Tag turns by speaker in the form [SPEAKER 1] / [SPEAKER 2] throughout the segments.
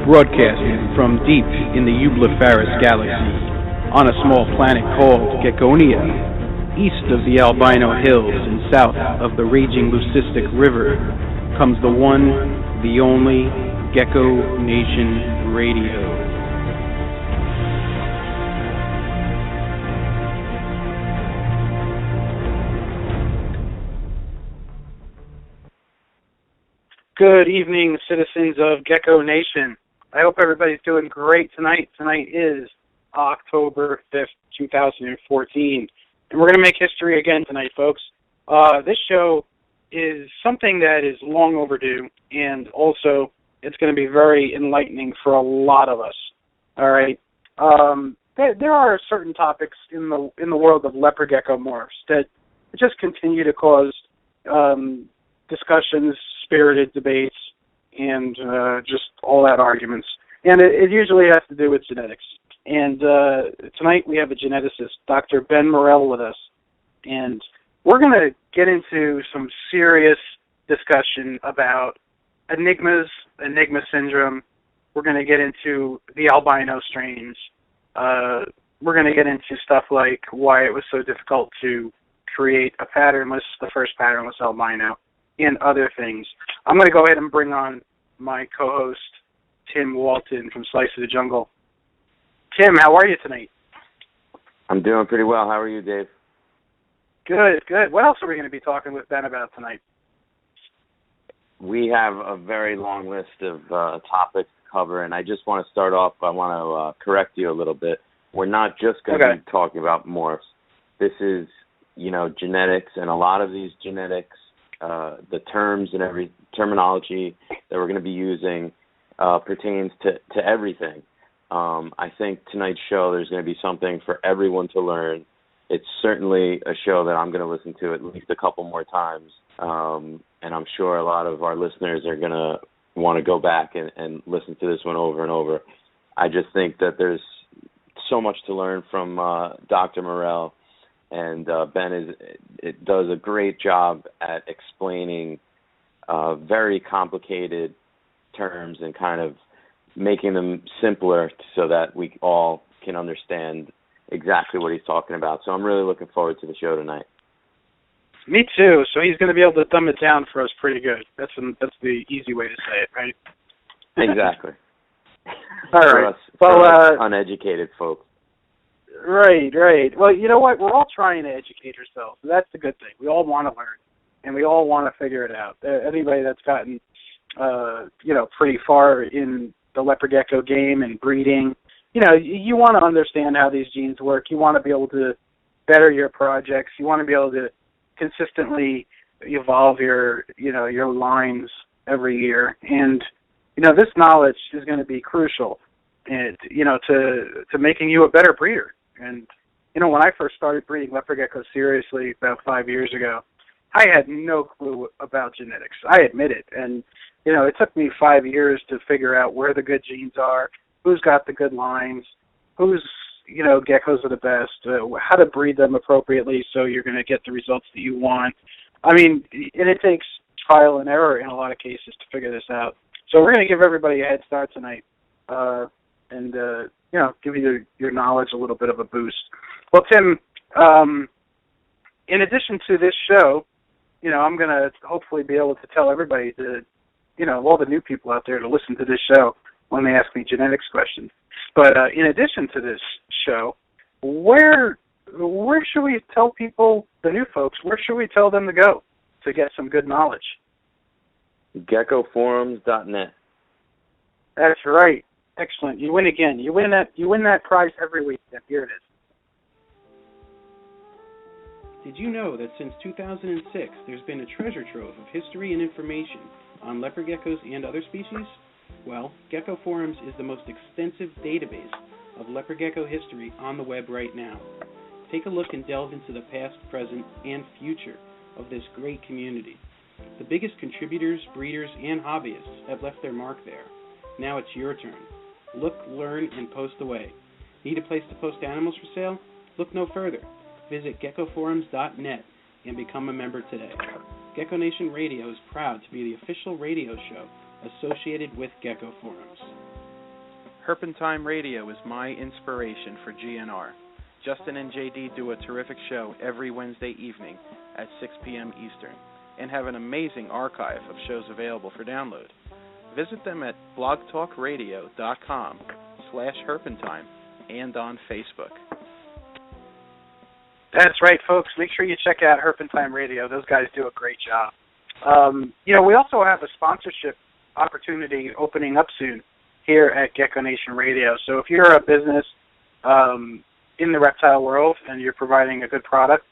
[SPEAKER 1] broadcasting from deep in the Eublepharis galaxy, on a small planet called Geckonia, east of the Albino Hills and south of the raging Leucistic River, comes the one, the only Gecko Nation Radio.
[SPEAKER 2] Good evening, citizens of Gecko Nation. I hope everybody's doing great tonight. Tonight is October 5th, 2014, and we're going to make history again tonight, folks. This show is something that is long overdue, and also it's going to be very enlightening for a lot of us. All right. There are certain topics in the world of leopard gecko morphs that just continue to cause discussions, spirited debates, and just all that arguments. And it usually has to do with genetics. And tonight we have a geneticist, Dr. Ben Morrill, with us. And we're going to get into some serious discussion about enigma syndrome. We're going to get into the albino strains. We're going to get into stuff like why it was so difficult to create the first patternless albino, and other things. I'm going to go ahead and bring on my co-host, Tim Walton from Slice of the Jungle. Tim, how are you tonight?
[SPEAKER 3] I'm doing pretty well. How are you, Dave?
[SPEAKER 2] Good. What else are we going to be talking with Ben about tonight?
[SPEAKER 3] We have a very long list of topics to cover, and I just want to start off, I want to correct you a little bit. We're not just going to be talking about morphs. This is, genetics, and a lot of these genetics, the terms and every terminology that we're going to be using pertains to everything. I think tonight's show, there's going to be something for everyone to learn. It's certainly a show that I'm going to listen to at least a couple more times, and I'm sure a lot of our listeners are going to want to go back and listen to this one over and over. I just think that there's so much to learn from Dr. Morrill. And Ben does a great job at explaining very complicated terms and kind of making them simpler so that we all can understand exactly what he's talking about. So I'm really looking forward to the show tonight.
[SPEAKER 2] Me too. So he's going to be able to dumb it down for us pretty good. That's the easy way to say it, right?
[SPEAKER 3] Exactly.
[SPEAKER 2] All right.
[SPEAKER 3] For us uneducated folks.
[SPEAKER 2] Right. Well, you know what? We're all trying to educate ourselves. That's the good thing. We all want to learn, and we all want to figure it out. Anybody that's gotten, pretty far in the leopard gecko game and breeding, you want to understand how these genes work. You want to be able to better your projects. You want to be able to consistently evolve your lines every year. And, this knowledge is going to be crucial, and, to making you a better breeder. And, when I first started breeding leopard geckos seriously about 5 years ago, I had no clue about genetics. I admit it. And, it took me 5 years to figure out where the good genes are, who's got the good lines, whose, geckos are the best, how to breed them appropriately so you're going to get the results that you want. I mean, and it takes trial and error in a lot of cases to figure this out. So we're going to give everybody a head start tonight. And give you your knowledge a little bit of a boost. Well, Tim, in addition to this show, I'm going to hopefully be able to tell everybody all the new people out there to listen to this show when they ask me genetics questions. But in addition to this show, where should we tell people, the new folks, where should we tell them to go to get some good knowledge?
[SPEAKER 3] GECKOforums.net.
[SPEAKER 2] That's right. Excellent. You win again. You win that prize every week. Here it is.
[SPEAKER 1] Did you know that since 2006, there's been a treasure trove of history and information on leopard geckos and other species? Well, Gecko Forums is the most extensive database of leopard gecko history on the web right now. Take a look and delve into the past, present, and future of this great community. The biggest contributors, breeders, and hobbyists have left their mark there. Now it's your turn. Look, learn, and post away. Need a place to post animals for sale? Look no further. Visit geckoforums.net and become a member today. Gecko Nation Radio is proud to be the official radio show associated with Gecko Forums. Herpentine Radio is my inspiration for GNR. Justin and JD do a terrific show every Wednesday evening at 6 p.m. Eastern and have an amazing archive of shows available for download. Visit them at blogtalkradio.com/herpentine and on Facebook.
[SPEAKER 2] That's right, folks. Make sure you check out Herpentine Radio. Those guys do a great job. We also have a sponsorship opportunity opening up soon here at GECKO Nation Radio. So if you're a business in the reptile world and you're providing a good product,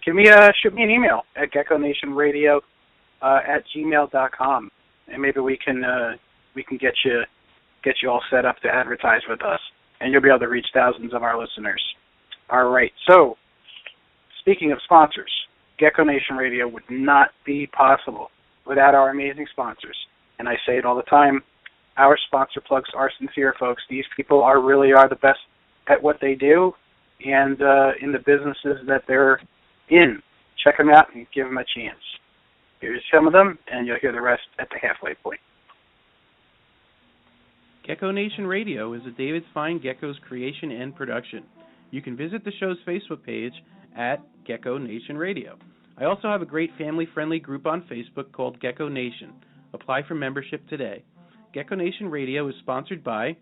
[SPEAKER 2] shoot me an email at geckonationradio@gmail.com, and maybe we can get you all set up to advertise with us, and you'll be able to reach thousands of our listeners. All right. So speaking of sponsors, GECKO Nation Radio would not be possible without our amazing sponsors. And I say it all the time, our sponsor plugs are sincere, folks. These people really are the best at what they do and in the businesses that they're in. Check them out and give them a chance. Here's some of them, and you'll hear the rest at the halfway point.
[SPEAKER 1] GECKO Nation Radio is a David Fine Geckos creation and production. You can visit the show's Facebook page at GECKO Nation Radio. I also have a great family-friendly group on Facebook called GECKO Nation. Apply for membership today. GECKO Nation Radio is sponsored by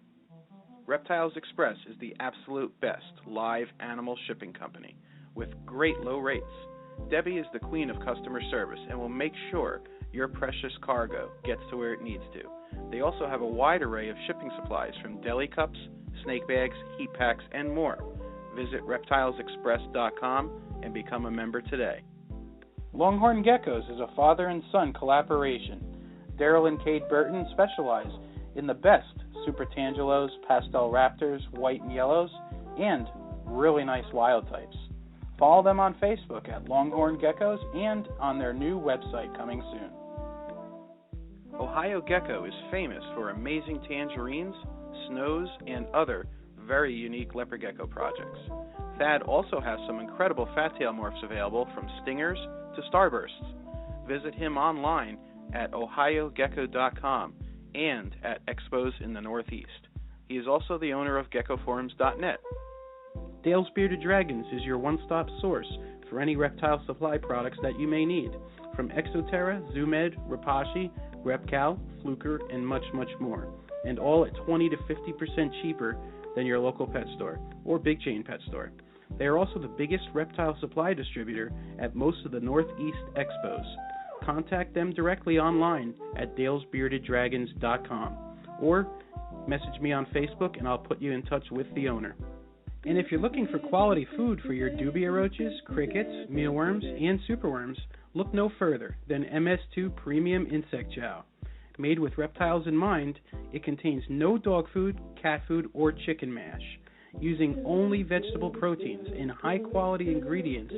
[SPEAKER 1] Reptiles Express is the absolute best live animal shipping company with great low rates. Debbie is the queen of customer service and will make sure your precious cargo gets to where it needs to. They also have a wide array of shipping supplies from deli cups, snake bags, heat packs, and more. Visit reptilesexpress.com and become a member today. Longhorn Geckos is a father and son collaboration. Daryl and Kate Burton specialize in the best Super Tangelos, Pastel Raptors, White and Yellows, and really nice wild types. Follow them on Facebook at Longhorn Geckos and on their new website coming soon. Ohio Gecko is famous for amazing tangerines, snows, and other very unique leopard gecko projects. Thad also has some incredible fat tail morphs available from stingers to starbursts. Visit him online at ohiogecko.com and at expos in the Northeast. He is also the owner of geckoforums.net. Dale's Bearded Dragons is your one-stop source for any reptile supply products that you may need, from Exoterra, Zoomed, Rapashi, Repcal, Fluker, and much, much more, and all at 20 to 50% cheaper than your local pet store or big chain pet store. They are also the biggest reptile supply distributor at most of the Northeast expos. Contact them directly online at dalesbeardeddragons.com or message me on Facebook and I'll put you in touch with the owner. And if you're looking for quality food for your dubia roaches, crickets, mealworms, and superworms, look no further than MS2 Premium Insect Chow. Made with reptiles in mind, it contains no dog food, cat food, or chicken mash. Using only vegetable proteins and high-quality ingredients,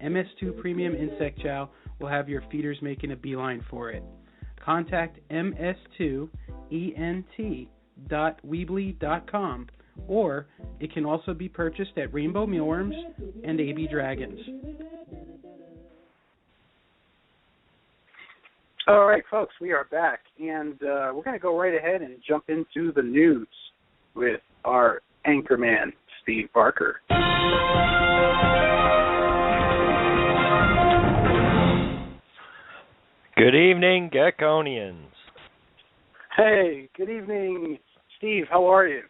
[SPEAKER 1] MS2 Premium Insect Chow will have your feeders making a beeline for it. Contact ms2ent.weebly.com, or it can also be purchased at Rainbow Mealworms and AB Dragons.
[SPEAKER 2] All right, folks, we are back, and we're going to go right ahead and jump into the news with our anchorman, Steve Barker.
[SPEAKER 4] Good evening, Geckonians.
[SPEAKER 2] Hey, good evening, Steve. How are you?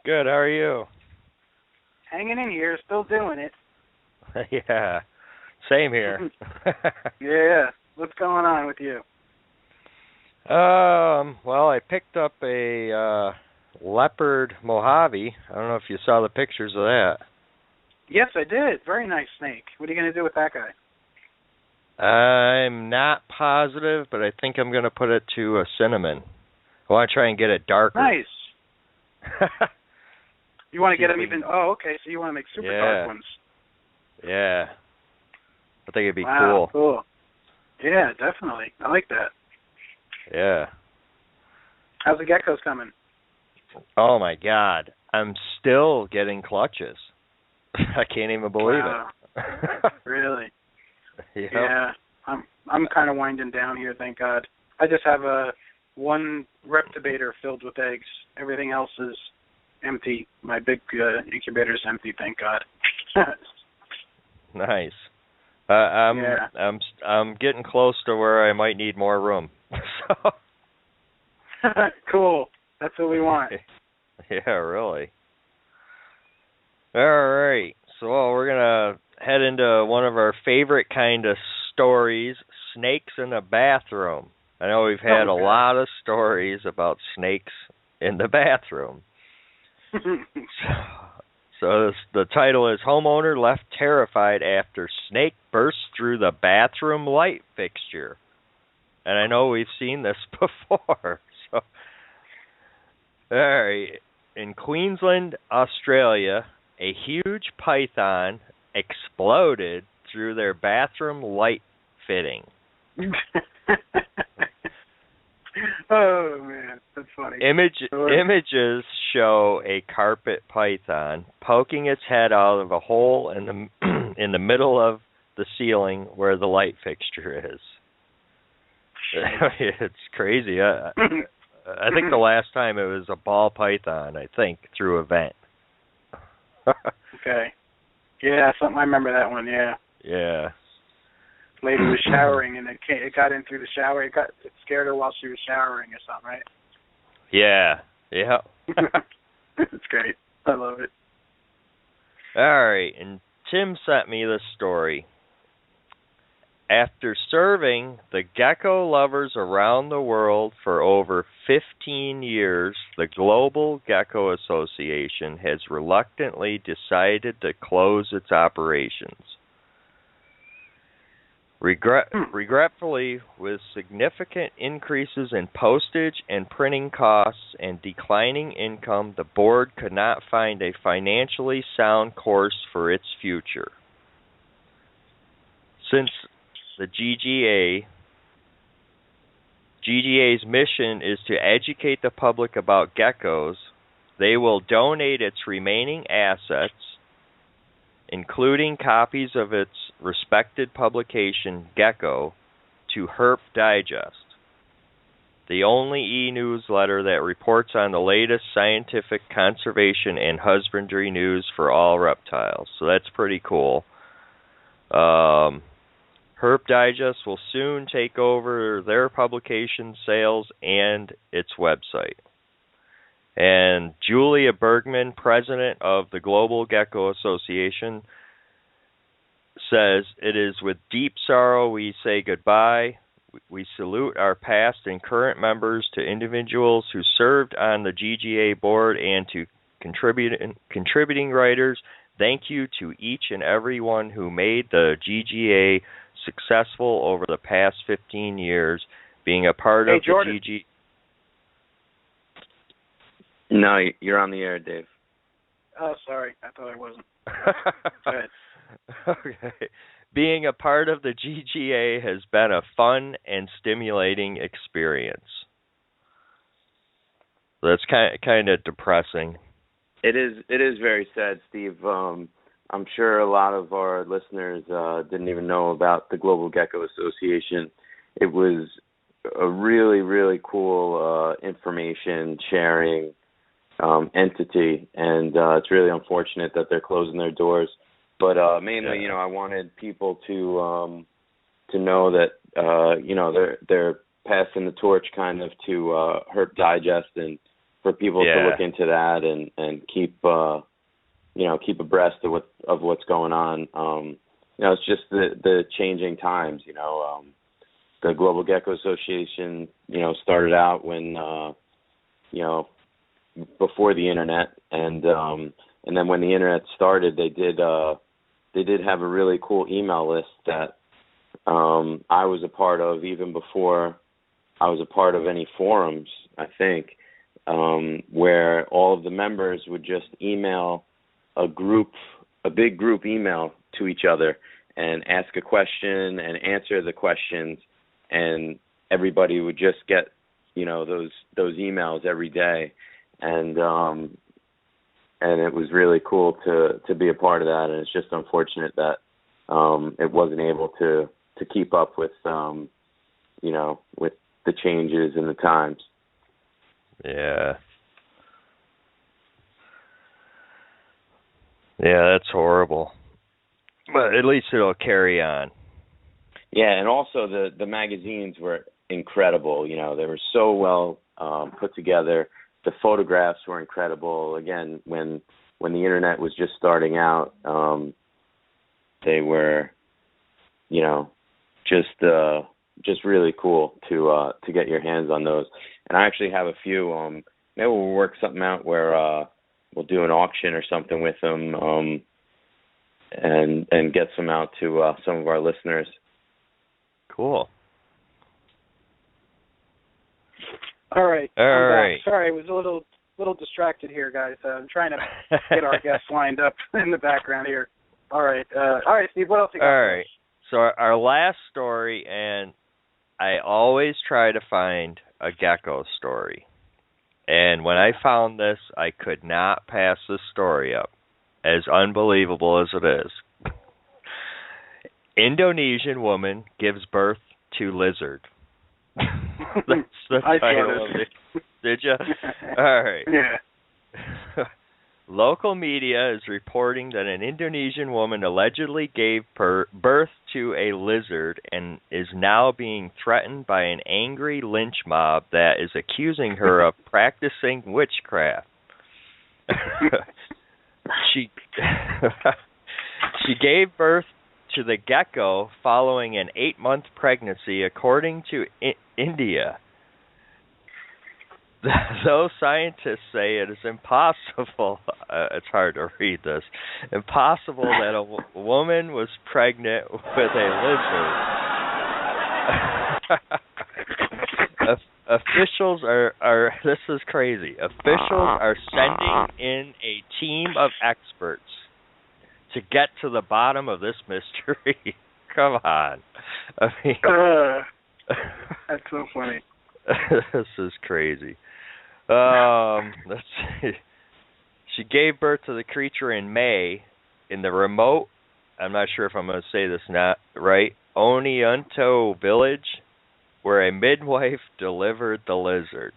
[SPEAKER 4] Good, how are you?
[SPEAKER 2] Hanging in here, still doing it.
[SPEAKER 4] Yeah, same here.
[SPEAKER 2] Yeah. What's going on with you?
[SPEAKER 4] Well, I picked up a leopard Mojave. I don't know if you saw the pictures of that.
[SPEAKER 2] Yes, I did. Very nice snake. What are you going to do with that guy?
[SPEAKER 4] I'm not positive, but I think I'm going to put it to a cinnamon. I want to try and get it darker.
[SPEAKER 2] Nice. You want to get them even... Oh, okay, so you want to make super dark ones.
[SPEAKER 4] Yeah. I think it'd be
[SPEAKER 2] cool. Yeah, definitely. I like that.
[SPEAKER 4] Yeah.
[SPEAKER 2] How's the geckos coming?
[SPEAKER 4] Oh, my God. I'm still getting clutches. I can't even believe it.
[SPEAKER 2] Really?
[SPEAKER 4] Yep.
[SPEAKER 2] Yeah. I'm kind of winding down here, thank God. I just have one reptibator filled with eggs. Everything else is empty. My big incubator is empty, thank God.
[SPEAKER 4] Nice. I'm getting close to where I might need more room. So.
[SPEAKER 2] Cool. That's what we want.
[SPEAKER 4] Yeah, really. All right. So we're going to head into one of our favorite kind of stories, snakes in the bathroom. I know we've had a lot of stories about snakes in the bathroom. So the title is Homeowner Left Terrified After Snake Bursts Through the Bathroom Light Fixture. And I know we've seen this before. So, all right. In Queensland, Australia, a huge python exploded through their bathroom light fitting.
[SPEAKER 2] Oh, man, that's funny.
[SPEAKER 4] Images show a carpet python poking its head out of a hole in the middle of the ceiling where the light fixture is. It's crazy. I think the last time it was a ball python, through a vent.
[SPEAKER 2] Okay. Yeah, I remember that one, yeah.
[SPEAKER 4] Yeah.
[SPEAKER 2] Lady was showering, and it got in through the shower. It scared her while she was showering or something, right?
[SPEAKER 4] Yeah.
[SPEAKER 2] It's great. I love it.
[SPEAKER 4] All right, and Tim sent me this story. After serving the gecko lovers around the world for over 15 years, the Global GECKO Association has reluctantly decided to close its operations. Regretfully, with significant increases in postage and printing costs and declining income, the board could not find a financially sound course for its future. Since the GGA's mission is to educate the public about geckos, they will donate its remaining assets, including copies of its respected publication, GECKO, to Herp Digest, the only e-newsletter that reports on the latest scientific conservation and husbandry news for all reptiles. So that's pretty cool. Herp Digest will soon take over their publication sales and its website. And Julia Bergman, president of the Global GECKO Association, says, "It is with deep sorrow we say goodbye. We salute our past and current members, to individuals who served on the GGA board, and to contributing writers. Thank you to each and every one who made the GGA successful over the past 15 years, being a part of
[SPEAKER 2] Jordan.
[SPEAKER 4] the GGA."
[SPEAKER 3] No, you're on the air, Dave.
[SPEAKER 2] Oh, sorry. I thought I wasn't. Go ahead.
[SPEAKER 4] Okay. Being a part of the GGA has been a fun and stimulating experience. That's kind of depressing.
[SPEAKER 3] It is very sad, Steve. I'm sure a lot of our listeners didn't even know about the Global GECKO Association. It was a really, really cool information sharing entity, and it's really unfortunate that they're closing their doors. But mainly, I wanted people to know that they're passing the torch kind of to Herp Digest, and for people to look into that and keep abreast of what's going on. It's just the changing times. The Global GECKO Association, started out when before the internet, and then when the internet started, they did have a really cool email list that I was a part of even before I was a part of any forums, I think, where all of the members would just email a big group email to each other and ask a question and answer the questions, and everybody would just get those emails every day. And it was really cool to be a part of that, and it's just unfortunate that it wasn't able to keep up with with the changes in the times.
[SPEAKER 4] Yeah. Yeah, that's horrible. But at least it'll carry on.
[SPEAKER 3] Yeah, and also the magazines were incredible. You know, they were so well put together. The photographs were incredible. Again, when the internet was just starting out, they were, you know, just really cool to get your hands on those. And I actually have a few. Maybe we'll work something out where we'll do an auction or something with them, and get some out to some of our listeners.
[SPEAKER 4] Cool.
[SPEAKER 2] All right.
[SPEAKER 4] All right.
[SPEAKER 2] Sorry, I was a little distracted here, guys. I'm trying to get our guests lined up in the background here. All right, Steve. What else you got?
[SPEAKER 4] All right. So our last story, and I always try to find a gecko story. And when I found this, I could not pass this story up, as unbelievable as it is. Indonesian woman gives birth to lizard. That's the title of it. Did you? All right.
[SPEAKER 2] Yeah.
[SPEAKER 4] Local media is reporting that an Indonesian woman allegedly gave birth to a lizard and is now being threatened by an angry lynch mob that is accusing her of practicing witchcraft. She gave birth to the gecko following an 8-month pregnancy, according to India. Though scientists say it is impossible, it's hard to read this, impossible that a woman was pregnant with a lizard. Officials are, this is crazy, officials are sending in a team of experts to get to the bottom of this mystery. Come on. I mean,
[SPEAKER 2] that's so funny.
[SPEAKER 4] This is crazy. Let's see. She gave birth to the creature in May in the remote, I'm not sure if I'm going to say this not right, Oniunto village, where a midwife delivered the lizard.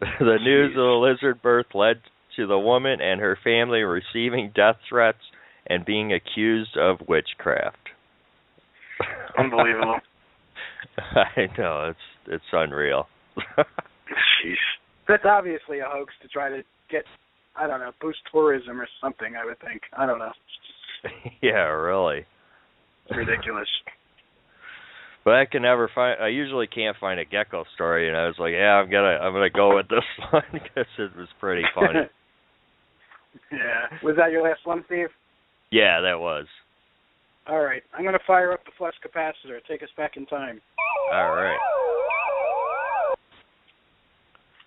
[SPEAKER 4] The news of the lizard birth led to the woman and her family receiving death threats and being accused of witchcraft.
[SPEAKER 2] Unbelievable.
[SPEAKER 4] I know, it's unreal.
[SPEAKER 2] Jeez. That's obviously a hoax to try to get, I don't know, boost tourism or something, I would think. I don't know.
[SPEAKER 4] Yeah, really.
[SPEAKER 2] It's ridiculous.
[SPEAKER 4] But I usually can't find a gecko story, and I was like, yeah, I'm gonna go with this one because it was pretty funny.
[SPEAKER 2] Yeah. Was that your last one, Steve?
[SPEAKER 4] Yeah, that was.
[SPEAKER 2] All right. I'm going to fire up the flux capacitor. Take us back in time.
[SPEAKER 4] All right.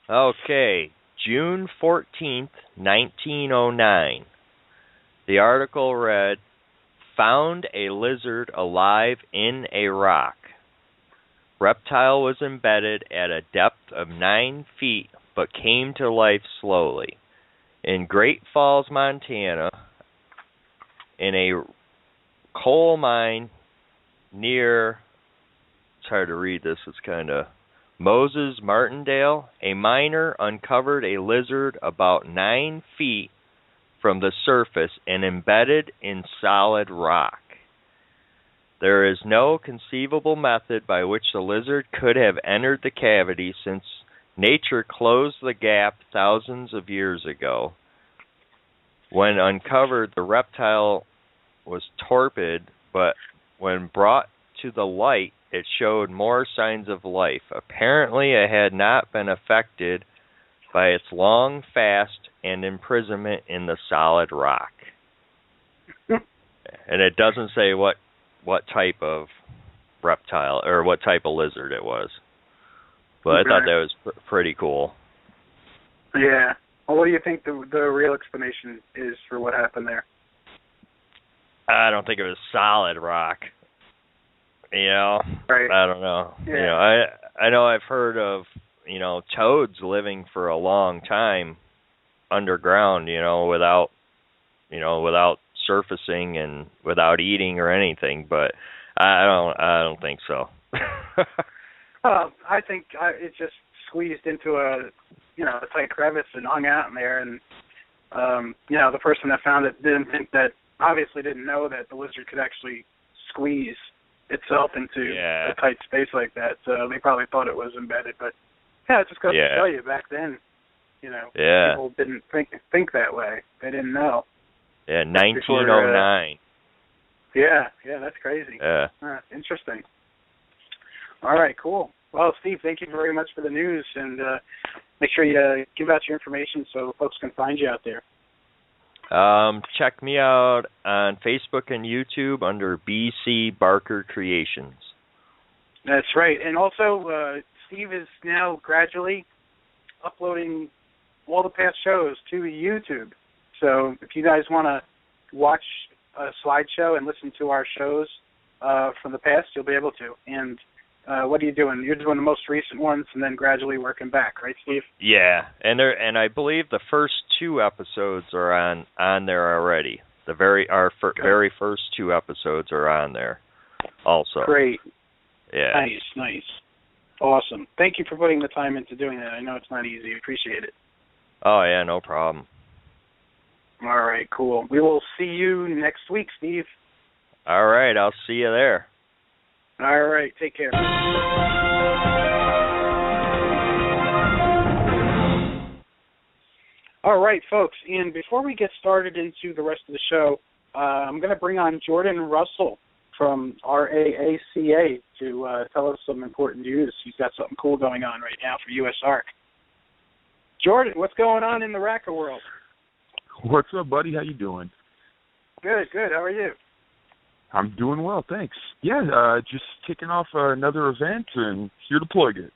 [SPEAKER 4] Okay. June 14th, 1909. The article read, "Found a lizard alive in a rock. Reptile was embedded at a depth of 9 feet, but came to life slowly. In Great Falls, Montana, in a coal mine near," it's hard to read this, it's kind of, Moses Martindale, a miner uncovered a lizard about 9 feet from the surface and embedded in solid rock. There is no conceivable method by which the lizard could have entered the cavity since nature closed the gap thousands of years ago. When uncovered, the reptile was torpid, but when brought to the light, it showed more signs of life. Apparently, it had not been affected by its long fast and imprisonment in the solid rock. And it doesn't say what type of reptile or what type of lizard it was. But I thought that was pretty cool.
[SPEAKER 2] Yeah. Well, what do you think the real explanation is for what happened there?
[SPEAKER 4] I don't think it was solid rock. You know,
[SPEAKER 2] right.
[SPEAKER 4] I don't know.
[SPEAKER 2] Yeah.
[SPEAKER 4] You know, I know I've heard of, you know, toads living for a long time underground, without surfacing and without eating or anything, but I don't think so.
[SPEAKER 2] I think it's just squeezed into a tight crevice and hung out in there, and the person that found it obviously didn't know that the lizard could actually squeeze itself into a tight space like that. So they probably thought it was embedded, but it just goes to show you back then, people didn't think that way. They didn't know.
[SPEAKER 4] Yeah, 1909.
[SPEAKER 2] That's crazy.
[SPEAKER 4] Yeah.
[SPEAKER 2] Interesting. All right, cool. Well, Steve, thank you very much for the news, and make sure you give out your information so folks can find you out there.
[SPEAKER 4] Check me out on Facebook and YouTube under BC Barker Creations.
[SPEAKER 2] That's right. And also, Steve is now gradually uploading all the past shows to YouTube. So if you guys want to watch a slideshow and listen to our shows from the past, you'll be able to. And what are you doing? You're doing the most recent ones and then gradually working back, right, Steve?
[SPEAKER 4] Yeah, and I believe the first 2 episodes are on there already. Our very first 2 episodes are on there also.
[SPEAKER 2] Great.
[SPEAKER 4] Yeah.
[SPEAKER 2] Nice. Awesome. Thank you for putting the time into doing that. I know it's not easy. Appreciate it.
[SPEAKER 4] Oh, yeah, no problem.
[SPEAKER 2] All right, cool. We will see you next week, Steve.
[SPEAKER 4] All right, I'll see you there.
[SPEAKER 2] All right, take care. All right, folks, and before we get started into the rest of the show, I'm going to bring on Jordan Russell from RAACA to tell us some important news. He's got something cool going on right now for USARK. Jordan, what's going on in the Racka world?
[SPEAKER 5] What's up, buddy? How you doing?
[SPEAKER 2] Good. How are you?
[SPEAKER 5] I'm doing well, thanks. Yeah, just kicking off another event and here to plug it.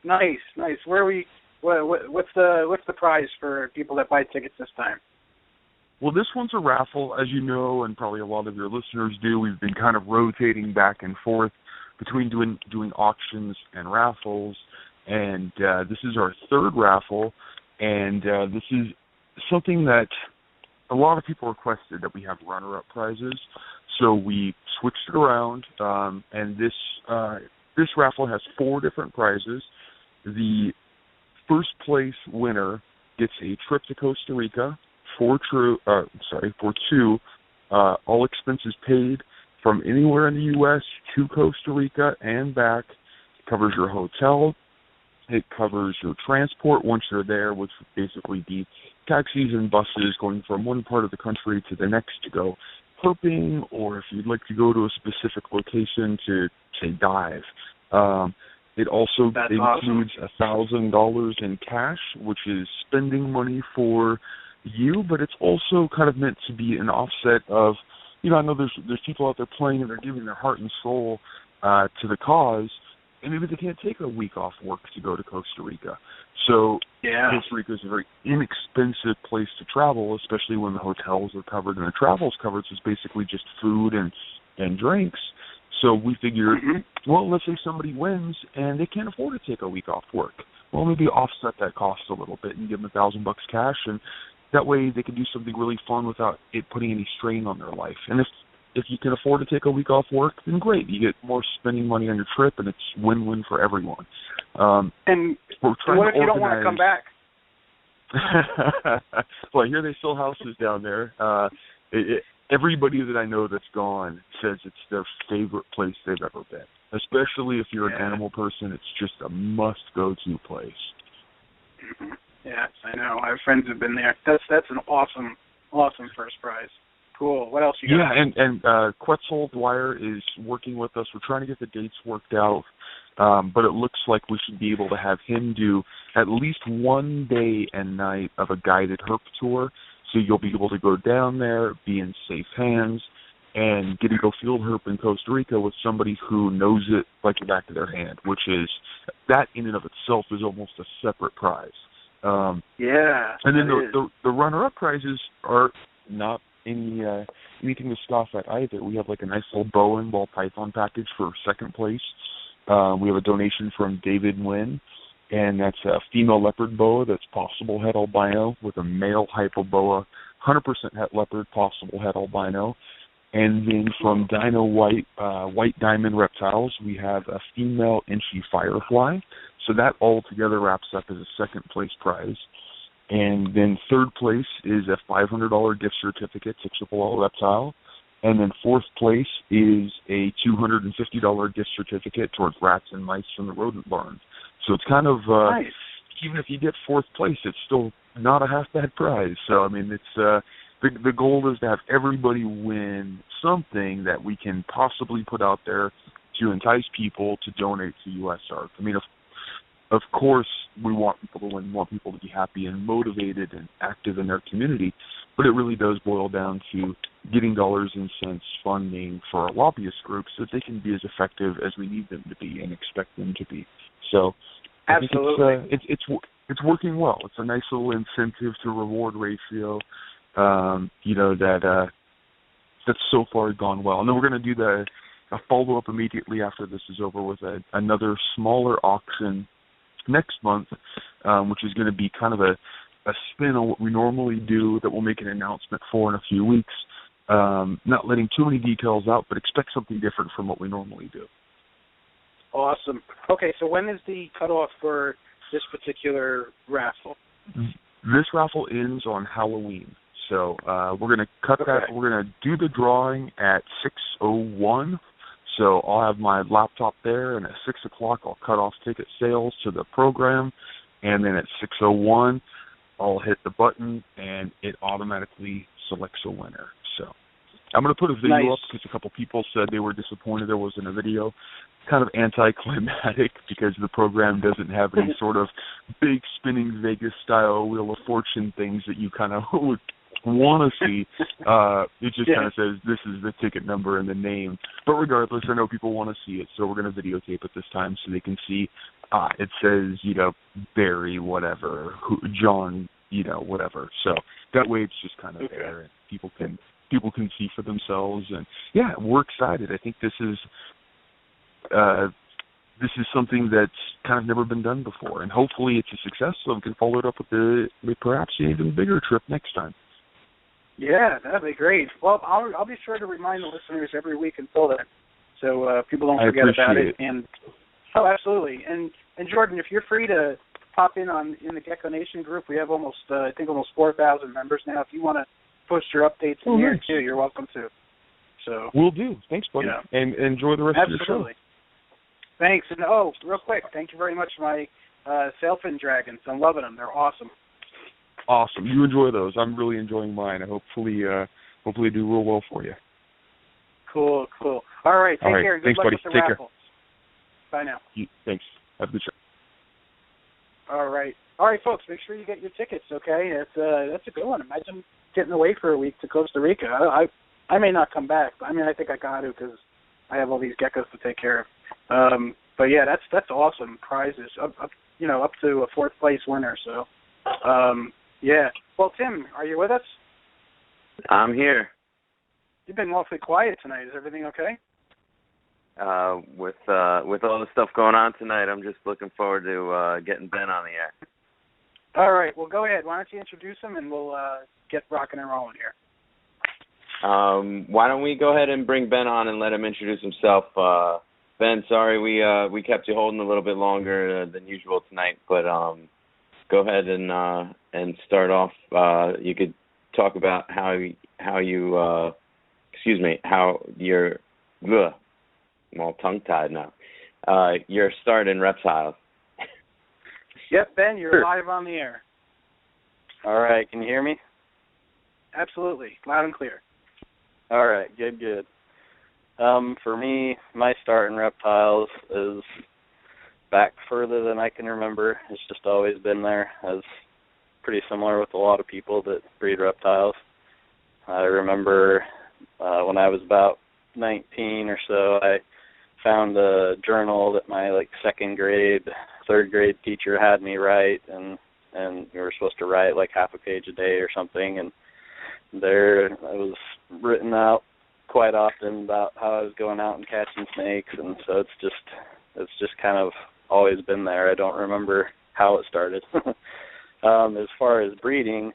[SPEAKER 2] Nice. What's the prize for people that buy tickets this time?
[SPEAKER 5] Well, this one's a raffle, as you know, and probably a lot of your listeners do. We've been kind of rotating back and forth between doing auctions and raffles, and this is our 3rd raffle, and this is something that a lot of people requested, that we have runner-up prizes. So we switched it around, and this raffle has 4 different prizes. The first place winner gets a trip to Costa Rica for 2, all expenses paid from anywhere in the U.S. to Costa Rica and back. It covers your hotel. It covers your transport once you're there, which would basically be taxis and buses going from one part of the country to the next to go herping, or if you'd like to go to a specific location to, say, dive. It also includes $1,000 in cash, which is spending money for you, but it's also kind of meant to be an offset of, I know there's people out there playing and they're giving their heart and soul to the cause, and maybe they can't take a week off work to go to Costa Rica. So Costa Rica is a very inexpensive place to travel, especially when the hotels are covered and the travel's covered, so it's basically just food and drinks. So we figured, well, let's say somebody wins and they can't afford to take a week off work. Well, maybe offset that cost a little bit and give them $1,000 cash, and that way they can do something really fun without it putting any strain on their life. And if you can afford to take a week off work, then great. You get more spending money on your trip, and it's win-win for everyone.
[SPEAKER 2] And what if you don't want to come back?
[SPEAKER 5] Well, I hear they sell houses down there. Everybody that I know that's gone says it's their favorite place they've ever been. Especially if you're an animal person, it's just a must-go-to place.
[SPEAKER 2] Yeah, I know. I have friends who've been there. That's an awesome first prize. Cool. What else you got?
[SPEAKER 5] Yeah, and Quetzal Dwyer is working with us. We're trying to get the dates worked out, but it looks like we should be able to have him do at least one day and night of a guided herp tour. So you'll be able to go down there, be in safe hands, and get to go field herp in Costa Rica with somebody who knows it like the back of their hand, which is, that in and of itself is almost a separate prize. And then the runner-up prizes are not anything to scoff at either. We have like a nice little boa and ball python package for 2nd place. We have a donation from David Nguyen, and that's a female leopard boa that's possible het albino with a male hypoboa, 100% het leopard, possible het albino. And then from Dino White Diamond Reptiles, we have a female Inchy Firefly. So that altogether wraps up as a second place prize. And then third place is a $500 gift certificate to Triple L Reptile. And then fourth place is a $250 gift certificate towards rats and mice from the rodent barn. So it's kind of,
[SPEAKER 2] nice.
[SPEAKER 5] Even if you get fourth place, it's still not a half-bad prize. So, I mean, it's the goal is to have everybody win something that we can possibly put out there to entice people to donate to USARK. I mean, of course, we want people to win, we want people to be happy and motivated and active in their community, but it really does boil down to getting dollars and cents funding for our lobbyist groups so that they can be as effective as we need them to be and expect them to be. So,
[SPEAKER 2] absolutely,
[SPEAKER 5] I think it's working well. It's a nice little incentive to reward ratio, that's so far gone well. And then we're going to do a follow-up immediately after this is over with another smaller auction next month, which is going to be kind of a spin on what we normally do that we'll make an announcement for in a few weeks. Not letting too many details out, but expect something different from what we normally do.
[SPEAKER 2] Awesome. Okay, so when is the cutoff for this particular raffle?
[SPEAKER 5] This raffle ends on Halloween. So we're going to cut that. We're going to do the drawing at 6:01. So I'll have my laptop there, and at 6 o'clock I'll cut off ticket sales to the program, and then at 6:01 I'll hit the button, and it automatically selects a winner. So I'm going to put a video up because a couple people said they were disappointed there wasn't a video. Kind of anticlimactic because the program doesn't have any sort of big spinning Vegas-style Wheel of Fortune things that you kind of would want to see. It just kind of says this is the ticket number and the name. But regardless, I know people want to see it, so we're going to videotape it this time so they can see. It says, Barry, whatever, John, whatever. So that way it's just kind of there, and people can see for themselves. And yeah, we're excited. I think this is something that's kind of never been done before, and hopefully it's a success. So we can follow it up with perhaps an even bigger trip next time.
[SPEAKER 2] Yeah, that'd be great. Well, I'll be sure to remind the listeners every week until then, so people don't forget about it. And absolutely. And Jordan, if you're free to pop in the Gecko Nation group, we have almost 4,000 members now. If you want to post your updates in here too, you're welcome to. So
[SPEAKER 5] we'll do. Thanks, buddy, and enjoy the rest of your show.
[SPEAKER 2] Thanks. And real quick, thank you very much for my sailfin dragons. I'm loving them. They're awesome.
[SPEAKER 5] Awesome. You enjoy those. I'm really enjoying mine. I hopefully do real well for you.
[SPEAKER 2] Cool. All right. Take care. Good
[SPEAKER 5] Thanks,
[SPEAKER 2] luck
[SPEAKER 5] buddy.
[SPEAKER 2] with the
[SPEAKER 5] Take
[SPEAKER 2] raffle.
[SPEAKER 5] Care.
[SPEAKER 2] Bye now.
[SPEAKER 5] Thanks. Have a good show.
[SPEAKER 2] All right, folks. Make sure you get your tickets. Okay, that's a good one. Imagine getting away for a week to Costa Rica. I may not come back. I mean, I think I got to because I have all these geckos to take care of. But yeah, that's awesome. Prizes up to a fourth place winner. So. Yeah. Well, Tim, are you with us?
[SPEAKER 3] I'm here.
[SPEAKER 2] You've been awfully quiet tonight. Is everything okay?
[SPEAKER 3] With all the stuff going on tonight, I'm just looking forward to getting Ben on the air.
[SPEAKER 2] All right. Well, go ahead. Why don't you introduce him, and we'll get rocking and rolling here.
[SPEAKER 3] Why don't we go ahead and bring Ben on and let him introduce himself? Ben, sorry we kept you holding a little bit longer than usual tonight, but go ahead and start off. You could talk about how you're I'm all tongue-tied now. Your start in reptiles.
[SPEAKER 2] Yep, Ben, you're live on the air.
[SPEAKER 6] All right, can you hear me?
[SPEAKER 2] Absolutely, loud and clear.
[SPEAKER 6] All right, good. For me, my start in reptiles is back further than I can remember. It's just always been there. I was pretty similar with a lot of people that breed reptiles. I remember when I was about 19 or so, I found a journal that my third grade teacher had me write, and we were supposed to write like half a page a day or something, and there I was written out quite often about how I was going out and catching snakes, and so it's just kind of always been there. I don't remember how it started. As far as breeding,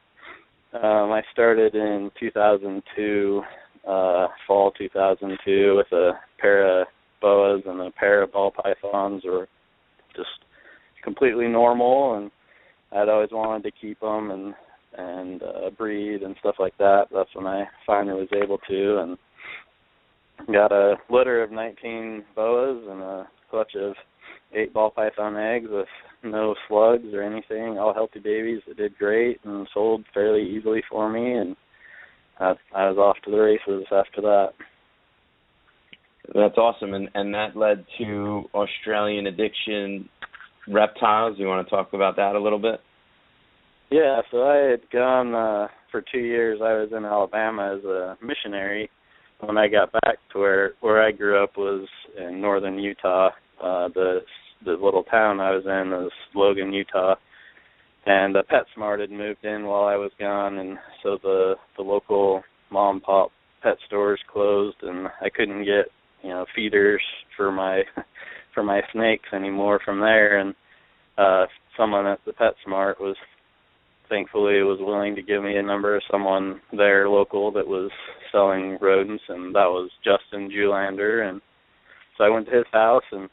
[SPEAKER 6] I started in 2002, fall 2002, with a pair of boas and a pair of ball pythons, or just completely normal, and I'd always wanted to keep them and breed and stuff like that. That's when I finally was able to, and got a litter of 19 boas and a clutch of 8 ball python eggs with no slugs or anything, all healthy babies that did great and sold fairly easily for me, and I was off to the races after that.
[SPEAKER 3] That's awesome, and that led to Australian Addiction Reptiles. You want to talk about that a little bit?
[SPEAKER 6] Yeah, so I had gone for 2 years. I was in Alabama as a missionary. When I got back to where I grew up was in northern Utah. The little town I was in was Logan, Utah, and PetSmart had moved in while I was gone, and so the local mom and pop pet stores closed, and I couldn't get feeders for my snakes anymore from there, and someone at the PetSmart was thankfully was willing to give me a number of someone there local that was selling rodents, and that was Justin Julander, and so I went to his house and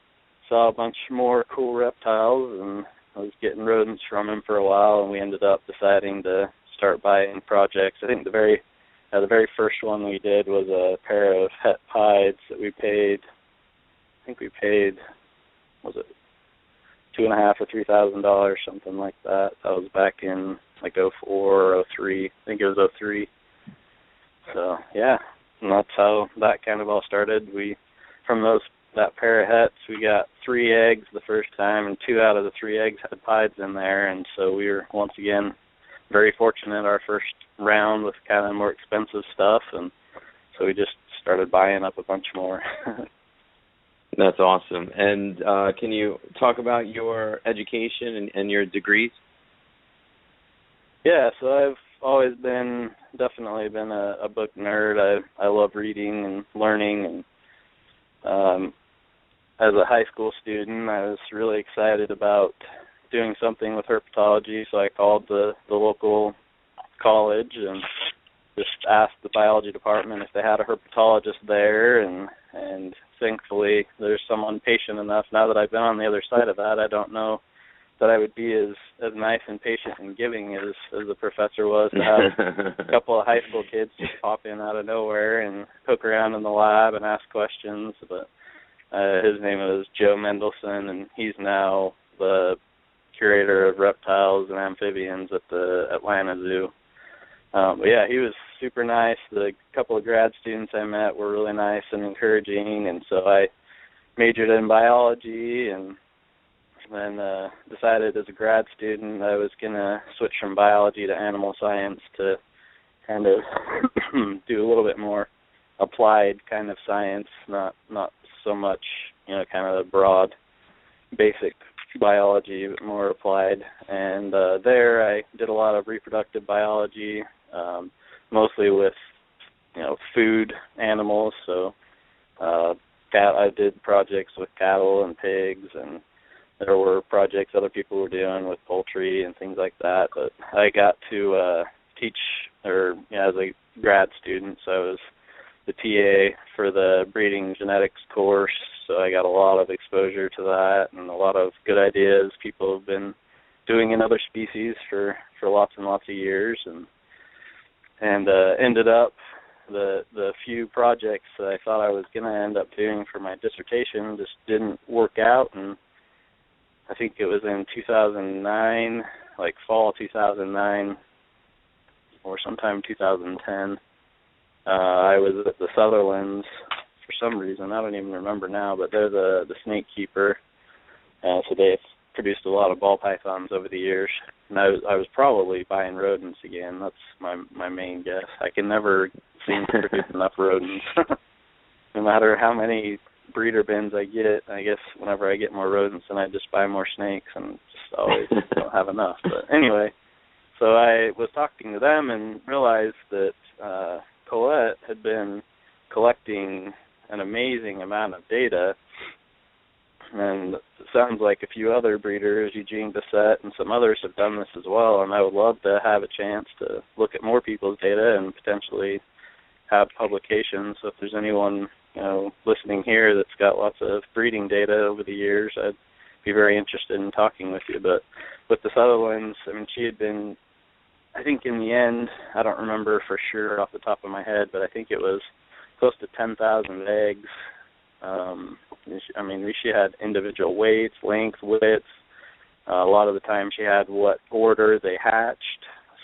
[SPEAKER 6] saw a bunch more cool reptiles, and I was getting rodents from him for a while, and we ended up deciding to start buying projects. I think the very first one we did was a pair of het pieds that we paid, was it $2,500 or $3,000, something like that. That was back in like 04 or 03. I think it was 03. So yeah, and that's how that kind of all started. From that pair of hets, we got 3 eggs the first time, and 2 out of the 3 eggs had pieds in there, and so we were once again very fortunate our first round with kind of more expensive stuff, and so we just started buying up a bunch more.
[SPEAKER 3] That's awesome. And can you talk about your education and your degrees? Yeah,
[SPEAKER 6] so I've always definitely been a book nerd. I love reading and learning, and as a high school student, I was really excited about doing something with herpetology, so I called the local college and just asked the biology department if they had a herpetologist there, and thankfully there's someone patient enough. Now that I've been on the other side of that, I don't know that I would be as nice and patient and giving as the professor was, to have a couple of high school kids just pop in out of nowhere and poke around in the lab and ask questions. But his name is Joe Mendelson, and he's now the curator of reptiles and amphibians at the Atlanta Zoo. But yeah, he was super nice. The couple of grad students I met were really nice and encouraging, and so I majored in biology, and then decided as a grad student I was going to switch from biology to animal science to kind of do a little bit more applied kind of science, not so much, kind of the broad basic biology, but more applied. And there I did a lot of reproductive biology, mostly with, food animals. So I did projects with cattle and pigs, and there were projects other people were doing with poultry and things like that. But I got to teach, as a grad student, so I was the TA for the breeding genetics course, so I got a lot of exposure to that and a lot of good ideas people have been doing in other species for lots and lots of years, and ended up the few projects that I thought I was going to end up doing for my dissertation just didn't work out, and I think it was in 2009, like fall 2009 or sometime 2010. I was at the Sutherlands for some reason. I don't even remember now, but they're the snake keeper. So they've produced a lot of ball pythons over the years. And I was probably buying rodents again. That's my main guess. I can never seem to produce enough rodents. No matter how many breeder bins I get, I guess whenever I get more rodents, then I just buy more snakes, and just always don't have enough. But anyway, so I was talking to them and realized that Colette had been collecting an amazing amount of data, and it sounds like a few other breeders, Eugene Bissett and some others, have done this as well, and I would love to have a chance to look at more people's data and potentially have publications. So if there's anyone listening here that's got lots of breeding data over the years, I'd be very interested in talking with you. But with the Sutherlands, I mean, she had been, I think in the end, I don't remember for sure off the top of my head, but I think it was close to 10,000 eggs. I mean, she had individual weights, length, widths. A lot of the time she had what order they hatched.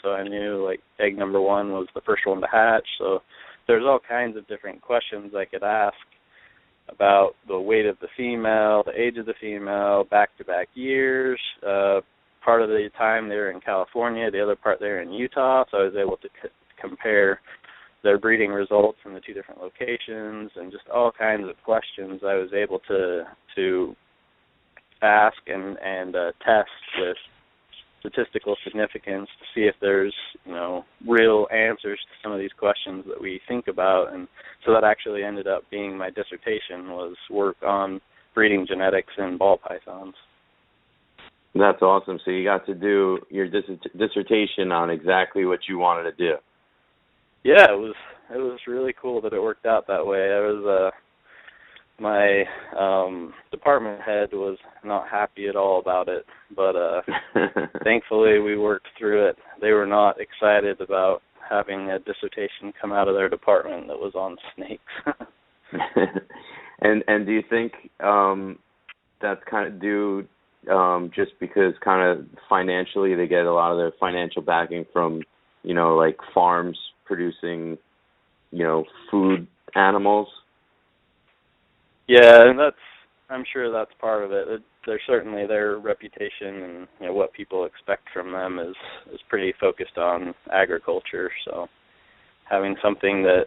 [SPEAKER 6] So I knew, like, egg number 1 was the first one to hatch. So there's all kinds of different questions I could ask about the weight of the female, the age of the female, back-to-back years. Part of the time they were in California, the other part they were in Utah, so I was able to compare their breeding results from the 2 different locations, and just all kinds of questions I was able to ask and test with statistical significance to see if there's, you know, real answers to some of these questions that we think about. And so that actually ended up being my dissertation, was work on breeding genetics in ball pythons.
[SPEAKER 3] That's awesome. So you got to do your dissertation on exactly what you wanted to do.
[SPEAKER 6] Yeah, it was really cool that it worked out that way. I was my department head was not happy at all about it, but thankfully we worked through it. They were not excited about having a dissertation come out of their department that was on snakes.
[SPEAKER 3] And do you think that's kind of due just because kind of financially they get a lot of their financial backing from, you know, like farms producing, you know, food animals?
[SPEAKER 6] Yeah, and I'm sure that's part of it. They're certainly, their reputation and, you know, what people expect from them is pretty focused on agriculture. So having something that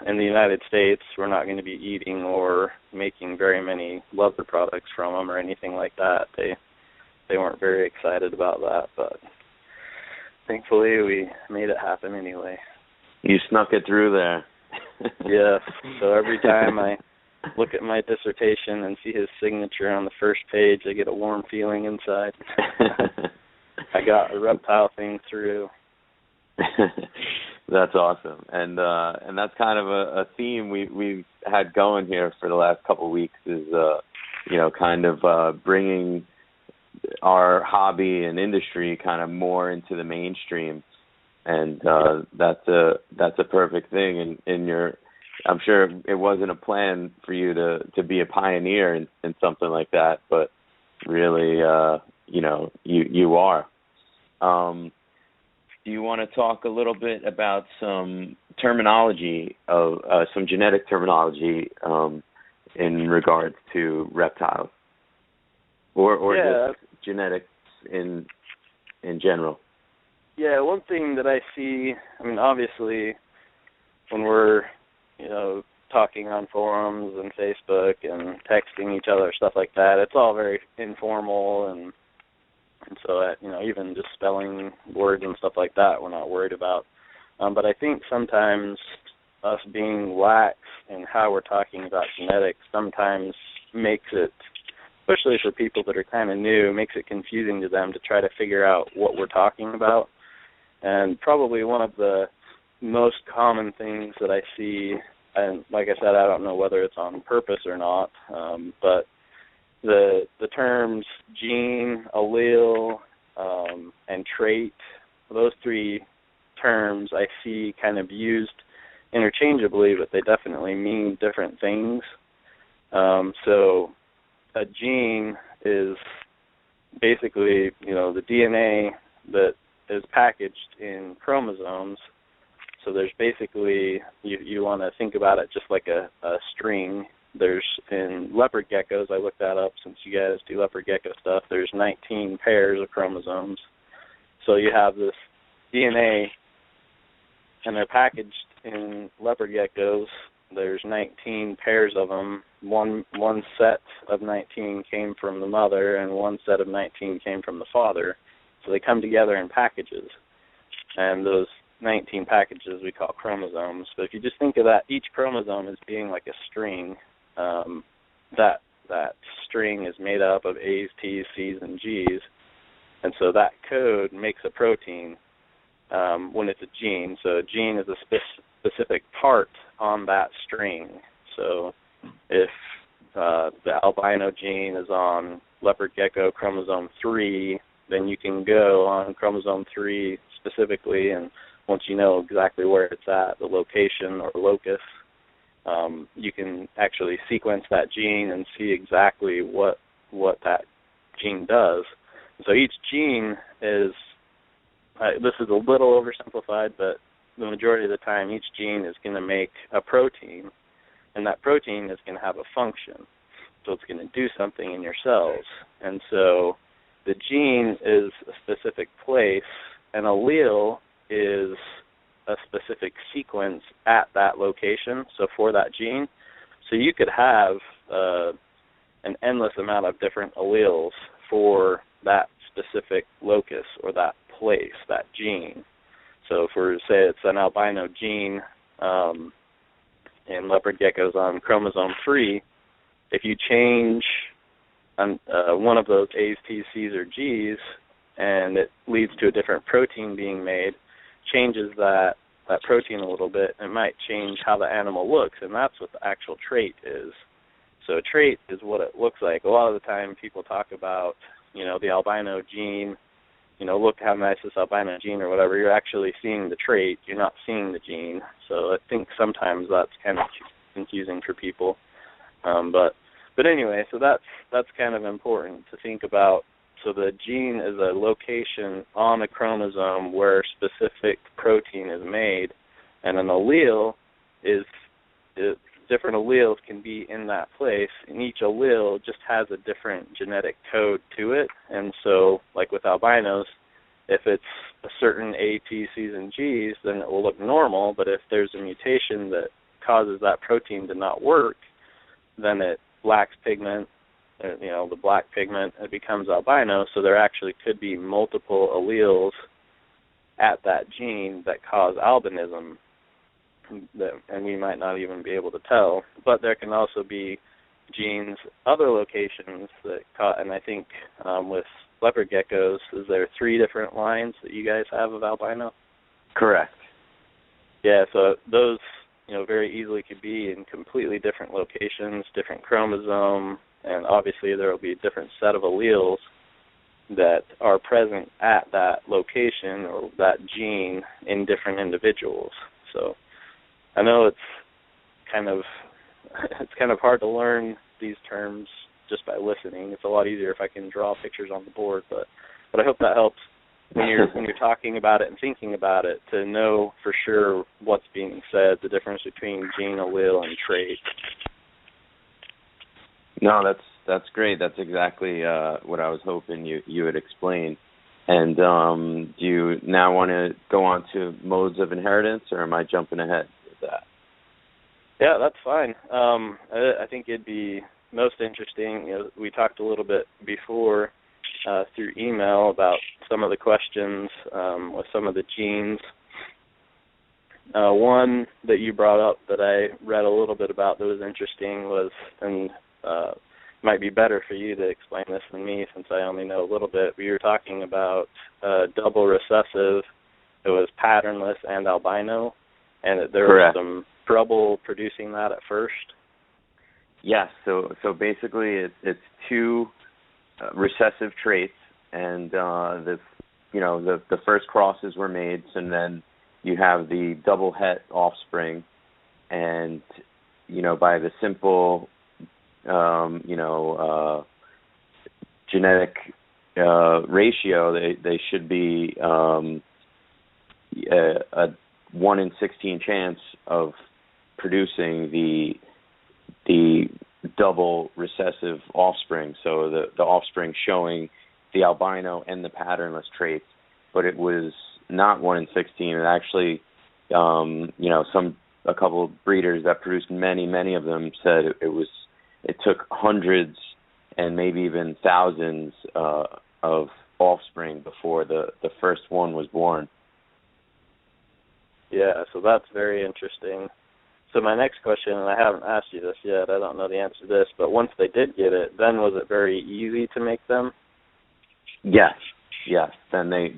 [SPEAKER 6] in the United States we're not going to be eating or making very many leather products from them or anything like that, they weren't very excited about that. But thankfully we made it happen anyway.
[SPEAKER 3] You snuck it through there.
[SPEAKER 6] Yes. So every time I look at my dissertation and see his signature on the first page, I get a warm feeling inside. I got a reptile thing through.
[SPEAKER 3] That's awesome, and that's kind of a theme we've had going here for the last couple of weeks. Is you know, kind of bringing our hobby and industry kind of more into the mainstream, and that's a perfect thing. In your, I'm sure it wasn't a plan for you to be a pioneer in something like that, but really, you know, you are. Do you want to talk a little bit about some terminology of some genetic terminology in regards to reptiles, or just genetics in general?
[SPEAKER 6] Yeah, one thing that I see, I mean, obviously, when we're, you know, talking on forums and Facebook and texting each other, stuff like that, it's all very informal, and so, you know, even just spelling words and stuff like that, we're not worried about. But I think sometimes us being lax in how we're talking about genetics sometimes makes it, especially for people that are kind of new, makes it confusing to them to try to figure out what we're talking about. And probably one of the most common things that I see, and like I said, I don't know whether it's on purpose or not, but the terms gene, allele, and trait, those 3 terms I see kind of used interchangeably, but they definitely mean different things. So a gene is basically, you know, the DNA that is packaged in chromosomes. So there's basically, you want to think about it just like a string. There's, in leopard geckos, I looked that up since you guys do leopard gecko stuff, there's 19 pairs of chromosomes. So you have this DNA, and they're packaged in leopard geckos. There's 19 pairs of them. One set of 19 came from the mother, and one set of 19 came from the father. So they come together in packages. And those 19 packages we call chromosomes. But if you just think of that, each chromosome as being like a string, that string is made up of A's, T's, C's, and G's. And so that code makes a protein when it's a gene. So a gene is a specific part on that string. So if the albino gene is on leopard gecko chromosome 3, then you can go on chromosome 3 specifically, and once you know exactly where it's at, the location or locus, you can actually sequence that gene and see exactly what that gene does. So each gene is, this is a little oversimplified, but the majority of the time each gene is going to make a protein, and that protein is going to have a function. So it's going to do something in your cells. And so the gene is a specific place, and allele is a specific sequence at that location, so for that gene. So you could have an endless amount of different alleles for that specific locus or that place, that gene. So for, say, it's an albino gene in leopard geckos on chromosome 3, if you change one of those A's, T's, C's, or G's, and it leads to a different protein being made, changes that protein a little bit, it might change how the animal looks, and that's what the actual trait is. So a trait is what it looks like. A lot of the time people talk about, the albino gene, look how nice this albino gene or whatever. You're actually seeing the trait. You're not seeing the gene. So I think sometimes that's kind of confusing for people. But anyway, so that's kind of important to think about. So the gene is a location on a chromosome where specific protein is made, and an allele is different alleles can be in that place, and each allele just has a different genetic code to it. And so, like with albinos, if it's a certain A, T, C's, and G's, then it will look normal, but if there's a mutation that causes that protein to not work, then it lacks pigment, the black pigment, it becomes albino. So there actually could be multiple alleles at that gene that cause albinism, and we might not even be able to tell. But there can also be genes, other locations and I think with leopard geckos, is there 3 different lines that you guys have of albino?
[SPEAKER 3] Correct.
[SPEAKER 6] Yeah, so those, very easily could be in completely different locations, different chromosome, and obviously there will be a different set of alleles that are present at that location or that gene in different individuals. So I know it's kind of hard to learn these terms just by listening. It's a lot easier if I can draw pictures on the board, but I hope that helps when you're talking about it and thinking about it, to know for sure what's being said, the difference between gene, allele, and trait.
[SPEAKER 3] No, that's great. That's exactly what I was hoping you would explain. And do you now want to go on to modes of inheritance, or am I jumping ahead with that?
[SPEAKER 6] Yeah, that's fine. I think it'd be most interesting. We talked a little bit before through email about some of the questions with some of the genes. One that you brought up that I read a little bit about that was interesting was, and might be better for you to explain this than me since I only know a little bit. We were talking about double recessive. It was patternless and albino, and there
[SPEAKER 3] Correct.
[SPEAKER 6] was some trouble producing that at first.
[SPEAKER 3] Yes. So basically, it's 2 recessive traits, and the first crosses were made, and then you have the double het offspring, and by the simple genetic ratio, they should be a 1 in 16 chance of producing the double recessive offspring, so the offspring showing the albino and the patternless traits. But it was not 1 in 16. It actually, a couple of breeders that produced many of them said it took hundreds and maybe even thousands of offspring before the first one was born.
[SPEAKER 6] Yeah, so that's very interesting. So my next question, and I haven't asked you this yet, I don't know the answer to this, but once they did get it, then was it very easy to make them?
[SPEAKER 3] Yes. Then they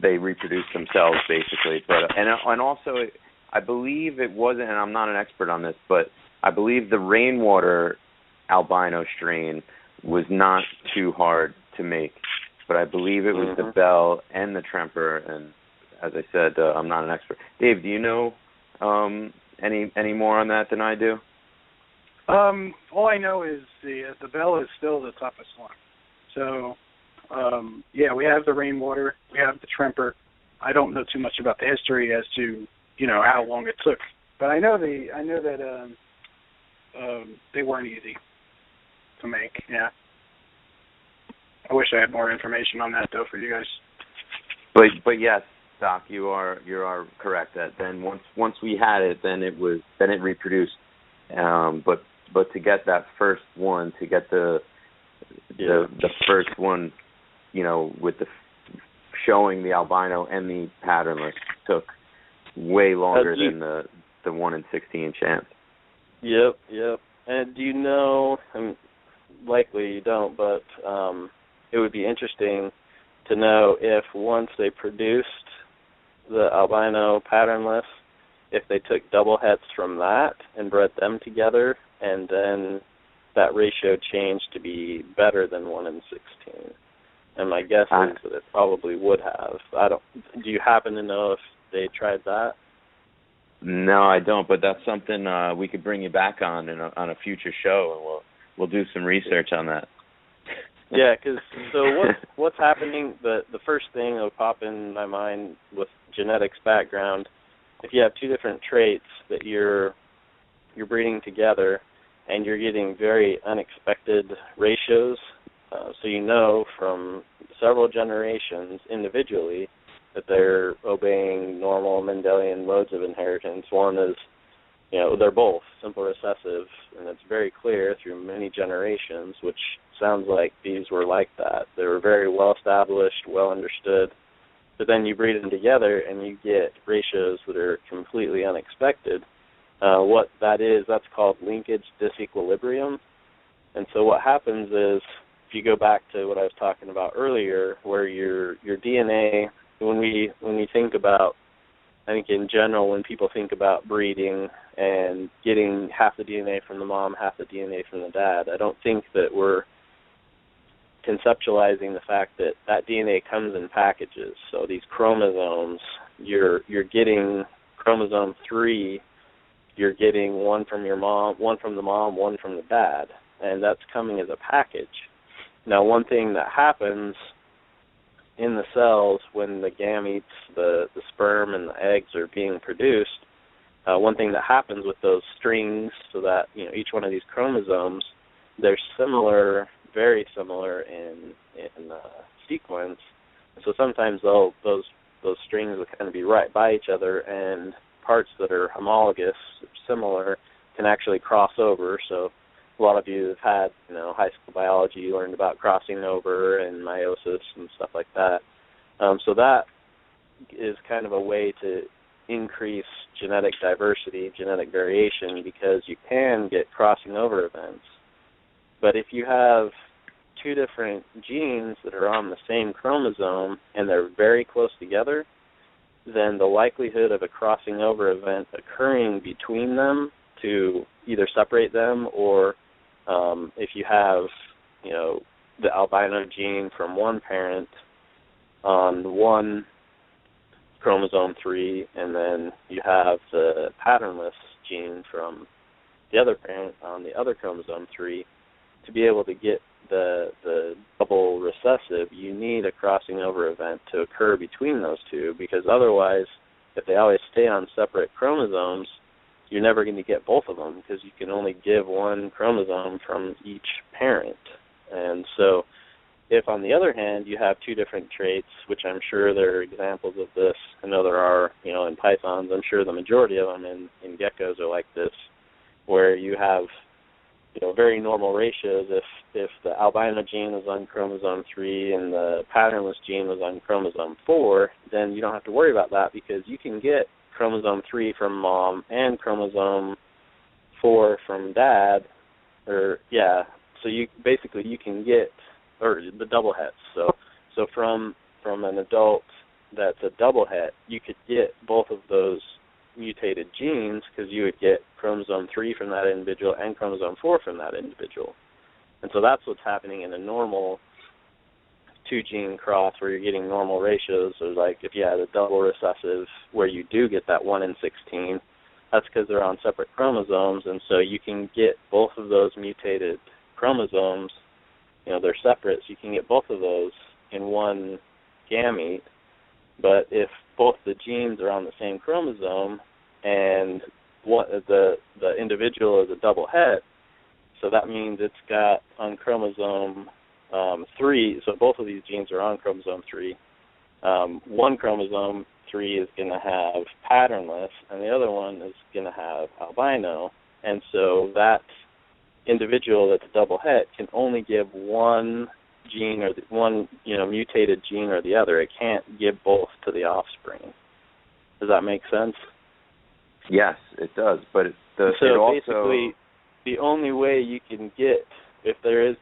[SPEAKER 3] they reproduced themselves basically. But and also I believe it wasn't, and I'm not an expert on this, but I believe the rainwater albino strain was not too hard to make, but I believe it was the Bell and the Tremper, and as I said, I'm not an expert. Dave, do you know any more on that than I do?
[SPEAKER 2] All I know is the Bell is still the toughest one. So, we have the Rainwater, we have the Tremper. I don't know too much about the history as to how long it took, but I know that they weren't easy to make. Yeah. I wish I had more information on that though for you guys.
[SPEAKER 3] But yes, Doc, you are correct. That then once we had it, then it reproduced. But to get that first one, to get the first one, with the showing the albino and the patternless took way longer than the 1 in 16 chance.
[SPEAKER 6] Yep. And do you know? Likely you don't, but it would be interesting to know if once they produced the albino patternless, if they took double hets from that and bred them together, and then that ratio changed to be better than 1 in 16. And my guess is that it probably would have. Do you happen to know if they tried that?
[SPEAKER 3] No, I don't. But that's something we could bring you back on on a future show, and we'll do some research on that.
[SPEAKER 6] Yeah, because what's happening? The first thing that would pop in my mind with genetics background, if you have two different traits that you're breeding together, and you're getting very unexpected ratios, so from several generations individually that they're obeying normal Mendelian modes of inheritance. One is, they're both simple recessive, and it's very clear through many generations, which sounds like these were like that. They were very well established, well understood, but then you breed them together and you get ratios that are completely unexpected. What that is, that's called linkage disequilibrium. And so what happens is, if you go back to what I was talking about earlier, where your DNA, when we think about, I think in general, when people think about breeding and getting half the DNA from the mom, half the DNA from the dad, I don't think that we're conceptualizing the fact that DNA comes in packages. So these chromosomes, you're getting chromosome 3, you're getting one from your mom, one from the mom, one from the dad, and that's coming as a package. Now, one thing that happens in the cells when the gametes, the sperm and the eggs are being produced, one thing that happens with those strings, so that each one of these chromosomes, they're similar, very similar in sequence. So sometimes those strings will kind of be right by each other, and parts that are homologous, similar, can actually cross over. So a lot of you have had, high school biology, you learned about crossing over and meiosis and stuff like that. So that is kind of a way to increase genetic diversity, genetic variation, because you can get crossing over events. But if you have two different genes that are on the same chromosome and they're very close together, then the likelihood of a crossing over event occurring between them to either separate them, or if you have, the albino gene from one parent on one chromosome 3, and then you have the patternless gene from the other parent on the other chromosome 3, to be able to get the double recessive, you need a crossing over event to occur between those two, because otherwise, if they always stay on separate chromosomes, you're never going to get both of them, because you can only give one chromosome from each parent. And so if, on the other hand, you have two different traits, which I'm sure there are examples of this, I know there are, in pythons, I'm sure the majority of them in geckos are like this, where you have very normal ratios. If the albino gene is on chromosome 3 and the patternless gene was on chromosome 4, then you don't have to worry about that, because you can get chromosome 3 from mom and chromosome 4 from dad, so you can get, or the double hets. So from an adult that's a double het, you could get both of those mutated genes, because you would get chromosome 3 from that individual and chromosome 4 from that individual. And so that's what's happening in a normal 2-gene cross where you're getting normal ratios. So like if you had a double recessive where you do get that 1 in 16, that's because they're on separate chromosomes, and so you can get both of those mutated chromosomes, they're separate, so you can get both of those in one gamete. But if both the genes are on the same chromosome and the individual is a double het, so that means it's got on chromosome 3, so both of these genes are on chromosome 3. One chromosome 3 is going to have patternless, and the other one is going to have albino. And so that individual that's a double het can only give one gene or one mutated gene or the other. It can't give both to the offspring. Does that make sense?
[SPEAKER 3] Yes, it does. But
[SPEAKER 6] basically, the only way you can get, if there is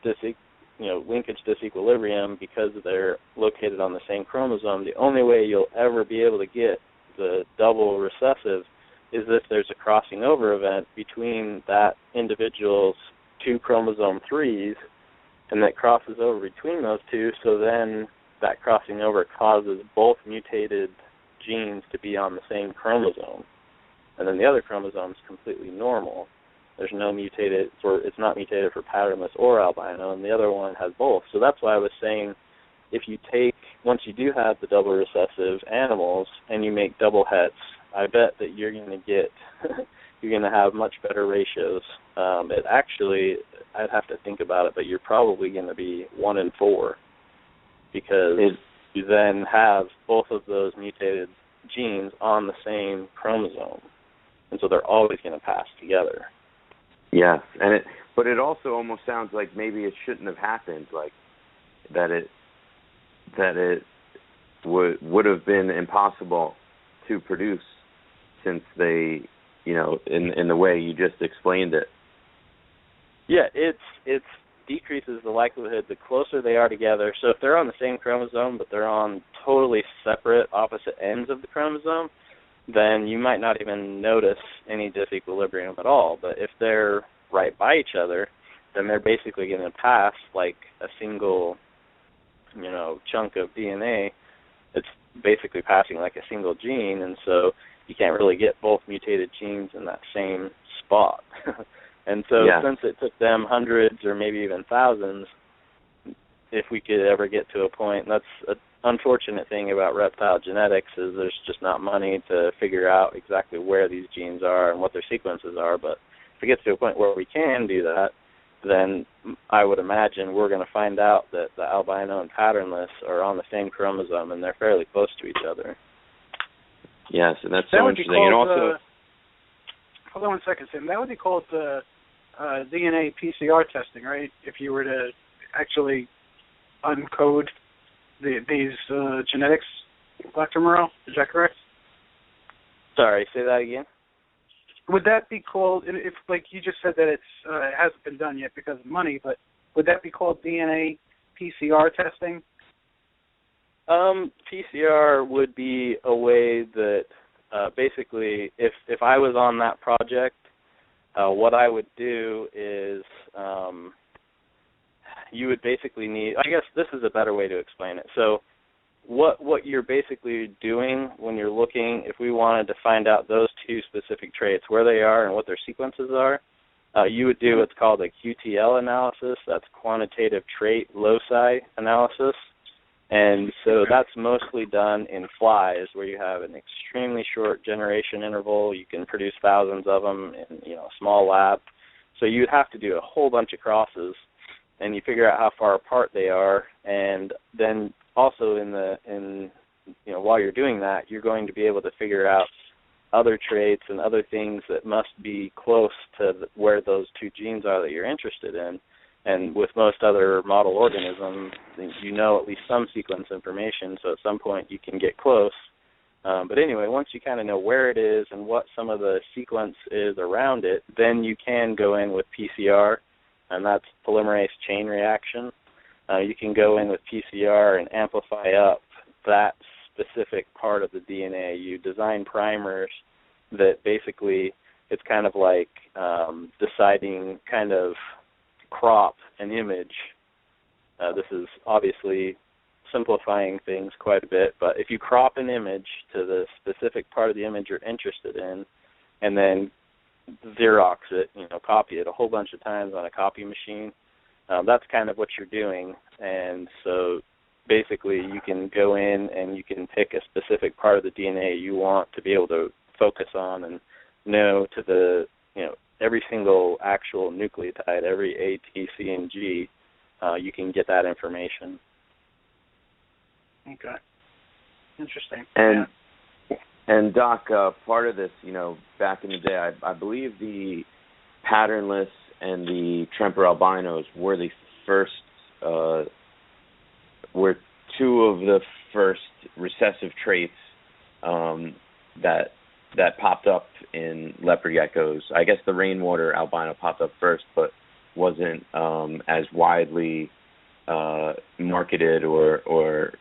[SPEAKER 6] linkage disequilibrium because they're located on the same chromosome, the only way you'll ever be able to get the double recessive is if there's a crossing over event between that individual's 2 chromosome 3s, and that crosses over between those two, so then that crossing over causes both mutated genes to be on the same chromosome. And then the other chromosome is completely normal. There's no it's not mutated for patternless or albino, and the other one has both. So that's why I was saying, once you do have the double recessive animals and you make double hets, I bet that you're going to have much better ratios. I'd have to think about it, but you're probably going to be 1 in 4 because you then have both of those mutated genes on the same chromosome, and so they're always going to pass together.
[SPEAKER 3] Yes, but it also almost sounds like maybe it shouldn't have happened, like that it would have been impossible to produce since they, in the way you just explained it.
[SPEAKER 6] Yeah, it decreases the likelihood the closer they are together. So if they're on the same chromosome but they're on totally separate opposite ends of the chromosome, then you might not even notice any disequilibrium at all. But if they're right by each other, then they're basically going to pass like a single, chunk of DNA. It's basically passing like a single gene, and so you can't really get both mutated genes in that same spot. And so since it took them hundreds or maybe even thousands, if we could ever get to a point, and that's an unfortunate thing about reptile genetics, is there's just not money to figure out exactly where these genes are and what their sequences are. But if it gets to a point where we can do that, then I would imagine we're going to find out that the albino and patternless are on the same chromosome and they're fairly close to each other.
[SPEAKER 3] Yes, and that's so interesting. And also,
[SPEAKER 2] hold on one second, Sam. That would be called DNA PCR testing, right? If you were to actually uncode these genetics, Dr. Morrill, is that correct?
[SPEAKER 6] Sorry, say that again.
[SPEAKER 2] Would that be called, if like you just said that it hasn't been done yet because of money, but would that be called DNA PCR testing?
[SPEAKER 6] PCR would be a way that basically if I was on that project, what I would do is you would basically need, I guess this is a better way to explain it. So what you're basically doing when you're looking, if we wanted to find out those two specific traits, where they are and what their sequences are, you would do what's called a QTL analysis. That's quantitative trait loci analysis. And so that's mostly done in flies, where you have an extremely short generation interval. You can produce thousands of them in a small lab. So you'd have to do a whole bunch of crosses, and you figure out how far apart they are. And then also while you're doing that, you're going to be able to figure out other traits and other things that must be close to where those two genes are that you're interested in. And with most other model organisms, you know at least some sequence information, so at some point you can get close. But anyway, once you kind of know where it is and what some of the sequence is around it, then you can go in with PCR, and that's polymerase chain reaction. You can go in with PCR and amplify up that specific part of the DNA. You design primers that basically it's kind of like deciding kind of crop an image. This is obviously simplifying things quite a bit, but if you crop an image to the specific part of the image you're interested in and then Xerox it, copy it a whole bunch of times on a copy machine, that's kind of what you're doing. And so basically you can go in and you can pick a specific part of the DNA you want to be able to focus on and know to the, every single actual nucleotide, every A, T, C, and G, you can get that information.
[SPEAKER 2] Okay. Interesting.
[SPEAKER 3] And Doc, part of this, back in the day, I believe the patternless and the Tremper albinos were the first, were two of the first recessive traits that popped up in leopard geckos. I guess the rainwater albino popped up first, but wasn't as widely marketed or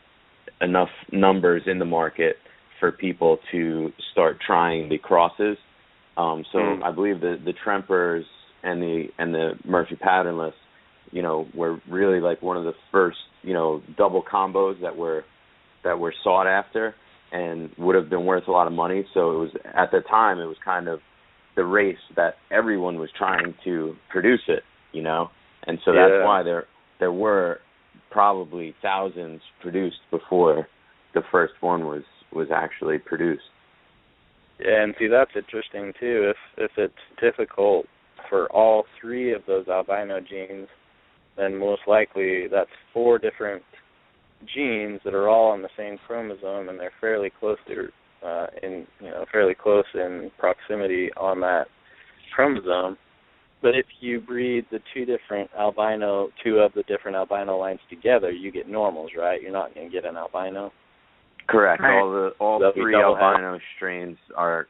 [SPEAKER 3] enough numbers in the market for people to start trying the crosses. I believe the Trempers and the Murphy patternless, were really like one of the first, double combos that were sought after and would have been worth a lot of money. So it was, at the time, it was kind of the race that everyone was trying to produce it, and so that's why there were probably thousands produced before the first one was actually produced.
[SPEAKER 6] Yeah, and see, that's interesting too. If it's difficult for all three of those albino genes, then most likely that's 4 different genes that are all on the same chromosome, and they're fairly close in proximity on that chromosome. But if you breed the two of the different albino lines together, you get normals, right? You're not going to get an albino.
[SPEAKER 3] Correct. Right. All 3 albino strains are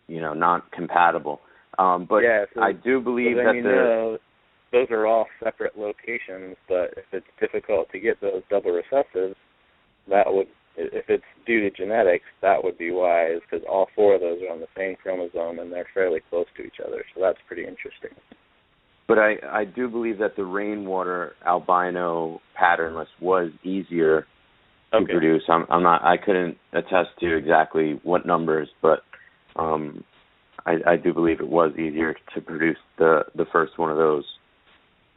[SPEAKER 3] not compatible. But so I do believe that
[SPEAKER 6] those are all separate locations. But if it's difficult to get those double recessives, if it's due to genetics, that would be why, is because all 4 of those are on the same chromosome and they're fairly close to each other. So that's pretty interesting.
[SPEAKER 3] But I do believe that the rainwater albino patternless was easier to produce. I couldn't attest to exactly what numbers, but I do believe it was easier to produce the first one of those.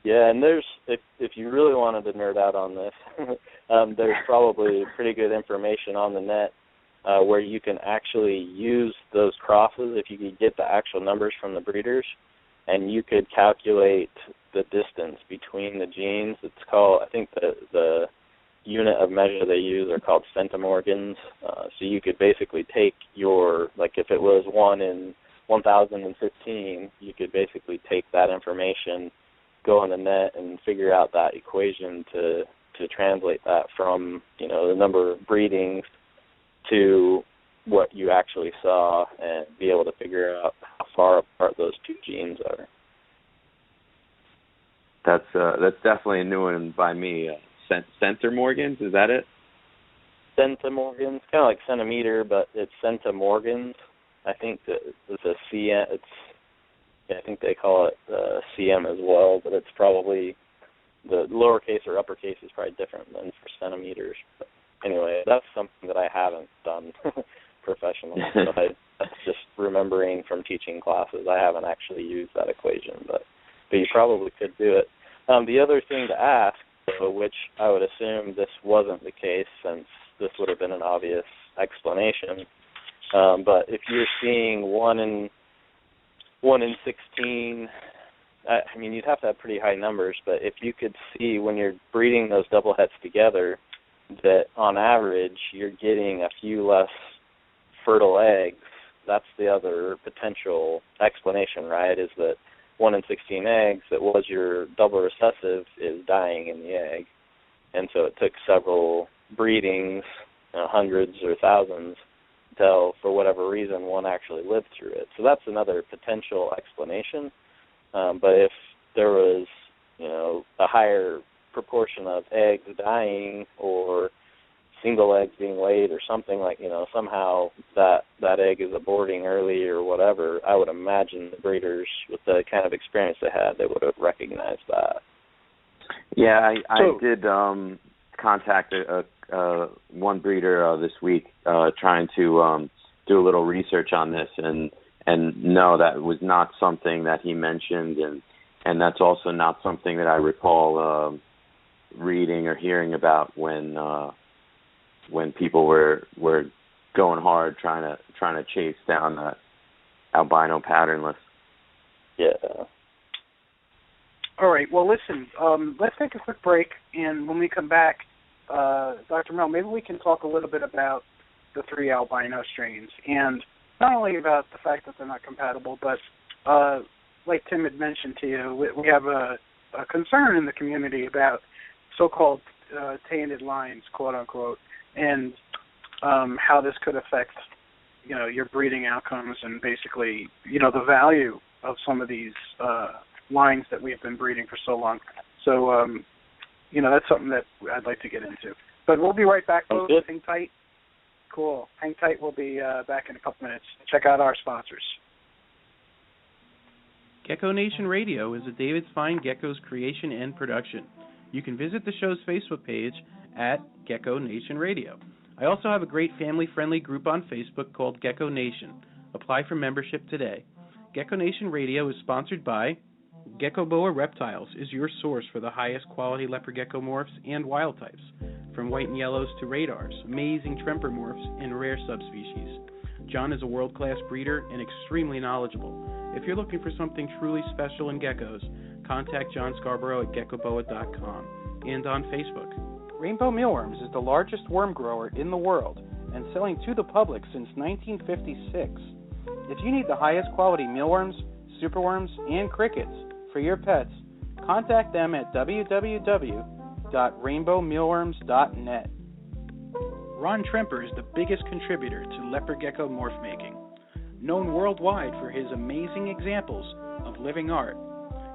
[SPEAKER 6] Yeah, and there's, if you really wanted to nerd out on this, there's probably pretty good information on the net where you can actually use those crosses if you could get the actual numbers from the breeders, and you could calculate the distance between the genes. It's called, I think the unit of measure they use are called centimorgans. So you could basically take if it was 1 in 1,015, you could basically take that information, go on the net, and figure out that equation to translate that from, the number of breedings to what you actually saw, and be able to figure out how far apart those 2 genes are.
[SPEAKER 3] That's definitely a new one by me. Centimorgans, is that it?
[SPEAKER 6] Centimorgans, kind of like centimeter, but it's centimorgans. I think that it's a CM. I think they call it CM as well, but it's probably the lowercase or uppercase is probably different than for centimeters. But anyway, that's something that I haven't done professionally. So that's just remembering from teaching classes. I haven't actually used that equation, but you probably could do it. The other thing to ask, which I would assume this wasn't the case since this would have been an obvious explanation, but if you're seeing 1 in 16, you'd have to have pretty high numbers, but if you could see when you're breeding those double hets together that on average you're getting a few less fertile eggs, that's the other potential explanation, right, is that 1 in 16 eggs that was your double recessive is dying in the egg. And so it took several breedings, hundreds or thousands, until for whatever reason one actually lived through it. So that's another potential explanation. But if there was, a higher proportion of eggs dying or single eggs being laid or something, like, somehow that egg is aborting early or whatever, I would imagine the breeders, with the kind of experience they had, they would have recognized that.
[SPEAKER 3] Yeah, I did contact one breeder this week trying to do a little research on this, and no, that was not something that he mentioned, and that's also not something that I recall reading or hearing about when people were going hard trying to chase down that albino patternless.
[SPEAKER 6] Yeah.
[SPEAKER 2] All right. Well, listen. Let's take a quick break, and when we come back, Dr. Morrill, maybe we can talk a little bit about the 3 albino strains, and not only about the fact that they're not compatible, but like Tim had mentioned to you, we have a concern in the community about so-called tainted lines, quote unquote, and how this could affect, your breeding outcomes and basically, the value of some of these lines that we've been breeding for so long. So, that's something that I'd like to get into. But we'll be right back, folks. Hang tight. Cool. Hang tight. We'll be back in a couple minutes. Check out our sponsors.
[SPEAKER 1] Gecko Nation Radio is a David Fine Geckos creation and production. You can visit the show's Facebook page at Gecko Nation Radio. I also have a great family-friendly group on Facebook called Gecko Nation. Apply for membership today. Gecko Nation Radio is sponsored by GECKO Reptiles, is your source for the highest quality leopard gecko morphs and wild types, from white and yellows to radars, amazing tremper morphs, and rare subspecies. John is a world-class breeder and extremely knowledgeable. If you're looking for something truly special in geckos, contact John Scarborough at geckoboa.com and on Facebook. Rainbow Mealworms is the largest worm grower in the world and selling to the public since 1956. If you need the highest quality mealworms, superworms, and crickets for your pets, contact them at www.rainbowmealworms.net. Ron Tremper is the biggest contributor to leopard gecko morph making, known worldwide for his amazing examples of living art.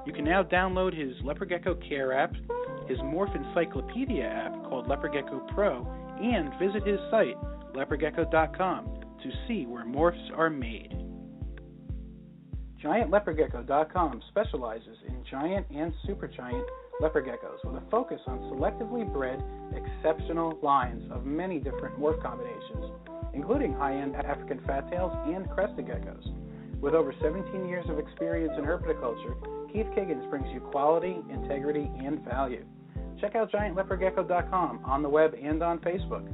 [SPEAKER 1] You can now download his Leopard Gecko Care app, his Morph Encyclopedia app called Leopard Gecko Pro, and visit his site, leopardgecko.com, to see where morphs are made. GiantLeopardGecko.com specializes in giant and supergiant leopard geckos with a focus on selectively bred, exceptional lines of many different morph combinations, including high-end African fat tails and crested geckos. With over 17 years of experience in herpetoculture, Keith Kiggins brings you quality, integrity, and value. Check out GiantLeopardGecko.com on the web and on Facebook.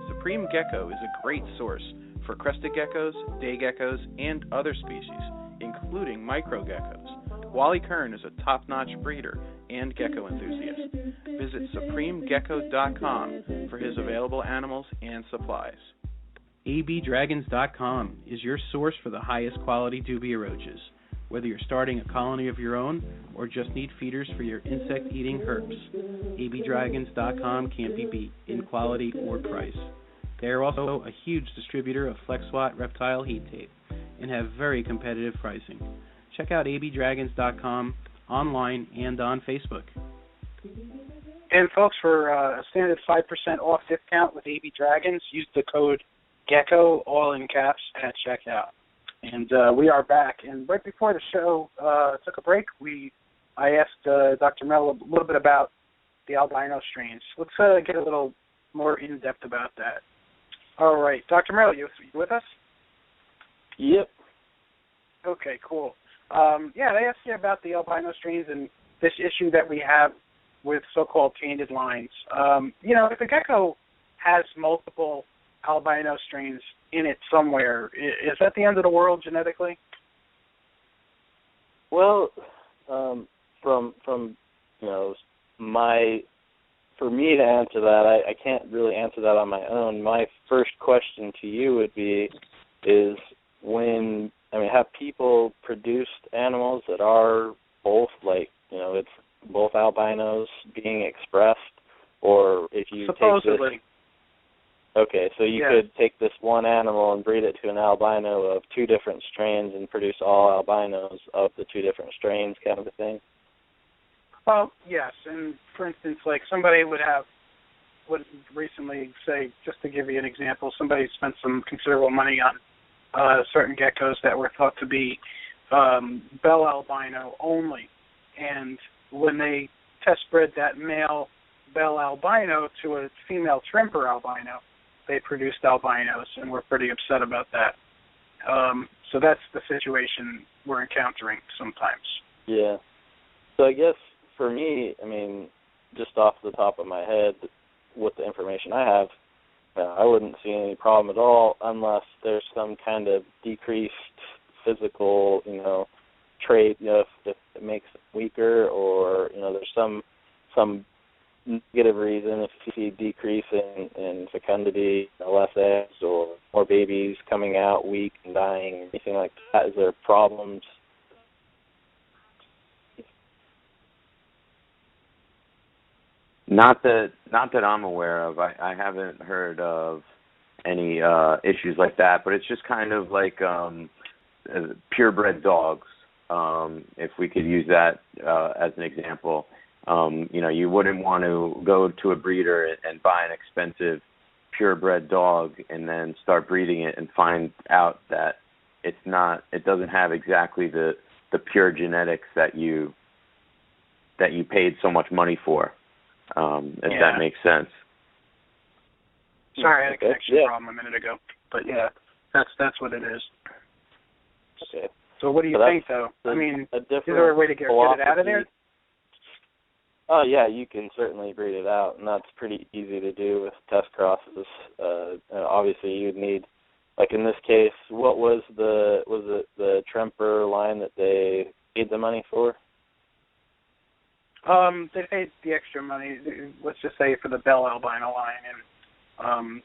[SPEAKER 1] Supreme Gecko is a great source for crested geckos, day geckos, and other species, including micro geckos. Wally Kern is a top-notch breeder and gecko enthusiast. Visit SupremeGecko.com for his available animals and supplies. abdragons.com is your source for the highest quality dubia roaches. Whether you're starting a colony of your own or just need feeders for your insect-eating herps, abdragons.com can't be beat in quality or price. They are also a huge distributor of FlexWatt reptile heat tape and have very competitive pricing. Check out abdragons.com online and on Facebook.
[SPEAKER 2] And folks, for a standard 5% off discount with AB Dragons, use the code GECKO, all in caps, at checkout. And we are back. And right before the show took a break, I asked Dr. Morrill a little bit about the albino strains. Let's get a little more in-depth about that. All right. Dr. Morrill, you with us?
[SPEAKER 6] Yep.
[SPEAKER 2] Okay, cool. They asked you about the albino strains and this issue that we have with so-called tainted lines. If a gecko has multiple albino strains in it somewhere, is that the end of the world genetically?
[SPEAKER 6] Well, from for me to answer that, I can't really answer that on my own. My first question to you would be, have people produced animals that are both, it's both albinos being expressed, or if you
[SPEAKER 2] supposedly.
[SPEAKER 6] Take this, okay, so you could take this one animal and breed it to an albino of two different strains and produce all albinos of the two different strains, kind of a thing?
[SPEAKER 2] Well, yes, and for instance, somebody would have would recently say, just to give you an example, somebody spent some considerable money on certain geckos that were thought to be bell albino only. And when they test bred that male bell albino to a female tremper albino, they produced albinos, and we're pretty upset about that. So that's the situation we're encountering sometimes.
[SPEAKER 6] Yeah. So I guess for me, I mean, just off the top of my head, with the information I have, I wouldn't see any problem at all unless there's some kind of decreased physical, trait, if it makes it weaker, or, there's some negative reason, if you see decrease in fecundity, less eggs, or more babies coming out weak and dying, anything like that. Is there problems?
[SPEAKER 3] Not that I'm aware of. I haven't heard of any issues like that, but it's just kind of like purebred dogs. If we could use that as an example, you wouldn't want to go to a breeder and buy an expensive purebred dog and then start breeding it and find out that it doesn't have exactly the pure genetics that you paid so much money for. If that makes sense.
[SPEAKER 2] Sorry, I had a connection problem a minute ago, but yeah, that's what it is.
[SPEAKER 6] Okay.
[SPEAKER 2] So what do you think, though? I mean, is there a way to get it out of there?
[SPEAKER 6] Oh, yeah, you can certainly breed it out, and that's pretty easy to do with test crosses. Obviously, you'd need, like in this case, was it the Tremper line that they paid the money for?
[SPEAKER 2] They paid the extra money, let's just say, for the bell albino line, and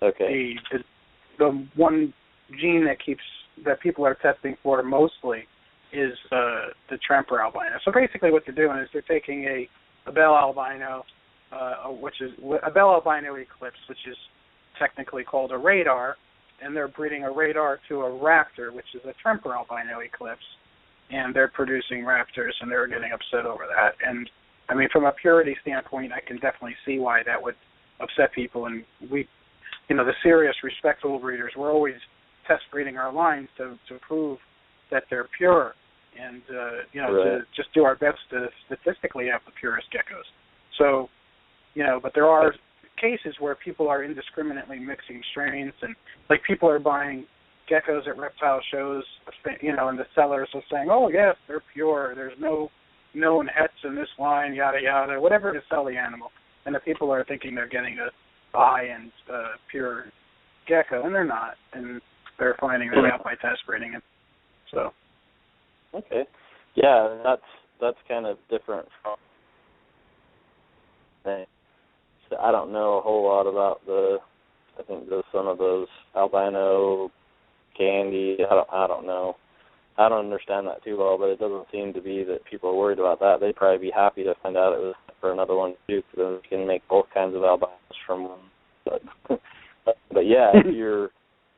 [SPEAKER 2] the one gene that people are testing for mostly is the Tremper albino. So basically, what they're doing is they're taking a bell albino, which is a bell albino eclipse, which is technically called a radar, and they're breeding a radar to a raptor, which is a Tremper albino eclipse, and they're producing raptors, and they're getting upset over that. And I mean, from a purity standpoint, I can definitely see why that would upset people. And we, the serious, respectable breeders, we're always test breeding our lines to prove that they're pure, and to just do our best to statistically have the purest geckos. So, but there are cases where people are indiscriminately mixing strains, and like people are buying geckos at reptile shows, and the sellers are saying, "Oh yes, they're pure. There's no known hets in this line, yada yada," whatever to sell the animal, and the people are thinking they're getting a high-end pure gecko, and they're not, and they're finding that out by test breeding it. So.
[SPEAKER 6] Okay. Yeah, that's kind of different from. I don't know a whole lot about I think some of those albino candy. I don't know. I don't understand that too well, but it doesn't seem to be that people are worried about that. They'd probably be happy to find out it was for another one too, because they can make both kinds of albinos from one. But yeah,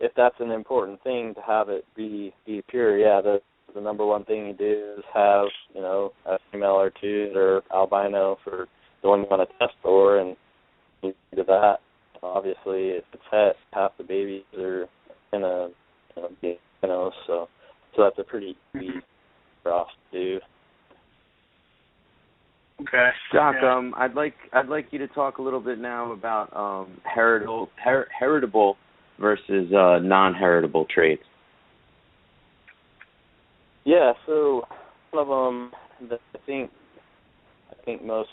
[SPEAKER 6] if that's an important thing to have it be pure, yeah, the number one thing you do is have a female or two that are albino for the one you want to test for, and you do that. Obviously, if it's het, half the babies are gonna be so that's a pretty easy cross to do.
[SPEAKER 2] Okay.
[SPEAKER 3] Doc, I'd like you to talk a little bit now about heritable versus non-heritable traits.
[SPEAKER 6] Yeah, so one of them that I think most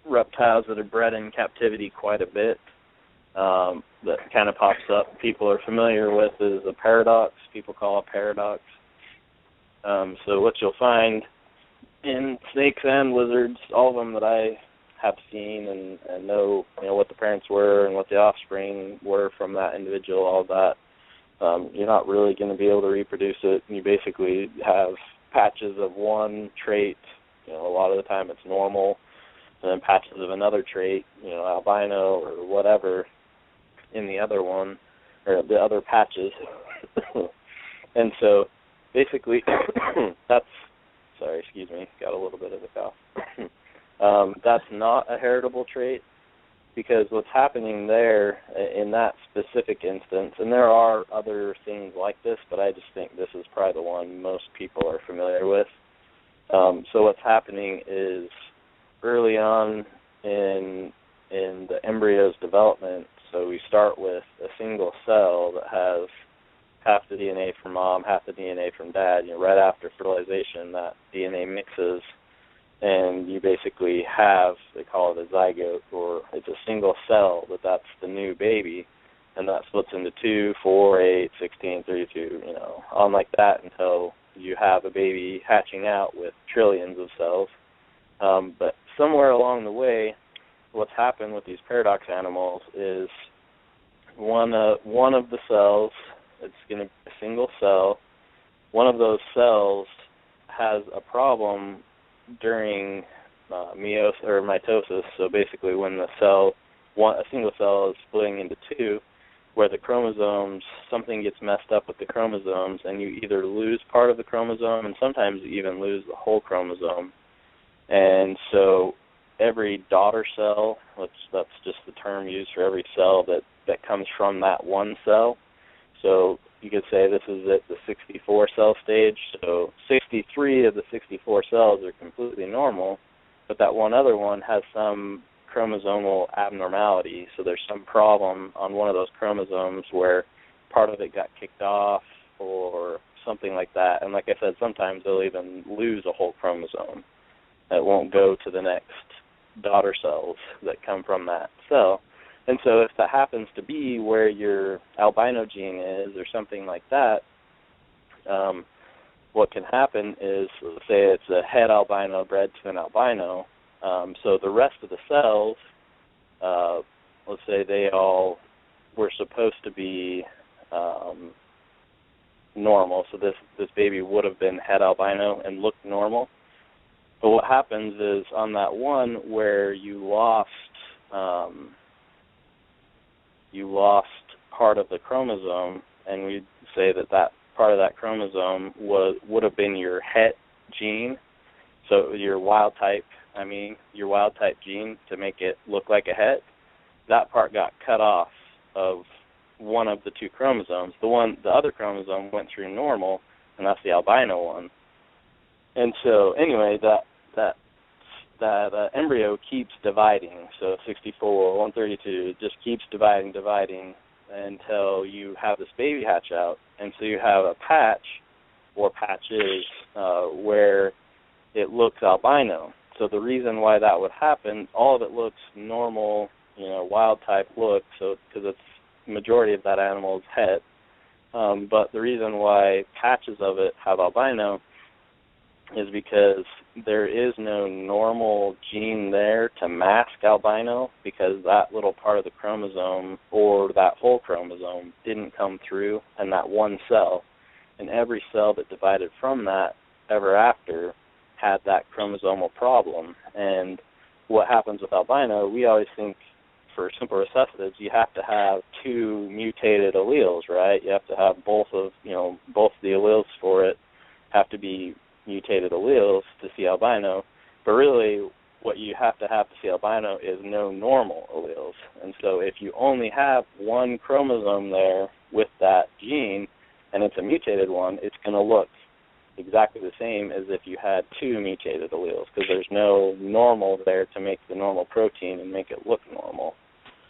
[SPEAKER 6] reptiles that are bred in captivity quite a bit, that kind of pops up, people are familiar with, is a paradox. People call a paradox. So what you'll find in snakes and lizards, all of them that I have seen and know, what the parents were and what the offspring were from that individual, all that, you're not really going to be able to reproduce it. You basically have patches of one trait. A lot of the time it's normal, and then patches of another trait, albino or whatever, in the other one, or the other patches. And so basically that's, sorry, excuse me, got a little bit of a cough. That's not a heritable trait. because what's happening there in that specific instance, and there are other things like this, but I just think this is probably the one most people are familiar with. So what's happening is early on in the embryo's development, so we start with a single cell that has half the DNA from mom, half the DNA from dad. Right after fertilization, that DNA mixes, and you basically have, they call it a zygote, or it's a single cell, but that's the new baby, and that splits into 2, 4, 8, 16, 32, on like that until you have a baby hatching out with trillions of cells. But somewhere along the way, what's happened with these paradox animals is one of the cells, it's going to be a single cell, one of those cells has a problem during meiosis or mitosis. So basically when a single cell is splitting into 2, where the chromosomes, something gets messed up with the chromosomes, and you either lose part of the chromosome, and sometimes you even lose the whole chromosome. And so every daughter cell, that's just the term used for every cell that comes from that one cell. So you could say this is at the 64 cell stage. So 63 of the 64 cells are completely normal, but that one other one has some chromosomal abnormality. So there's some problem on one of those chromosomes where part of it got kicked off or something like that. And like I said, sometimes they'll even lose a whole chromosome that won't go to the next daughter cells that come from that cell. And so if that happens to be where your albino gene is or something like that, what can happen is, let's say it's a het albino bred to an albino, so the rest of the cells, let's say they all were supposed to be normal, so this baby would have been het albino and looked normal. But what happens is on that one where you lost part of the chromosome, and we'd say that part of that chromosome would have been your het gene, so your wild type gene to make it look like a het. That part got cut off of one of the 2 chromosomes. The other chromosome went through normal, and that's the albino one. And so anyway, that embryo keeps dividing. So 64, 132, just keeps dividing until you have this baby hatch out. And so you have a patch or patches where it looks albino. So the reason why that would happen, all of it looks normal, wild type look, so because it's majority of that animal is het. But the reason why patches of it have albino is because there is no normal gene there to mask albino, because that little part of the chromosome or that whole chromosome didn't come through in that one cell. And every cell that divided from that ever after had that chromosomal problem. And what happens with albino, we always think for simple recessives, you have to have 2 mutated alleles, right? You have to have both the alleles for it have to be mutated alleles to see albino, but really what you have to see albino is no normal alleles. And so if you only have one chromosome there with that gene and it's a mutated one, it's going to look exactly the same as if you had 2 mutated alleles, because there's no normal there to make the normal protein and make it look normal.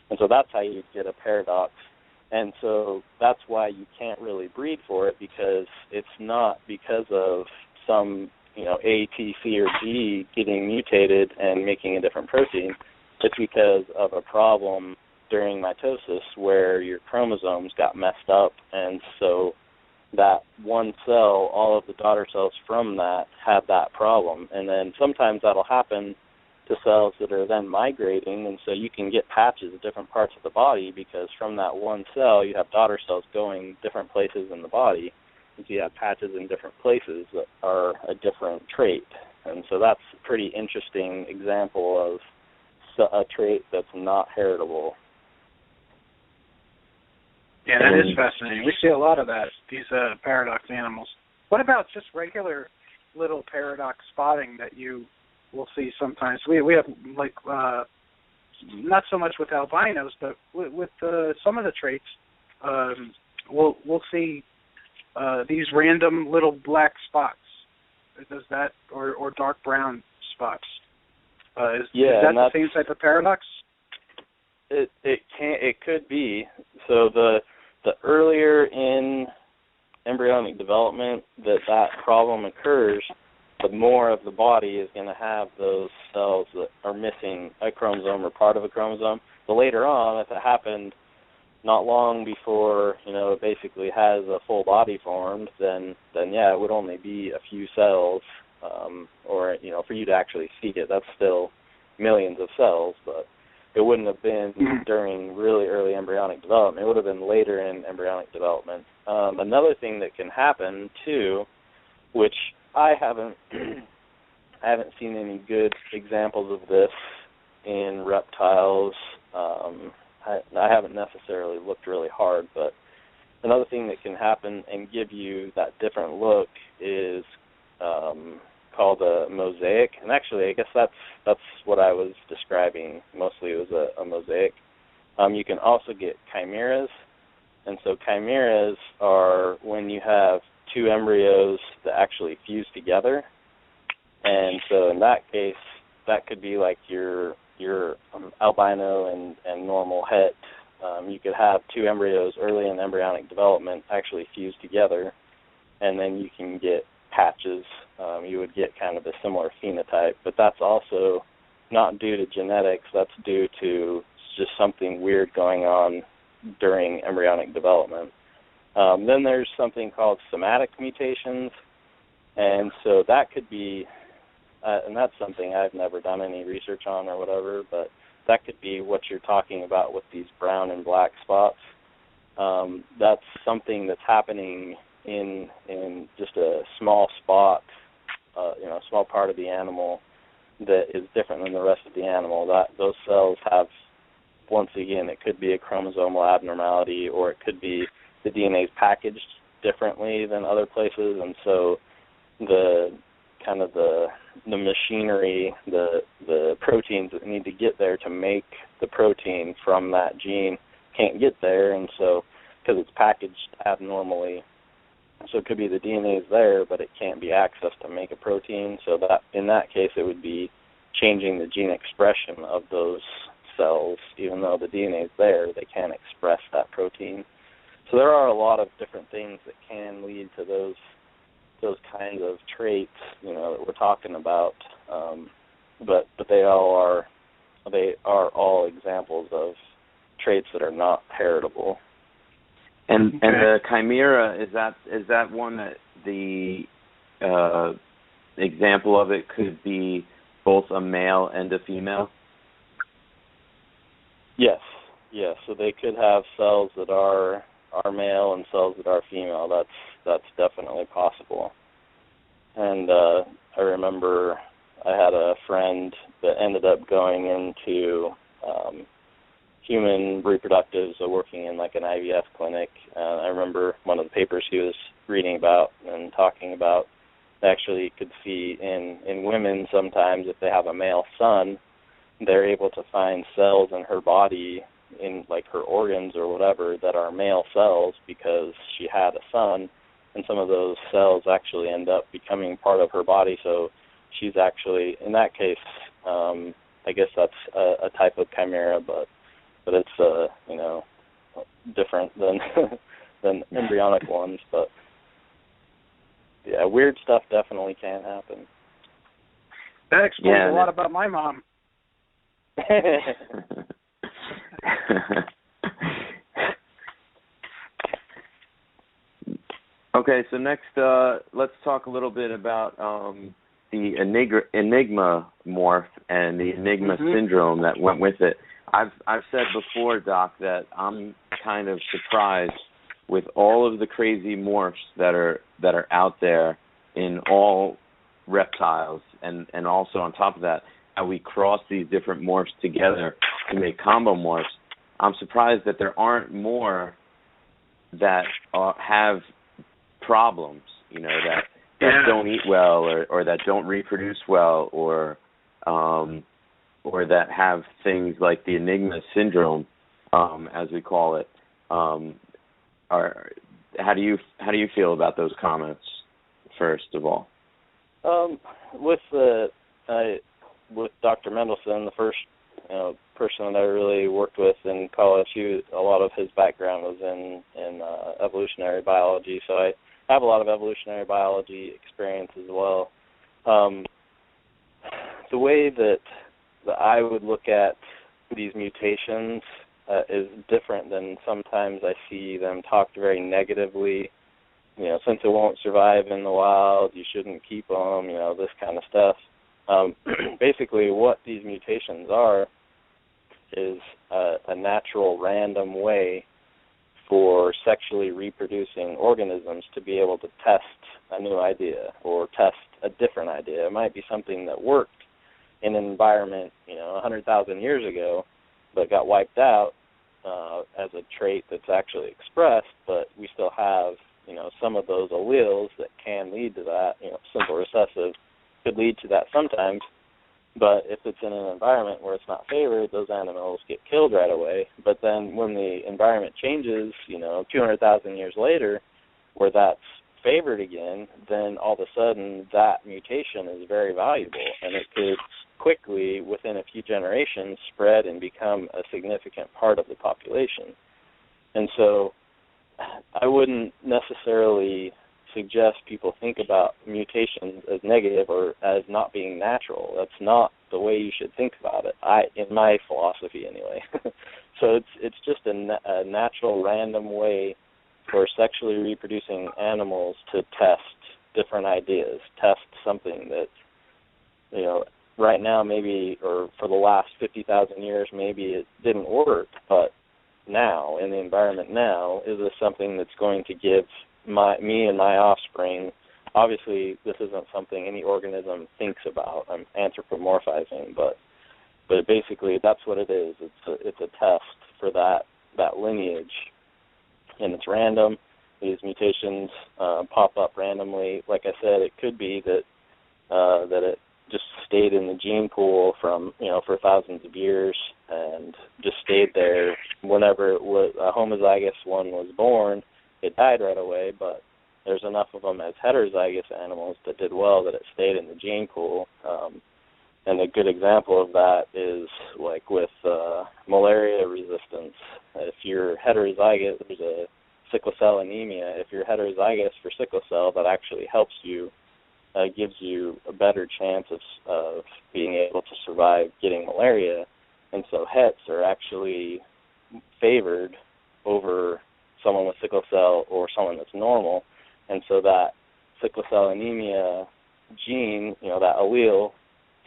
[SPEAKER 6] And so that's how you get a paradox. And so that's why you can't really breed for it, because it's not because of some, A, T, C, or G getting mutated and making a different protein. It's because of a problem during mitosis where your chromosomes got messed up, and so that one cell, all of the daughter cells from that have that problem. And then sometimes that'll happen to cells that are then migrating, and so you can get patches of different parts of the body, because from that one cell you have daughter cells going different places in the body. And so you have patches in different places that are a different trait. And so that's a pretty interesting example of a trait that's not heritable.
[SPEAKER 2] Yeah, that is fascinating. We see a lot of that, these paradox animals. What about just regular little paradox spotting that you will see sometimes? We have not so much with albinos, but with some of the traits, we'll see these random little black spots. Does that or dark brown spots? Is that the same type of paradox?
[SPEAKER 6] It could be. So the earlier in embryonic development that problem occurs, the more of the body is going to have those cells that are missing a chromosome or part of a chromosome. But later on, if it happened not long before, it basically has a full body formed, then yeah, it would only be a few cells, or for you to actually see it, that's still millions of cells, but it wouldn't have been during really early embryonic development. It would have been later in embryonic development. Another thing that can happen too, which I haven't seen any good examples of this in reptiles. I haven't necessarily looked really hard, but another thing that can happen and give you that different look is called a mosaic. And actually, I guess that's what I was describing. Mostly it was a mosaic. You can also get chimeras. And so chimeras are when you have two embryos that actually fuse together. And so in that case, that could be like your albino and normal het. You could have two embryos early in embryonic development actually fuse together, and then you can get patches. You would get kind of a similar phenotype, but that's also not due to genetics. That's due to just something weird going on during embryonic development. Then there's something called somatic mutations, and so that could be, and that's something I've never done any research on or whatever, but that could be what you're talking about with these brown and black spots. That's something that's happening in just a small spot, a small part of the animal that is different than the rest of the animal. Those cells have, once again, it could be a chromosomal abnormality, or it could be the DNA is packaged differently than other places, and so the machinery, the proteins that need to get there to make the protein from that gene can't get there, and so because it's packaged abnormally, so it could be the DNA is there, but it can't be accessed to make a protein. So that in that case, it would be changing the gene expression of those cells. Even though the DNA is there, they can't express that protein. So there are a lot of different things that can lead to those kinds of traits, that we're talking about. But they are all examples of traits that are not heritable.
[SPEAKER 3] And the chimera, is that one that the example of it could be both a male and a female?
[SPEAKER 6] Yes. So they could have cells that are male and cells that are female. That's definitely possible. And I remember I had a friend that ended up going into human reproductives, so working in like an IVF clinic. I remember one of the papers he was reading about and talking about, actually could see in women sometimes if they have a male son, they're able to find cells in her body, in like her organs or whatever, that are male cells because she had a son, and some of those cells actually end up becoming part of her body. So she's actually, in that case, I guess that's a type of chimera, but it's different than embryonic ones. But yeah, weird stuff definitely can happen.
[SPEAKER 2] That explains a lot about my mom.
[SPEAKER 3] Okay, so next, let's talk a little bit about the Enigma morph and the Enigma syndrome that went with it. I've said before, Doc, that I'm kind of surprised with all of the crazy morphs that are out there in all reptiles, and also on top of that, how we cross these different morphs together to make combo morphs. I'm surprised that there aren't more that have problems, that don't eat well, or that don't reproduce well, or or that have things like the Enigma syndrome, as we call it. How do you feel about those comments? First of all,
[SPEAKER 6] with Dr. Mendelsohn, the first person that I really worked with in college, a lot of his background was in evolutionary biology, so I have a lot of evolutionary biology experience as well. The way that I would look at these mutations is different than sometimes I see them talked very negatively. Since it won't survive in the wild, you shouldn't keep them, this kind of stuff. Basically, what these mutations are is a natural random way for sexually reproducing organisms to be able to test a new idea or test a different idea. It might be something that worked in an environment, 100,000 years ago, but got wiped out as a trait that's actually expressed, but we still have, some of those alleles that can lead to that, simple recessive could lead to that sometimes, but if it's in an environment where it's not favored, those animals get killed right away. But then when the environment changes, 200,000 years later, where that's favored again, then all of a sudden that mutation is very valuable, and it could quickly, within a few generations, spread and become a significant part of the population. And so I wouldn't necessarily suggest people think about mutations as negative or as not being natural. That's not the way you should think about it, in my philosophy anyway. So it's just a natural, random way for sexually reproducing animals to test different ideas, test something that, right now maybe, or for the last 50,000 years, maybe it didn't work, but now, in the environment now, is this something that's going to give me and my offspring? Obviously, this isn't something any organism thinks about. I'm anthropomorphizing, but basically that's what it is. It's a test for that lineage, and it's random. These mutations pop up randomly. Like I said, it could be that it just stayed in the gene pool for thousands of years and just stayed there. Whenever a homozygous one was born, it died right away, but there's enough of them as heterozygous animals that did well that it stayed in the gene pool. And a good example of that is like with malaria resistance. If you're heterozygous, there's a sickle cell anemia. If you're heterozygous for sickle cell, that actually helps you, gives you a better chance of being able to survive getting malaria. And so hets are actually favored over someone with sickle cell or someone that's normal. And so that sickle cell anemia gene, that allele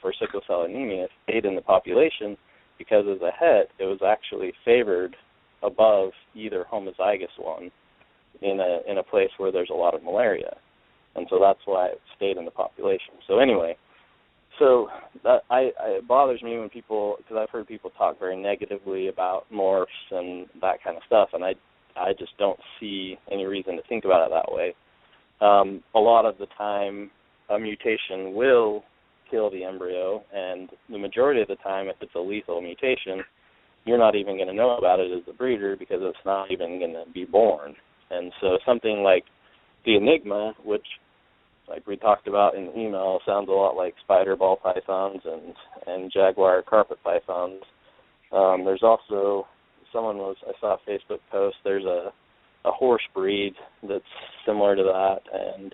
[SPEAKER 6] for sickle cell anemia stayed in the population because as a het, it was actually favored above either homozygous one in a place where there's a lot of malaria. And so that's why it stayed in the population. So anyway, it bothers me when people, because I've heard people talk very negatively about morphs and that kind of stuff, and I just don't see any reason to think about it that way. A lot of the time, a mutation will kill the embryo, and the majority of the time, if it's a lethal mutation, you're not even going to know about it as a breeder because it's not even going to be born. And so something like the Enigma, which, like we talked about in the email, sounds a lot like spider ball pythons and jaguar carpet pythons. There's also, I saw a Facebook post, there's a horse breed that's similar to that, and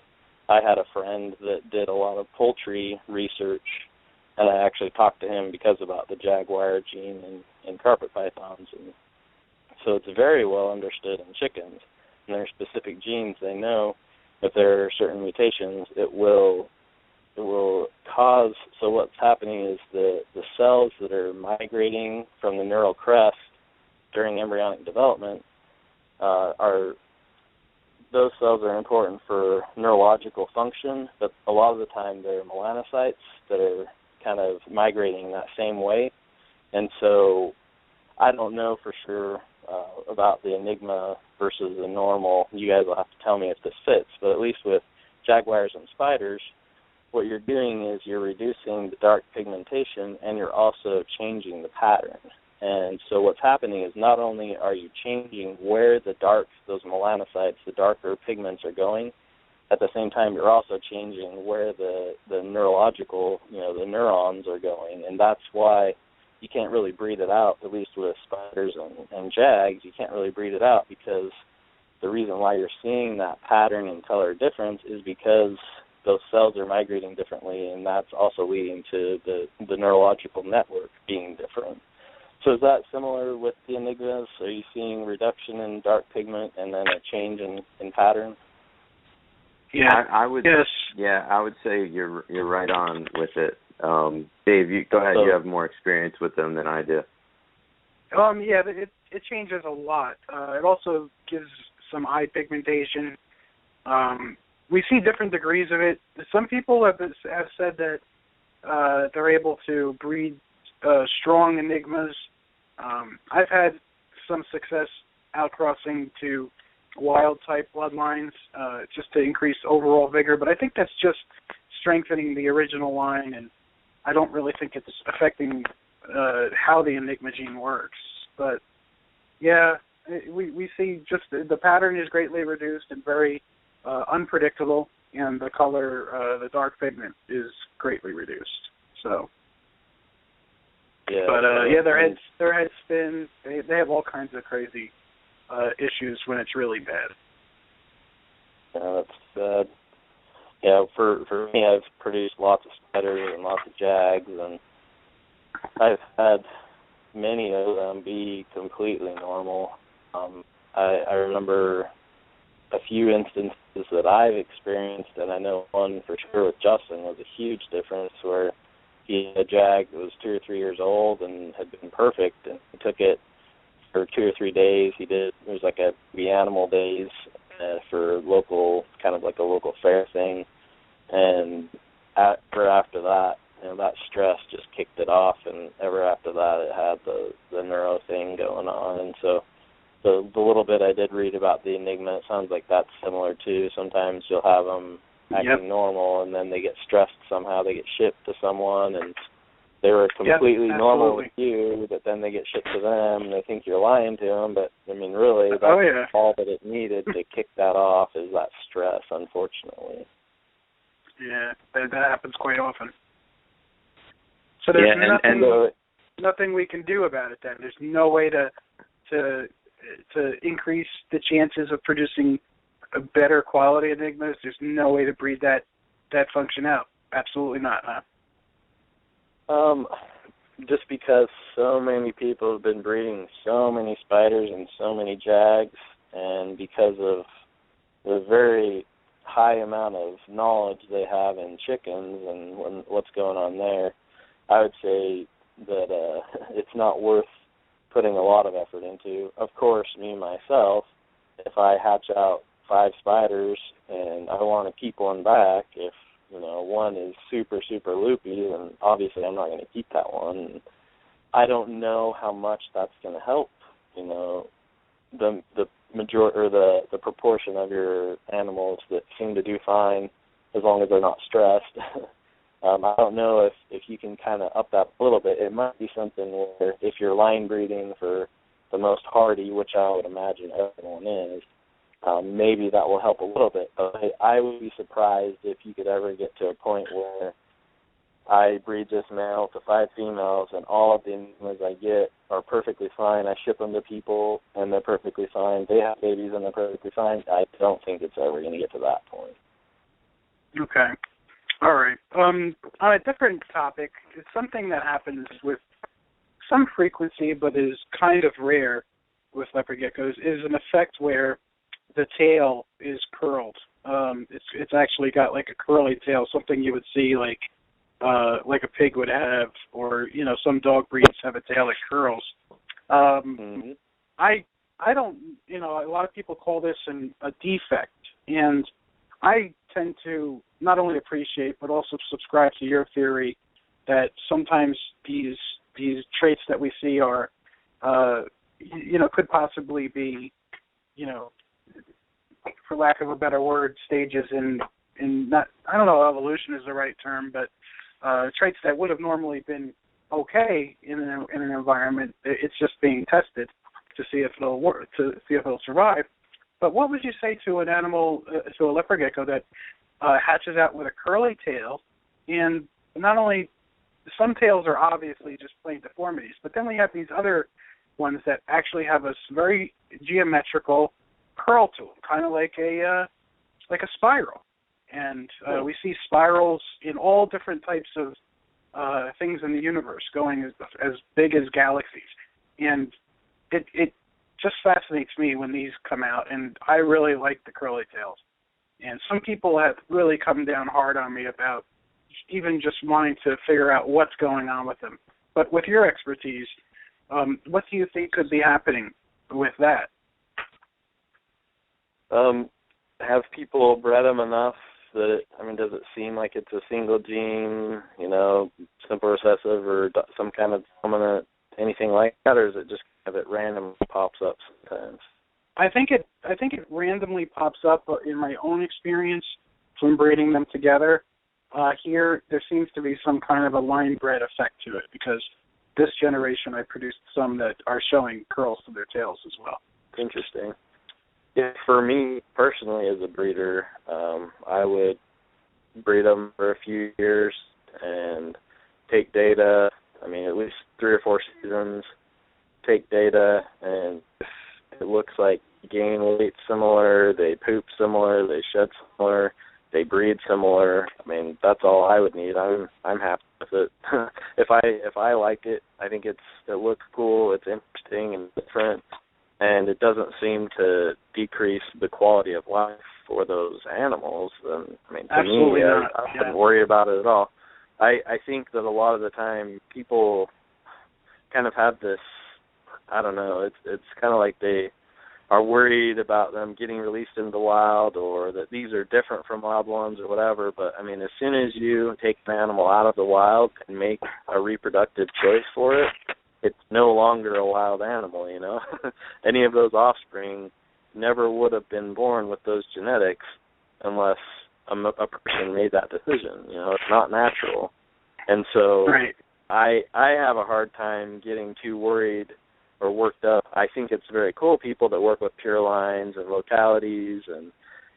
[SPEAKER 6] I had a friend that did a lot of poultry research, and I actually talked to him about the jaguar gene in carpet pythons. And so it's very well understood in chickens, and there are specific genes they know if there are certain mutations, it will cause. So what's happening is the cells that are migrating from the neural crest during embryonic development those cells are important for neurological function, but a lot of the time they're melanocytes that are kind of migrating that same way. And so I don't know for sure about the Enigma versus the normal. You guys will have to tell me if this fits, but at least with jaguars and spiders, what you're doing is you're reducing the dark pigmentation, and you're also changing the pattern. And so what's happening is not only are you changing where those melanocytes, the darker pigments are going, at the same time you're also changing where the neurological, the neurons are going. And that's why you can't really breed it out, at least with spiders and jags. You can't really breed it out because the reason why you're seeing that pattern and color difference is because those cells are migrating differently, and that's also leading to the neurological network being different. So is that similar with the enigmas? Are you seeing reduction in dark pigment and then a change in pattern?
[SPEAKER 3] Yeah, I would.
[SPEAKER 2] Yes.
[SPEAKER 3] Yeah, I would say you're right on with it. Dave, go ahead. You have more experience with them than I do.
[SPEAKER 2] Yeah, it changes a lot. It also gives some eye pigmentation. We see different degrees of it. Some people have said that they're able to breed strong enigmas. I've had some success outcrossing to wild-type bloodlines just to increase overall vigor, but I think that's just strengthening the original line, and I don't really think it's affecting how the enigma gene works. But, yeah, we see just the pattern is greatly reduced and very unpredictable, and the color, the dark pigment, is greatly reduced. So,
[SPEAKER 6] yeah,
[SPEAKER 2] but their heads spin. They have all kinds of crazy issues when it's really bad.
[SPEAKER 6] Yeah, that's bad. Yeah, for me, I've produced lots of spiders and lots of jags, and I've had many of them be completely normal. I remember a few instances that I've experienced, and I know one for sure with Justin was a huge difference where he had a jag that was 2 or 3 years old and had been perfect, and he took it for 2 or 3 days. It was like the animal days for local, kind of like a local fair thing, and after that, that stress just kicked it off, and ever after that it had the neuro thing going on. And so the little bit I did read about the enigma, it sounds like that's similar too. Sometimes you'll have them acting normal, and then they get stressed somehow. They get shipped to someone, and they were completely normal with you, but then they get shipped to them, and they think you're lying to them. But, I mean, really, that's all that it needed to kick that off is that stress, unfortunately.
[SPEAKER 2] Yeah, that happens quite often. So there's nothing we can do about it then. There's no way to increase the chances of producing a better quality enigmas. There's no way to breed that function out. Absolutely not, huh?
[SPEAKER 6] Just because so many people have been breeding so many spiders and so many jags, and because of the very high amount of knowledge they have in chickens and what's going on there, I would say that it's not worth putting a lot of effort into. Of course, me, myself, if I hatch out 5 spiders and I want to keep one back, if one is super, super loopy, then obviously I'm not going to keep that one. And I don't know how much that's going to help, the majority or the proportion of your animals that seem to do fine as long as they're not stressed. I don't know if you can kind of up that a little bit. It might be something where if you're line breeding for the most hardy, which I would imagine everyone is, maybe that will help a little bit. But I would be surprised if you could ever get to a point where I breed this male to 5 females and all of the enigmas I get are perfectly fine. I ship them to people and they're perfectly fine. They have babies and they're perfectly fine. I don't think it's ever going to get to that point.
[SPEAKER 2] Okay. All right. On a different topic, it's something that happens with some frequency but is kind of rare with leopard geckos, is an effect where the tail is curled. It's actually got like a curly tail, something you would see like a pig would have, or some dog breeds have a tail that curls. I don't, a lot of people call this a defect, and I tend to not only appreciate but also subscribe to your theory that sometimes these traits that we see are, could possibly be, for lack of a better word, stages in not, I don't know if evolution is the right term, but traits that would have normally been okay in an environment. It's just being tested to see if it'll work, to see if it'll survive. But what would you say to an animal, to a leopard gecko that hatches out with a curly tail, and not only some tails are obviously just plain deformities, but then we have these other ones that actually have a very geometrical curl to them, kind of like a spiral. And we see spirals in all different types of things in the universe, going as big as galaxies. And it just fascinates me when these come out, and I really like the curly tails. And some people have really come down hard on me about even just wanting to figure out what's going on with them. But with your expertise, what do you think could be happening with that?
[SPEAKER 6] Have people bred them enough that does it seem like it's a single gene, simple recessive or some kind of dominant, anything like that, or is it just kind of it randomly pops up sometimes?
[SPEAKER 2] I think it randomly pops up in my own experience from breeding them together. Here, there seems to be some kind of a line bred effect to it, because this generation I produced some that are showing curls to their tails as well.
[SPEAKER 6] Interesting. Yeah, for me personally as a breeder, I would breed them for a few years and take data, at least 3 or 4 seasons, take data, and if it looks like gain weight similar, they poop similar, they shed similar, they breed similar, that's all I would need. I'm happy with it. If I like it, I think it looks cool, it's interesting and different, and it doesn't seem to decrease the quality of life for those animals, then to
[SPEAKER 2] absolutely
[SPEAKER 6] me,
[SPEAKER 2] not.
[SPEAKER 6] I wouldn't worry about it at all. I think that a lot of the time people kind of have this, I don't know, it's kind of like they are worried about them getting released into the wild, or that these are different from wild ones or whatever, but as soon as you take an animal out of the wild and make a reproductive choice for it, it's no longer a wild animal, Any of those offspring never would have been born with those genetics unless a person made that decision. It's not natural. And so
[SPEAKER 2] right.
[SPEAKER 6] I have a hard time getting too worried or worked up. I think it's very cool, people that work with pure lines and localities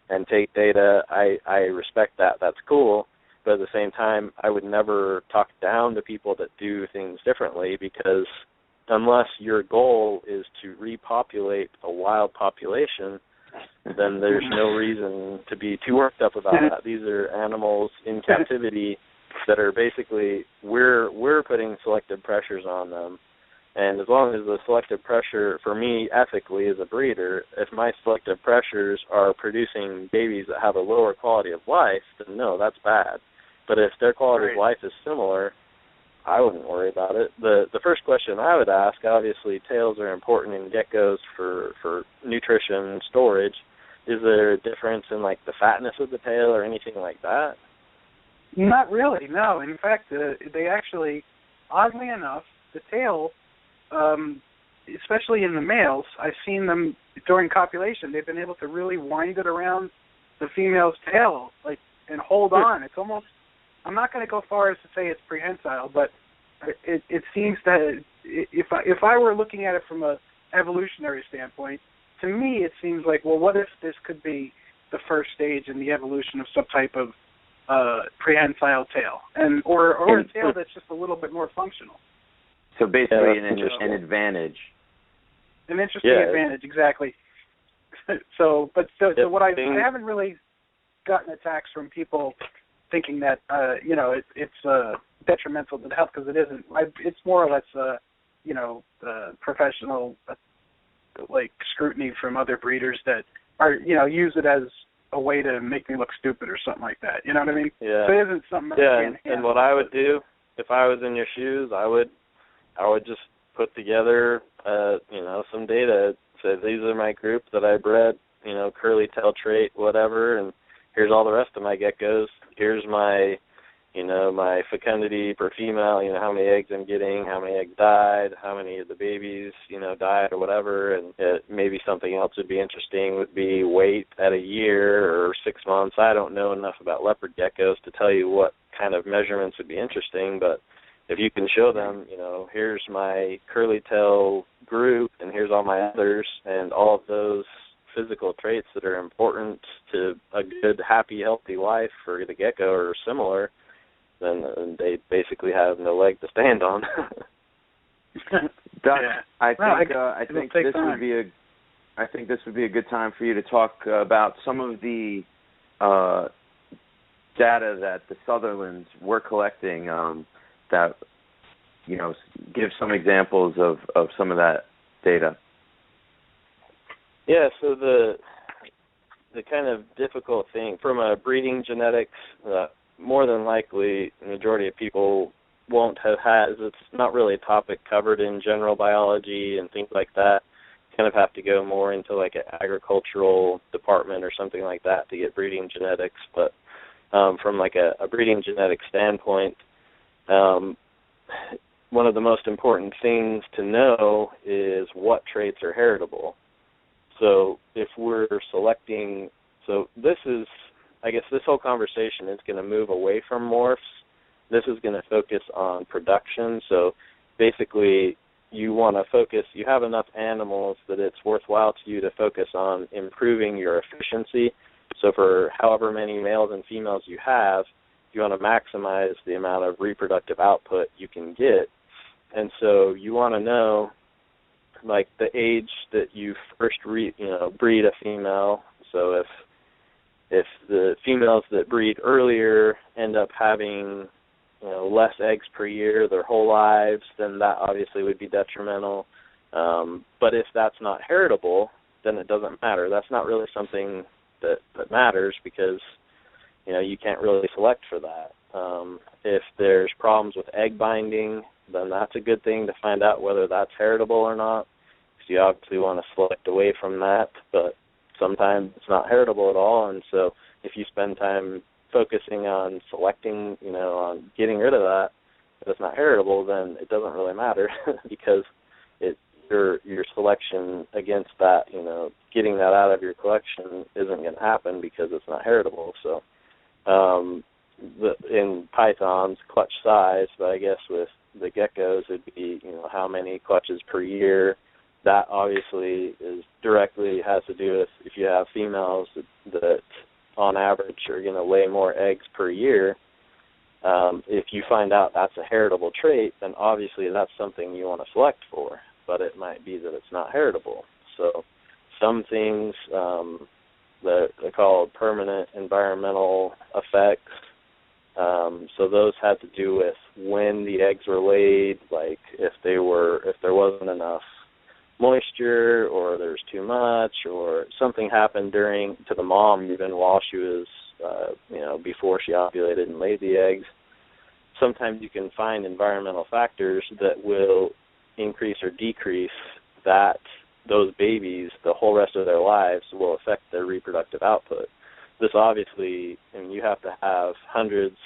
[SPEAKER 6] and take data. I respect that. That's cool. But at the same time, I would never talk down to people that do things differently, because unless your goal is to repopulate a wild population, then there's no reason to be too worked up about that. These are animals in captivity that are basically, we're putting selective pressures on them. And as long as the selective pressure, for me, ethically as a breeder, if my selective pressures are producing babies that have a lower quality of life, then no, that's bad. But if their quality of life is similar, I wouldn't worry about it. The first question I would ask, obviously tails are important in geckos for nutrition storage. Is there a difference in the fatness of the tail or anything like that?
[SPEAKER 2] Not really, no. In fact, they actually, oddly enough, the tail, especially in the males, I've seen them during copulation, they've been able to really wind it around the female's tail, and hold on. It's almost, I'm not going to go far as to say it's prehensile, but it seems that if I were looking at it from a evolutionary standpoint, to me it seems like, well, what if this could be the first stage in the evolution of some type of prehensile tail, or a tail that's just a little bit more functional.
[SPEAKER 3] So basically an advantage.
[SPEAKER 2] An interesting advantage, exactly. So what I haven't really gotten attacks from people thinking that it's detrimental to the health, because it isn't. It's more or less professional scrutiny from other breeders that are use it as a way to make me look stupid or something like that. You know what I mean?
[SPEAKER 6] Yeah.
[SPEAKER 2] So it isn't something that
[SPEAKER 6] I can't handle. And what I would do if I was in your shoes, I would just put together some data. Say these are my group that I bred, curly tail trait, whatever, and here's all the rest of my geckos. Here's my my fecundity per female, how many eggs I'm getting, how many eggs died, how many of the babies, died or whatever. And maybe something else would be interesting would be weight at a year or 6 months. I don't know enough about leopard geckos to tell you what kind of measurements would be interesting, but if you can show them, here's my curly tail group and here's all my others, and all of those physical traits that are important to a good, happy, healthy life for the gecko are similar, then they basically have no leg to stand on.
[SPEAKER 3] Doug, I think this would be a good time for you to talk about some of the data that the Sutherlands were collecting. That give some examples of some of that data.
[SPEAKER 6] Yeah, so the kind of difficult thing from a breeding genetics, more than likely the majority of people won't have had. It's not really a topic covered in general biology and things like that. You kind of have to go more into like an agricultural department or something like that to get breeding genetics. But from like a breeding genetics standpoint, one of the most important things to know is what traits are heritable. So if we're selecting, this whole conversation is going to move away from morphs. This is going to focus on production. So basically you want to focus, you have enough animals that it's worthwhile to you to focus on improving your efficiency. So for however many males and females you have, you want to maximize the amount of reproductive output you can get. And so you want to know, like, the age that you first breed a female. So if the females that breed earlier end up having less eggs per year their whole lives, then that obviously would be detrimental. But if that's not heritable, then it doesn't matter. That's not really something that matters, because you can't really select for that. If there's problems with egg binding, then that's a good thing to find out whether that's heritable or not, because you obviously want to select away from that, but sometimes it's not heritable at all. And so if you spend time focusing on selecting, on getting rid of that, if it's not heritable, then it doesn't really matter because your selection against that, getting that out of your collection isn't going to happen because it's not heritable. So in pythons, clutch size, but I guess with the geckos it'd be, how many clutches per year. That obviously directly has to do with if you have females that on average are going to lay more eggs per year. If you find out that's a heritable trait, then obviously that's something you want to select for, but it might be that it's not heritable. So some things that are called permanent environmental effects, so those had to do with when the eggs were laid, like if there wasn't enough moisture, or there's too much, or something happened to the mom even while she was, before she ovulated and laid the eggs. Sometimes you can find environmental factors that will increase or decrease those babies, the whole rest of their lives, will affect their reproductive output. This obviously, you have to have hundreds,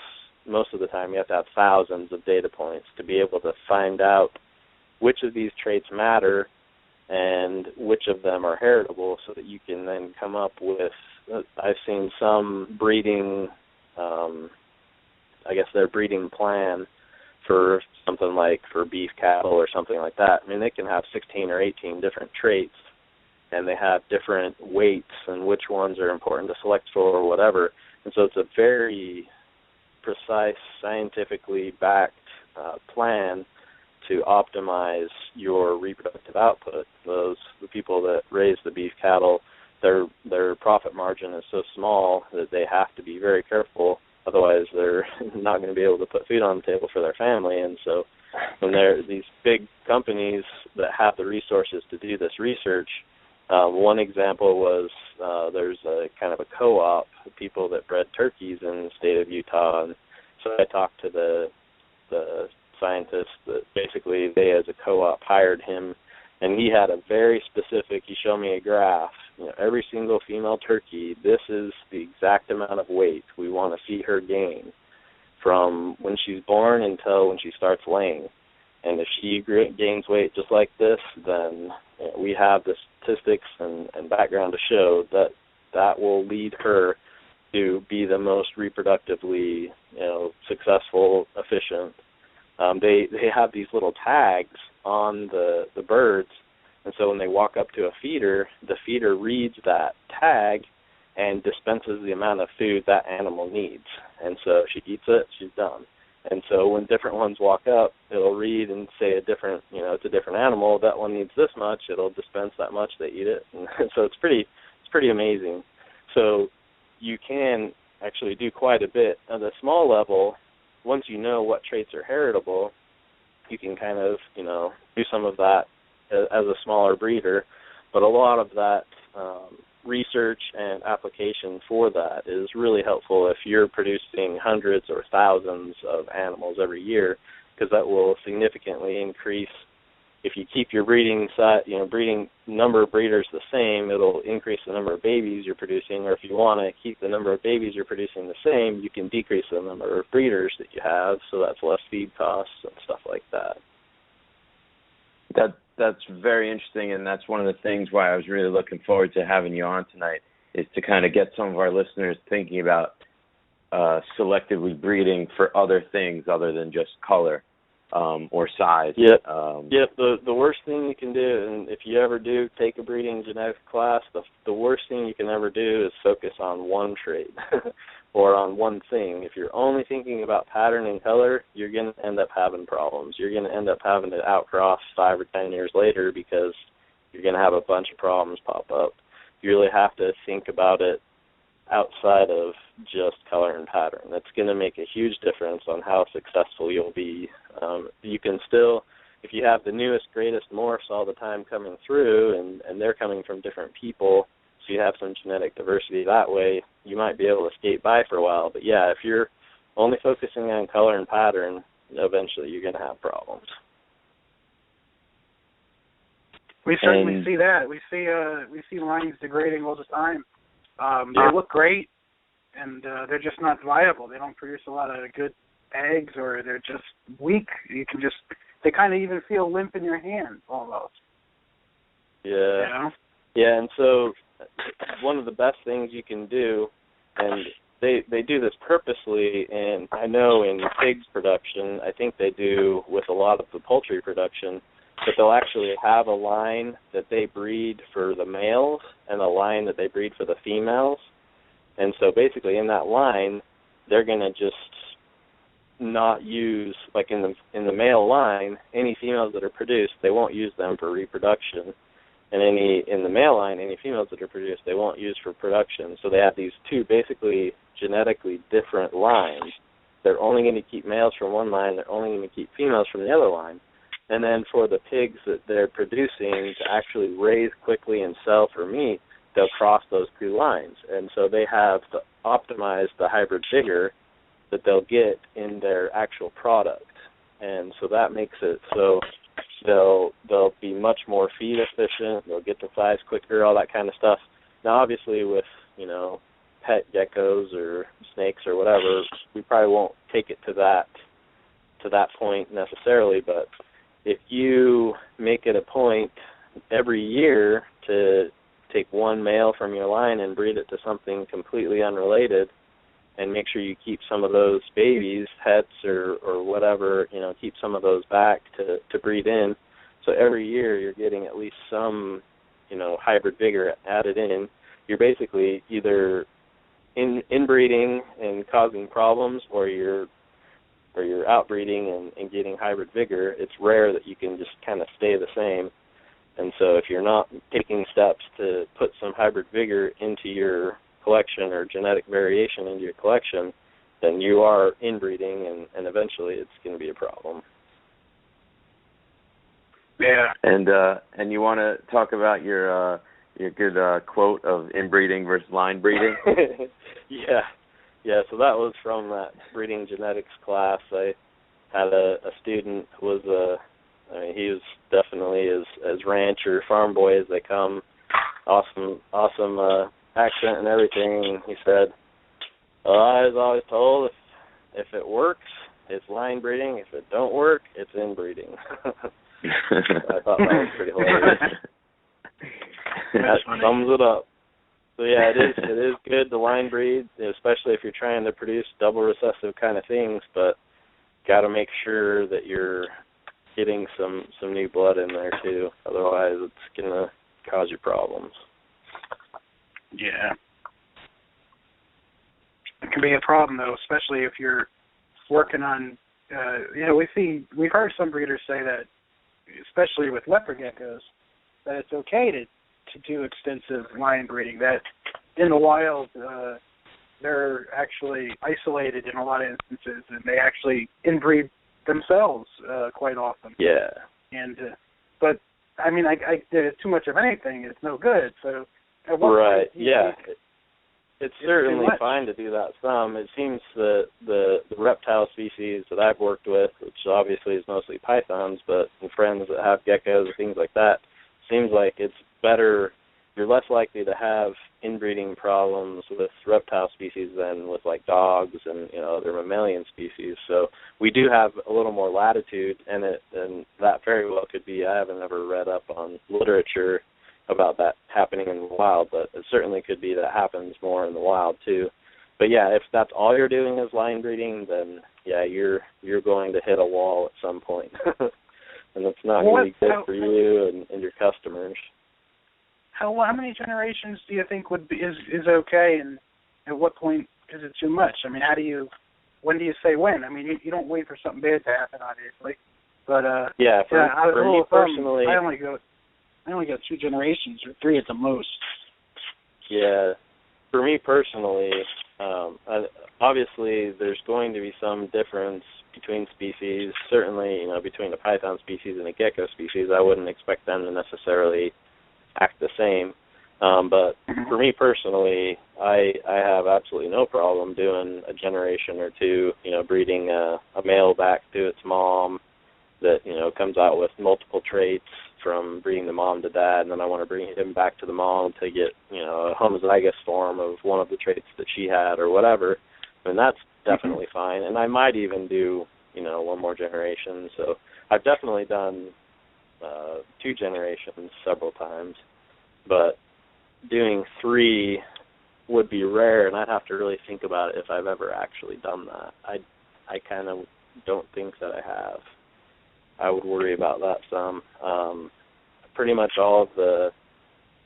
[SPEAKER 6] most of the time you have to have thousands of data points to be able to find out which of these traits matter and which of them are heritable, so that you can then come up with, I've seen some breeding, their breeding plan for something like for beef cattle or something like that. They can have 16 or 18 different traits, and they have different weights and which ones are important to select for or whatever. And so it's a very precise, scientifically backed plan to optimize your reproductive output. The people that raise the beef cattle, their profit margin is so small that they have to be very careful. Otherwise, they're not going to be able to put food on the table for their family. And so when there are these big companies that have the resources to do this research, one example was there's a kind of a co-op of people that bred turkeys in the state of Utah. And so I talked to the scientist that basically they as a co-op hired him, and he had a very specific, he showed me a graph, every single female turkey, this is the exact amount of weight we want to see her gain. from when she's born until when she starts laying. And if she gains weight just like this, then we have the statistics and background to show that that will lead her to be the most reproductively, successful, efficient. They have these little tags on the birds, and so when they walk up to a feeder, the feeder reads that tag and dispenses the amount of food that animal needs. And so she eats it, she's done. And so when different ones walk up, it'll read and say it's a different animal. That one needs this much. It'll dispense that much. They eat it. And so it's pretty amazing. So you can actually do quite a bit. On the small level, once you know what traits are heritable, you can kind of, do some of that as a smaller breeder. But a lot of that research and application for that is really helpful if you're producing hundreds or thousands of animals every year, because that will significantly increase. If you keep your breeding number of breeders the same, it'll increase the number of babies you're producing. Or if you want to keep the number of babies you're producing the same, you can decrease the number of breeders that you have, so that's less feed costs and stuff like that.
[SPEAKER 3] That's very interesting, and that's one of the things why I was really looking forward to having you on tonight, is to kind of get some of our listeners thinking about selectively breeding for other things other than just color or size.
[SPEAKER 6] Yep. The worst thing you can do, and if you ever do take a breeding genetics class, the worst thing you can ever do is focus on one trait or on one thing. If you're only thinking about pattern and color, you're going to end up having problems. You're going to end up having to outcross 5 or 10 years later because you're going to have a bunch of problems pop up. You really have to think about it outside of just color and pattern. That's going to make a huge difference on how successful you'll be. You can still, if you have the newest, greatest morphs all the time coming through, and they're coming from different people, so you have some genetic diversity that way, you might be able to skate by for a while. But yeah, if you're only focusing on color and pattern, eventually you're going to have problems.
[SPEAKER 2] We certainly see that. We see lines degrading all the time. They look great, and they're just not viable. They don't produce a lot of good eggs, or they're just weak. They kind of even feel limp in your hand almost.
[SPEAKER 6] Yeah. Yeah, and so one of the best things you can do, and they do this purposely, and I know in pigs production, I think they do with a lot of the poultry production, but they'll actually have a line that they breed for the males and a line that they breed for the females. And so basically in that line, they're going to just not use, like in the male line, any females that are produced, they won't use them for reproduction. And in the male line, any females that are produced, they won't use for production. So they have these two basically genetically different lines. They're only going to keep males from one line, they're only going to keep females from the other line. And then for the pigs that they're producing to actually raise quickly and sell for meat, they'll cross those two lines. And so they have to optimize the hybrid vigor that they'll get in their actual product. And so that makes it so they'll be much more feed efficient, they'll get to size quicker, all that kind of stuff. Now obviously with, pet geckos or snakes or whatever, we probably won't take it to that point necessarily, but if you make it a point every year to take one male from your line and breed it to something completely unrelated, and make sure you keep some of those babies, pets or whatever, keep some of those back to breed in. So every year you're getting at least some, hybrid vigor added in. You're basically either inbreeding and causing problems, or you're outbreeding and getting hybrid vigor. It's rare that you can just kind of stay the same. And so if you're not taking steps to put some hybrid vigor into your collection or genetic variation into your collection, then you are inbreeding, and eventually it's going to be a problem.
[SPEAKER 2] Yeah.
[SPEAKER 3] And you want to talk about your good quote of inbreeding versus line breeding?
[SPEAKER 6] Yeah, so that was from that breeding genetics class. I had a student who was he was definitely as ranch or farm boy as they come. Awesome accent and everything. He said, I was always told if it works, it's line breeding. If it don't work, it's inbreeding. I thought that was pretty hilarious. That sums it up. So yeah, it is good to line breed, especially if you're trying to produce double recessive kind of things, but got to make sure that you're getting some new blood in there too. Otherwise, it's gonna cause you problems.
[SPEAKER 2] Yeah. It can be a problem though, especially if you're working on. We've heard some breeders say that, especially with leopard geckos, that it's okay to do extensive line breeding. That in the wild, they're actually isolated in a lot of instances, and they actually inbreed themselves quite often.
[SPEAKER 6] Yeah.
[SPEAKER 2] And but I mean, too much of anything is no good. So
[SPEAKER 6] right. Yeah. It's certainly fine to do that some. It seems that the reptile species that I've worked with, which obviously is mostly pythons, but friends that have geckos and things like that, seems like it's better. You're less likely to have inbreeding problems with reptile species than with like dogs and other mammalian species. So we do have a little more latitude in it, and that very well could be. I haven't ever read up on literature about that happening in the wild, but it certainly could be that happens more in the wild too. But yeah, if that's all you're doing is line breeding, then yeah, you're going to hit a wall at some point, and it's not going to be good for you and your customers.
[SPEAKER 2] How many generations do you think is okay, and at what point is it too much? I mean, when do you say when? I mean, you don't wait for something bad to happen, obviously, but
[SPEAKER 6] for me personally,
[SPEAKER 2] I only got 2 generations or 3 at the most.
[SPEAKER 6] Yeah, for me personally, obviously there's going to be some difference between species. Certainly, between a python species and a gecko species, I wouldn't expect them to necessarily act the same. But for me personally, I have absolutely no problem doing a generation or 2, breeding a male back to its mom that, comes out with multiple traits from breeding the mom to dad, and then I want to bring him back to the mom to get, a homozygous form of one of the traits that she had or whatever. And that's definitely fine. And I might even do, 1 more generation. So I've definitely done 2 generations several times, but doing 3 would be rare, and I'd have to really think about it if I've ever actually done that. I kind of don't think that I have. I would worry about that some. Pretty much all of the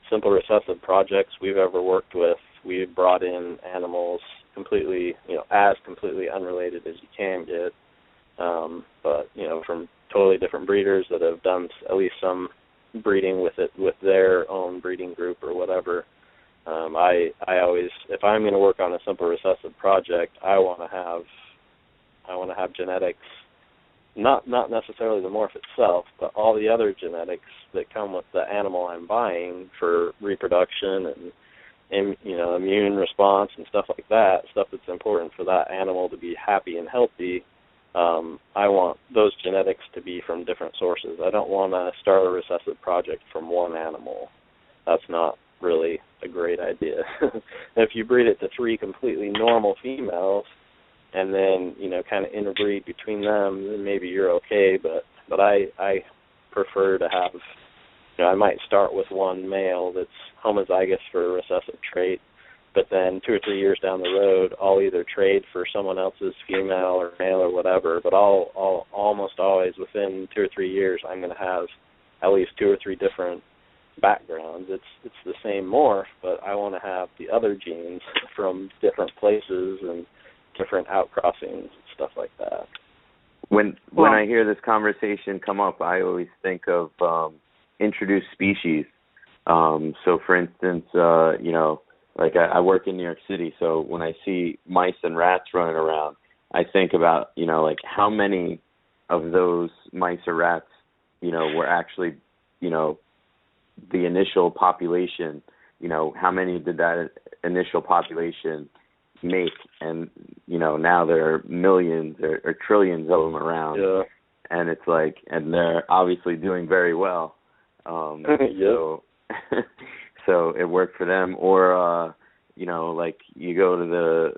[SPEAKER 6] simple recessive projects we've ever worked with, we've brought in animals completely, as completely unrelated as you can get. But, from totally different breeders that have done at least some breeding with their own breeding group or whatever. I always, if I'm going to work on a simple recessive project, I want to have genetics, not necessarily the morph itself, but all the other genetics that come with the animal I'm buying for reproduction and immune response and stuff like that, stuff that's important for that animal to be happy and healthy. I want those genetics to be from different sources. I don't want to start a recessive project from one animal. That's not really a great idea. If you breed it to 3 completely normal females and then, kind of interbreed between them, then maybe you're okay, but I prefer to have, I might start with 1 male that's homozygous for a recessive trait, but then 2 or 3 years down the road, I'll either trade for someone else's female or male or whatever, but I'll almost always within 2 or 3 years, I'm going to have at least 2 or 3 different backgrounds. It's the same morph, but I want to have the other genes from different places and different outcrossings and stuff like that.
[SPEAKER 3] When I hear this conversation come up, I always think of introduced species. So, for instance, like I work in New York City, so when I see mice and rats running around, I think about, like how many of those mice or rats, were actually, the initial population, how many did that initial population make? And, now there are millions or trillions of them around.
[SPEAKER 6] Yeah.
[SPEAKER 3] And it's like, and they're obviously doing very well. So it worked for them. Or, like you go to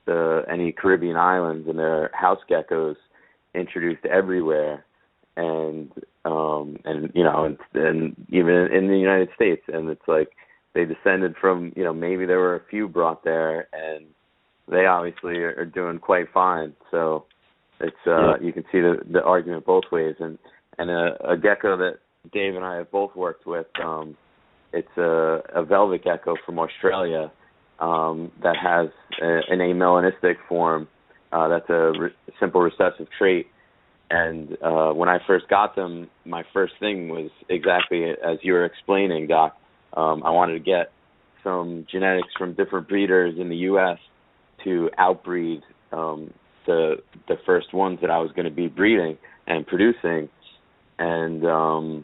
[SPEAKER 3] any Caribbean islands, and there are house geckos introduced everywhere, and you know, and even in the United States, and it's like they descended from, you know, maybe there were a few brought there, and they obviously are doing quite fine. So it's you can see the argument both ways, and a gecko that Dave and I have both worked with, it's a velvet gecko from Australia that has an amelanistic form. That's a simple recessive trait. And when I first got them, my first thing was exactly as you were explaining, Doc. I wanted to get some genetics from different breeders in the U.S. to outbreed the first ones that I was going to be breeding and producing. And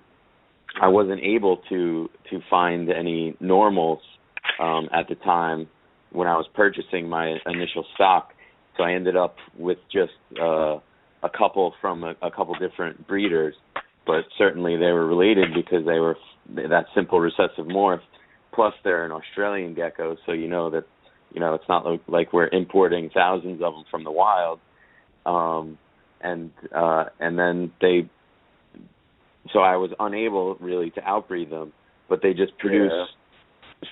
[SPEAKER 3] I wasn't able to find any normals at the time when I was purchasing my initial stock. So I ended up with just a couple from a couple different breeders, but certainly they were related because they were that simple recessive morph. Plus, they're an Australian gecko, so you know that, you know, it's not like we're importing thousands of them from the wild. And then so I was unable really to outbreed them, but they just produce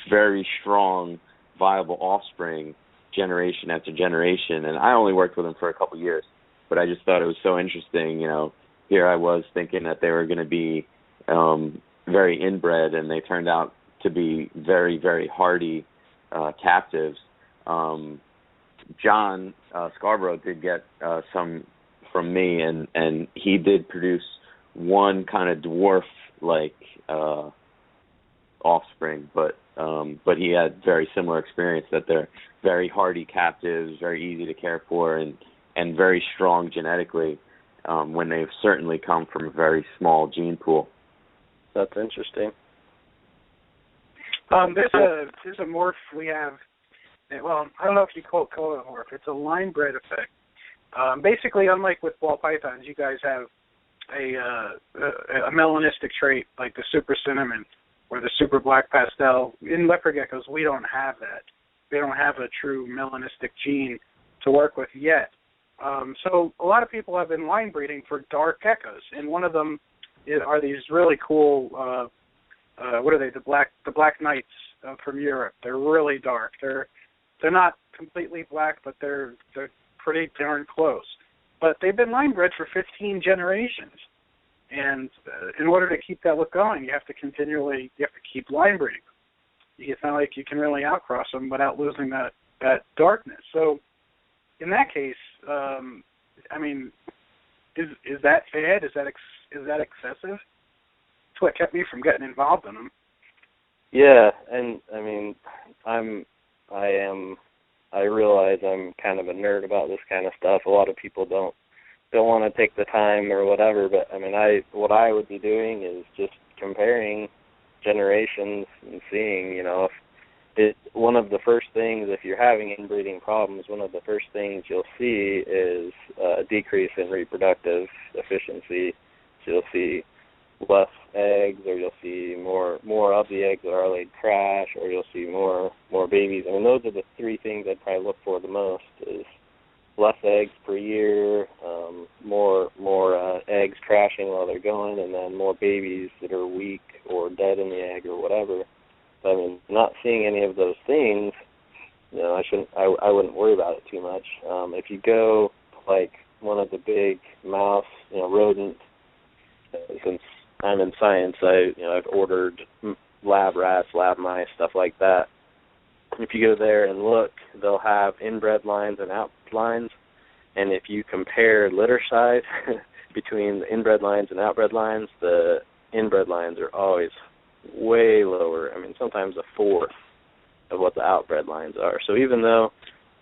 [SPEAKER 3] very strong, viable offspring generation after generation. And I only worked with them for a couple of years, but I just thought it was so interesting. You know, here I was thinking that they were going to be very inbred, and they turned out to be very, very hardy captives. John Scarborough did get some from me, and he did produce one kind of dwarf-like offspring, but he had very similar experience, that they're very hardy captives, very easy to care for, and very strong genetically when they've certainly come from a very small gene pool.
[SPEAKER 6] That's interesting.
[SPEAKER 2] There's a morph we have. Well, I don't know if you call it a morph. It's a line bred effect. Basically, unlike with ball pythons, you guys have a melanistic trait like the super cinnamon or the super black pastel. In leopard geckos, we don't have that. We don't have a true melanistic gene to work with yet. So a lot of people have been line breeding for dark geckos, and one of them are these really cool. What are they? The black knights from Europe. They're really dark. They're not completely black, but they're pretty darn close. But they've been line bred for 15 generations, and in order to keep that look going, you have to keep line breeding. It's not like you can really outcross them without losing that darkness. So in that case, I mean, is that bad? Is that excessive? It's what kept me from getting involved in them.
[SPEAKER 6] Yeah, and I mean, I realize I'm kind of a nerd about this kind of stuff. A lot of people don't want to take the time or whatever, but I mean, what I would be doing is just comparing generations and seeing, you know, one of the first things, if you're having inbreeding problems, one of the first things you'll see is a decrease in reproductive efficiency. So you'll see less eggs, or you'll see more of the eggs that are laid crash, or you'll see more babies. I mean, those are the three things I'd probably look for the most: is less eggs per year, more eggs crashing while they're going, and then more babies that are weak or dead in the egg or whatever. But, I mean, not seeing any of those things, you know, I wouldn't worry about it too much. If you go like one of the big mouse, you know, rodent, since I'm in science, I've ordered lab rats, lab mice, stuff like that. If you go there and look, they'll have inbred lines and outbred lines, and if you compare litter size between the inbred lines and outbred lines, the inbred lines are always way lower. I mean, sometimes a fourth of what the outbred lines are. So even though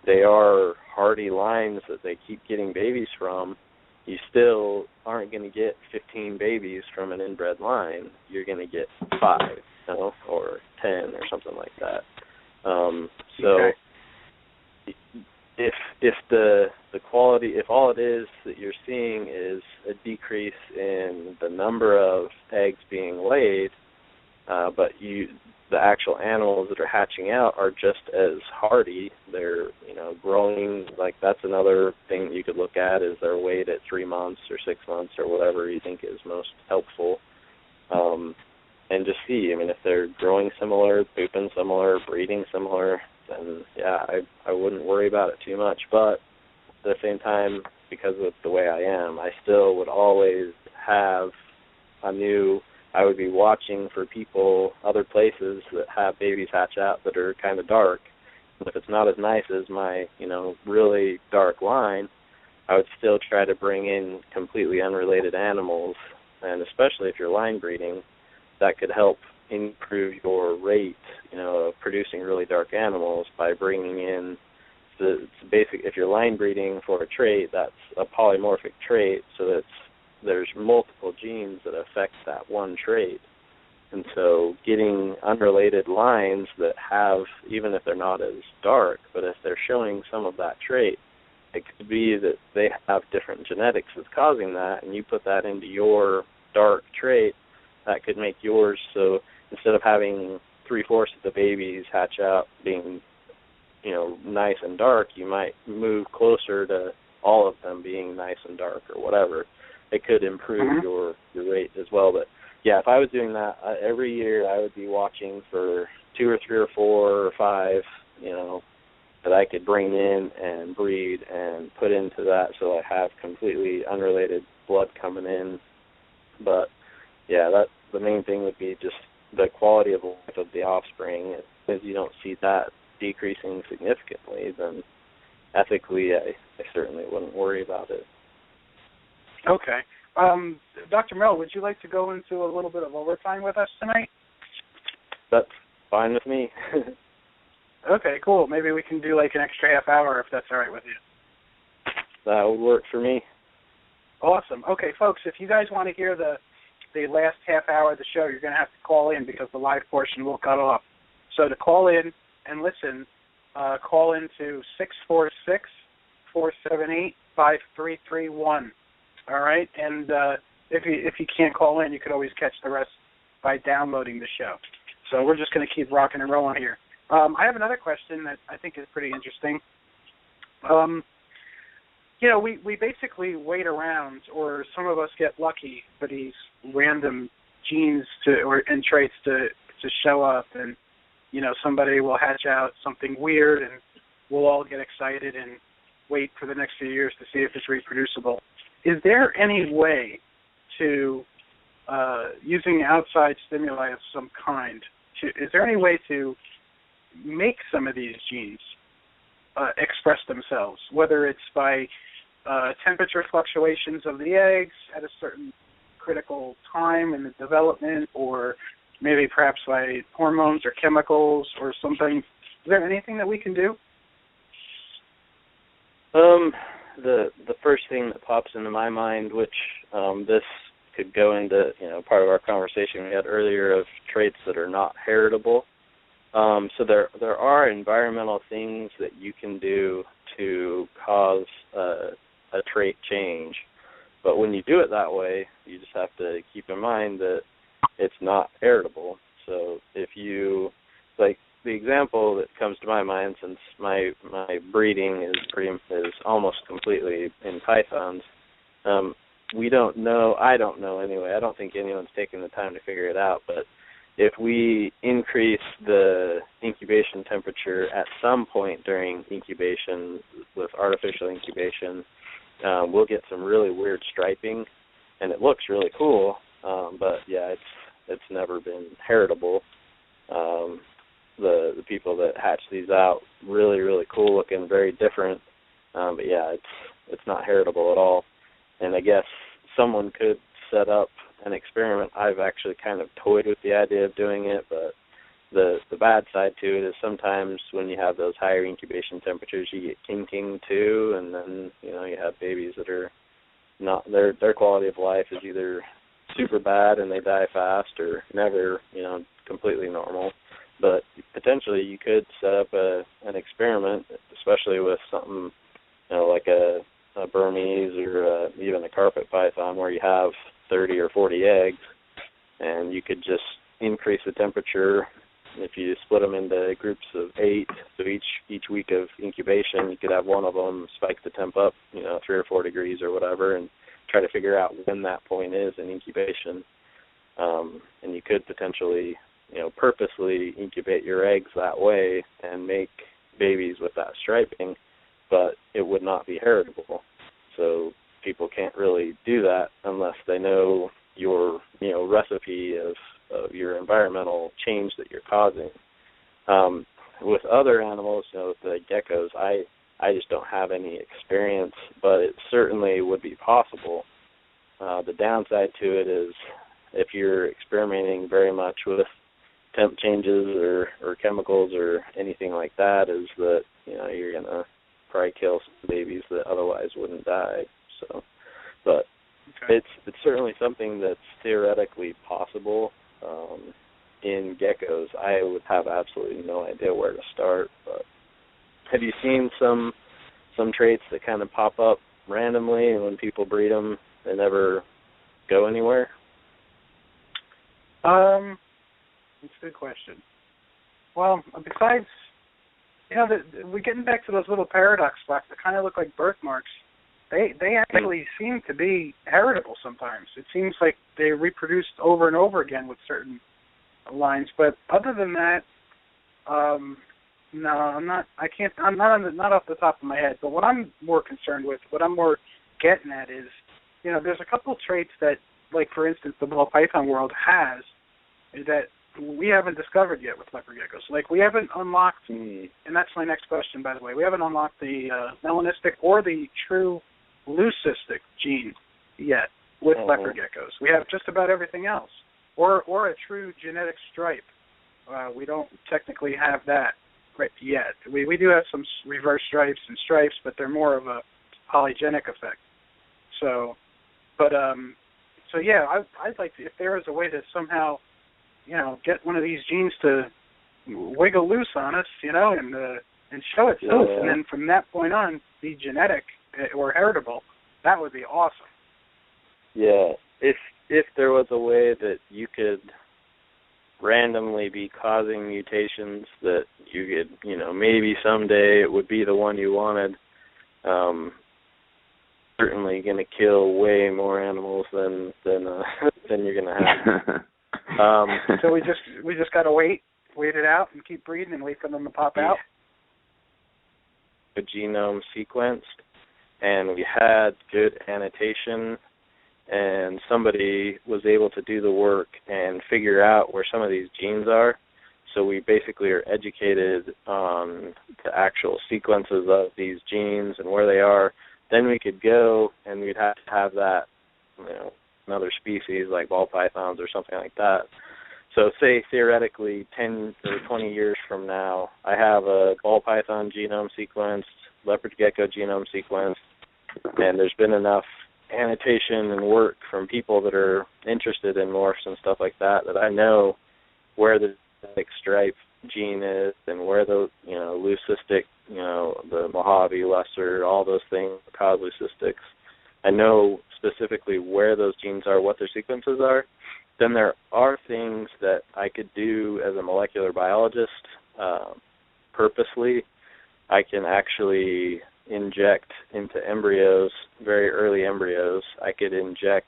[SPEAKER 6] they are hardy lines that they keep getting babies from, you still aren't going to get 15 babies from an inbred line. You're going to get 5, you know, or 10 or something like that. So if the quality, if all it is that you're seeing is a decrease in the number of eggs being laid, but the actual animals that are hatching out are just as hardy. They're, growing. Like, that's another thing that you could look at, is their weight at 3 months or 6 months or whatever you think is most helpful. And just see, if they're growing similar, pooping similar, breeding similar, then, yeah, I wouldn't worry about it too much. But at the same time, because of the way I am, I still would always have I would be watching for people, other places that have babies hatch out that are kind of dark. And if it's not as nice as my, really dark line, I would still try to bring in completely unrelated animals. And especially if you're line breeding, that could help improve your rate, of producing really dark animals by bringing in the basic. If you're line breeding for a trait, that's a polymorphic trait, so there's multiple genes that affect that one trait. And so getting unrelated lines that have, even if they're not as dark, but if they're showing some of that trait, it could be that they have different genetics that's causing that, and you put that into your dark trait, that could make yours, so instead of having 3/4 of the babies hatch out being, nice and dark, you might move closer to all of them being nice and dark or whatever. It could improve your rate as well. But, yeah, if I was doing that every year, I would be watching for 2 or 3 or 4 or 5, that I could bring in and breed and put into that, so I have completely unrelated blood coming in. But, yeah, the main thing would be just the quality of life of the offspring. If you don't see that decreasing significantly, then ethically I certainly wouldn't worry about it.
[SPEAKER 2] Okay. Dr. Morrill, would you like to go into a little bit of overtime with us tonight?
[SPEAKER 6] That's fine with me.
[SPEAKER 2] Okay, cool. Maybe we can do like an extra half hour if that's all right with you.
[SPEAKER 6] That would work for me.
[SPEAKER 2] Awesome. Okay, folks, if you guys want to hear the last half hour of the show, you're going to have to call in because the live portion will cut off. So to call in and listen, call into 646-478-5331. All right? And if you can't call in, you could always catch the rest by downloading the show. So we're just going to keep rocking and rolling here. I have another question that I think is pretty interesting. We basically wait around, or some of us get lucky for these random genes and traits to show up, and somebody will hatch out something weird, and we'll all get excited and wait for the next few years to see if it's reproducible. Is there any way to, using outside stimuli of some kind, is there any way to make some of these genes express themselves, whether it's by temperature fluctuations of the eggs at a certain critical time in the development, or maybe perhaps by hormones or chemicals or something? Is there anything that we can do?
[SPEAKER 6] The first thing that pops into my mind, which this could go into part of our conversation we had earlier of traits that are not heritable. So there are environmental things that you can do to cause a trait change. But when you do it that way, you just have to keep in mind that it's not heritable. So if you, like the example that comes to my mind, since my breeding is almost completely in pythons, we don't know, I don't know anyway, I don't think anyone's taken the time to figure it out, but if we increase the incubation temperature at some point during incubation with artificial incubation, we'll get some really weird striping, and it looks really cool, but yeah, it's never been heritable. The people that hatch these out, really, really cool looking, very different, but yeah, it's not heritable at all. And I guess someone could set up an experiment. I've actually kind of toyed with the idea of doing it, but the bad side to it is sometimes when you have those higher incubation temperatures, you get kinking too, and then you have babies that are not, their quality of life is either super bad and they die fast, or never completely normal. But potentially you could set up an experiment, especially with something like a Burmese or even a carpet python, where you have 30 or 40 eggs, and you could just increase the temperature if you split them into groups of 8, so each week of incubation, you could have one of them spike the temp up, 3 or 4 degrees or whatever, and try to figure out when that point is in incubation. And you could potentially, purposely incubate your eggs that way and make babies with that striping, but it would not be heritable. So people can't really do that unless they know your, recipe of your environmental change that you're causing. With other animals, the geckos, I just don't have any experience, but it certainly would be possible. The downside to it is if you're experimenting very much with temp changes or chemicals or anything like that, is that, you're going to probably kill some babies that otherwise wouldn't die. So, but okay. It's certainly something that's theoretically possible. In geckos, I would have absolutely no idea where to start. But have you seen some traits that kind of pop up randomly, and when people breed them, they never go anywhere?
[SPEAKER 2] It's a good question. Well, besides, we're getting back to those little paradox spots that kind of look like birthmarks. They actually seem to be heritable sometimes. It seems like they reproduced over and over again with certain lines. But other than that, no, I'm not. I can't. I'm not off the top of my head. But what I'm more concerned with, what I'm more getting at is, there's a couple traits that, like for instance, the ball python world has that we haven't discovered yet with leopard geckos. Like we haven't unlocked, and that's my next question, by the way. We haven't unlocked the melanistic or the true leucistic gene yet with leopard geckos. We have just about everything else, or a true genetic stripe. We don't technically have that right yet. We do have some reverse stripes and stripes, but they're more of a polygenic effect. So yeah, I'd like to, if there is a way to somehow, get one of these genes to wiggle loose on us, and show itself, and then from that point on be genetic or heritable, that would be awesome.
[SPEAKER 6] Yeah, if there was a way that you could randomly be causing mutations that you could, maybe someday it would be the one you wanted, certainly going to kill way more animals than you're going to have.
[SPEAKER 2] So we just got to wait it out and keep breeding and wait for them to pop out.
[SPEAKER 6] A genome sequenced, and we had good annotation, and somebody was able to do the work and figure out where some of these genes are. So we basically are educated on the actual sequences of these genes and where they are. Then we could go and we'd have to have that, another species like ball pythons or something like that. So say theoretically 10 or 20 years from now, I have a ball python genome sequenced, leopard gecko genome sequenced, and there's been enough annotation and work from people that are interested in morphs and stuff like that I know where the stripe gene is and where the leucistic, the Mojave, lesser, all those things cause leucistics. I know specifically where those genes are, what their sequences are. Then there are things that I could do as a molecular biologist purposely. I can actually inject into embryos, very early embryos. I could inject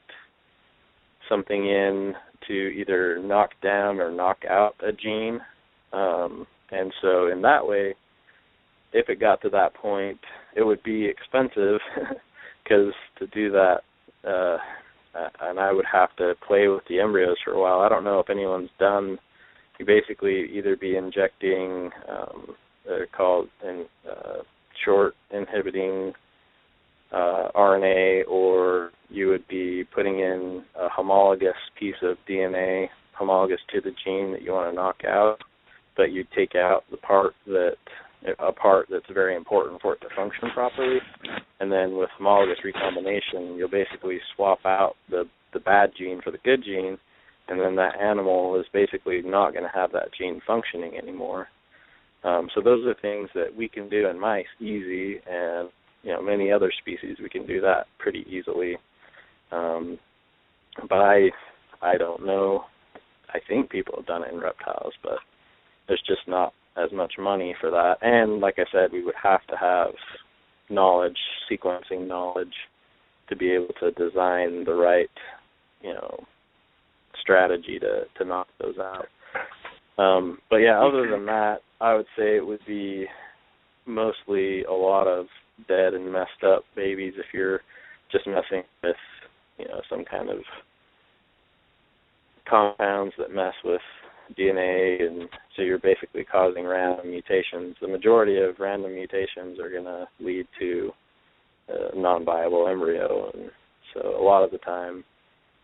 [SPEAKER 6] something in to either knock down or knock out a gene. And so in that way, if it got to that point, it would be expensive because to do that, and I would have to play with the embryos for a while. I don't know if anyone's done. You basically either be injecting, they're called short inhibiting RNA, or you would be putting in a homologous piece of DNA, homologous to the gene that you want to knock out, but you take out a part that's very important for it to function properly. And then with homologous recombination, you'll basically swap out the bad gene for the good gene, and then that animal is basically not going to have that gene functioning anymore. So those are things that we can do in mice easy, and many other species we can do that pretty easily. But I don't know. I think people have done it in reptiles, but there's just not as much money for that. And like I said, we would have to have knowledge, sequencing knowledge, to be able to design the right, strategy to knock those out. But yeah, other than that, I would say it would be mostly a lot of dead and messed up babies if you're just messing with, some kind of compounds that mess with DNA, and so you're basically causing random mutations. The majority of random mutations are going to lead to a non-viable embryo, and so a lot of the time,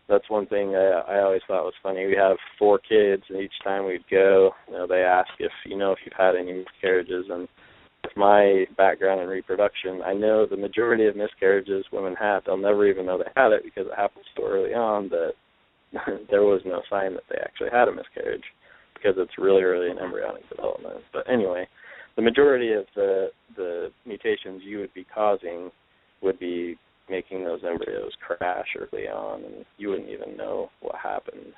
[SPEAKER 6] that's one thing I always thought was funny. We have 4 kids, and each time we'd go, they ask if you've had any miscarriages, and with my background in reproduction, I know the majority of miscarriages women have, they'll never even know they had it because it happens so early on that there was no sign that they actually had a miscarriage because it's really early in embryonic development. But anyway, the majority of the mutations you would be causing would be making those embryos crash early on, and you wouldn't even know what happened.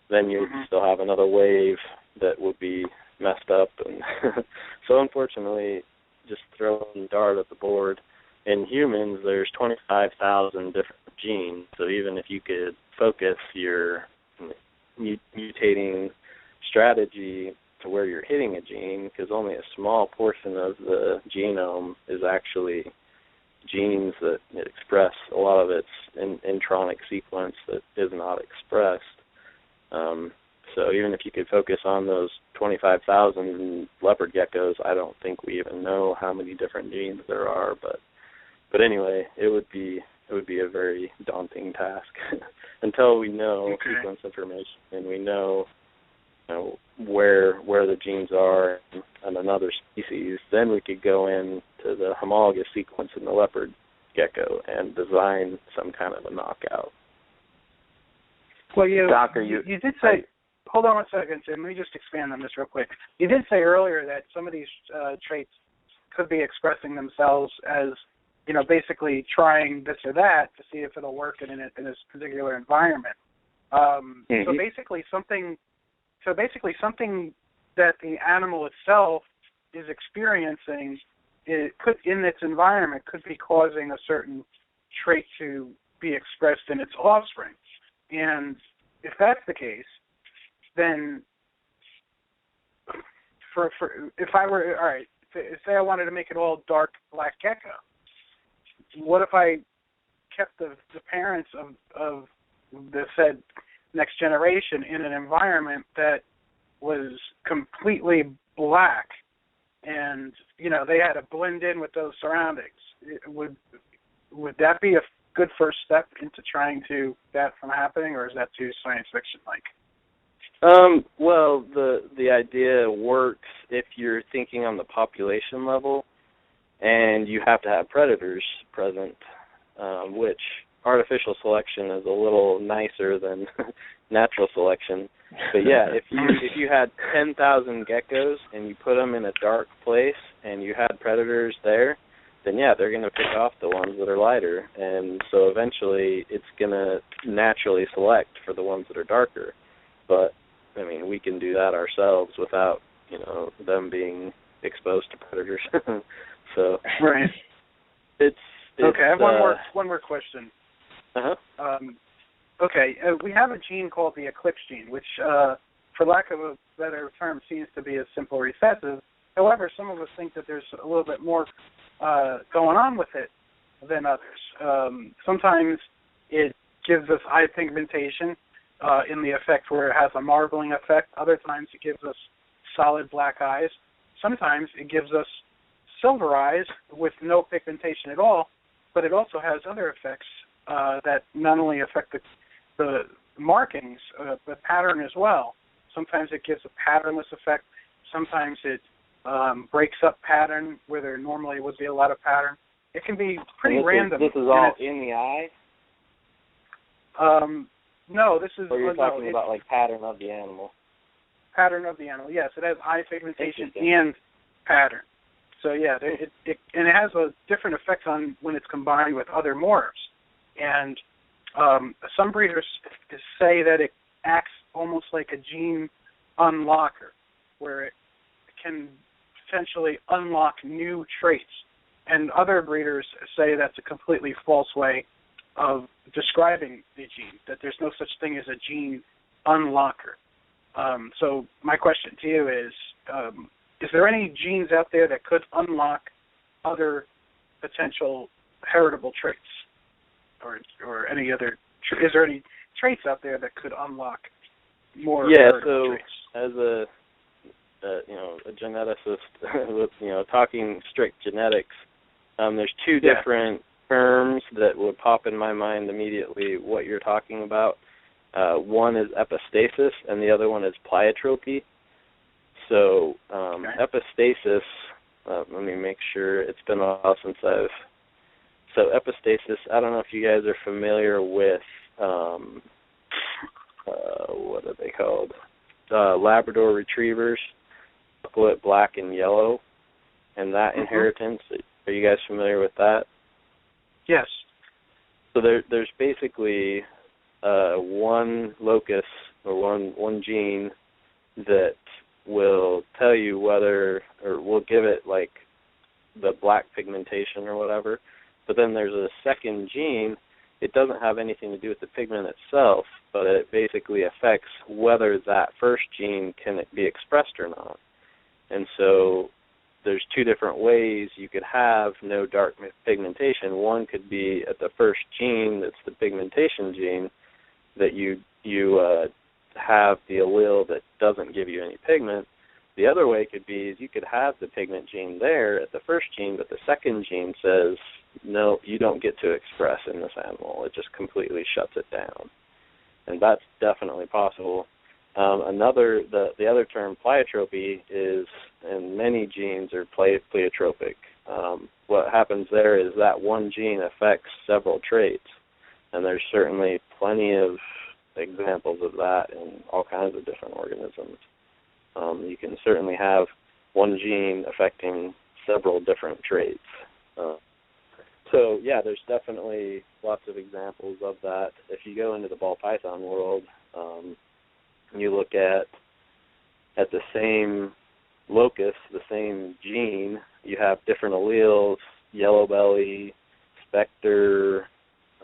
[SPEAKER 6] Then you'd still have another wave that would be messed up, and so unfortunately, just throwing a dart at the board. In humans, there's 25,000 different genes, so even if you could focus your mutating strategy to where you're hitting a gene, because only a small portion of the genome is actually genes that express, a lot of it's intronic sequence that is not expressed. So even if you could focus on those 25,000 leopard geckos, I don't think we even know how many different genes there are. But anyway, it would be a very daunting task until we know sequence information and we know, where the genes are in another species. Then we could go into the homologous sequence in the leopard gecko and design some kind of a knockout.
[SPEAKER 2] Well,
[SPEAKER 3] Doctor,
[SPEAKER 2] you did say. Hold on one second, Tim. Let me just expand on this real quick. You did say earlier that some of these traits could be expressing themselves as, basically trying this or that to see if it'll work in a particular environment. So basically something that the animal itself is experiencing, it could, in its environment, could be causing a certain trait to be expressed in its offspring. And if that's the case, then if I were, all right, say I wanted to make it all dark black gecko, what if I kept the parents of the said next generation in an environment that was completely black, and they had to blend in with those surroundings? Would that be a good first step into trying to that from happening, or is that too science fiction like?
[SPEAKER 6] Well, the idea works if you're thinking on the population level, and you have to have predators present, which artificial selection is a little nicer than natural selection. But yeah, if you had 10,000 geckos and you put them in a dark place and you had predators there, then yeah, they're going to pick off the ones that are lighter, and so eventually it's going to naturally select for the ones that are darker. But I mean, we can do that ourselves without, them being exposed to predators. So
[SPEAKER 2] right.
[SPEAKER 6] It's
[SPEAKER 2] okay. I have one more question. Okay, we have a gene called the eclipse gene, which, for lack of a better term, seems to be a simple recessive. However, some of us think that there's a little bit more going on with it than others. Sometimes it gives us eye pigmentation in the effect where it has a marbling effect. Other times it gives us solid black eyes. Sometimes it gives us silver eyes with no pigmentation at all, but it also has other effects that not only affect the markings, but pattern as well. Sometimes it gives a patternless effect. Sometimes it breaks up pattern where there normally would be a lot of pattern. It can be pretty random.
[SPEAKER 6] This is all in the eye?
[SPEAKER 2] No, this is...
[SPEAKER 6] Or you're talking about, like, pattern of the animal?
[SPEAKER 2] Pattern of the animal, yes. It has eye pigmentation and pattern. So, yeah, it has a different effect on when it's combined with other morphs. And some breeders say that it acts almost like a gene unlocker. where it can potentially unlock new traits. And other breeders say that's a completely false way of describing the gene, that there's no such thing as a gene unlocker. So my question to you is there any genes out there that could unlock other potential heritable traits? Or any other, is there any traits out there that could unlock more heritable traits?
[SPEAKER 6] As a geneticist with, talking strict genetics, there's two different terms that would pop in my mind immediately what you're talking about. One is epistasis, and the other one is pleiotropy. So epistasis, let me make sure, it's been a while since So epistasis, I don't know if you guys are familiar with, what are they called? Labrador retrievers, chocolate, black, and yellow, and that inheritance. Are you guys familiar with that?
[SPEAKER 2] Yes.
[SPEAKER 6] So there's basically one locus or one gene that will tell you whether, or will give it like the black pigmentation or whatever. But then there's a second gene. It doesn't have anything to do with the pigment itself, but it basically affects whether that first gene can be expressed or not. And so there's two different ways you could have no dark pigmentation. One could be at the first gene, that's the pigmentation gene, that you have the allele that doesn't give you any pigment. The other way could be is you could have the pigment gene there at the first gene, but the second gene says, no, you don't get to express in this animal. It just completely shuts it down. And that's definitely possible. The other term, pleiotropy, is, and many genes are pleiotropic. What happens there is that one gene affects several traits, and there's certainly plenty of examples of that in all kinds of different organisms. You can certainly have one gene affecting several different traits. So, there's definitely lots of examples of that. If you go into the ball python world, you look at the same locus, the same gene, you have different alleles, yellow belly, specter,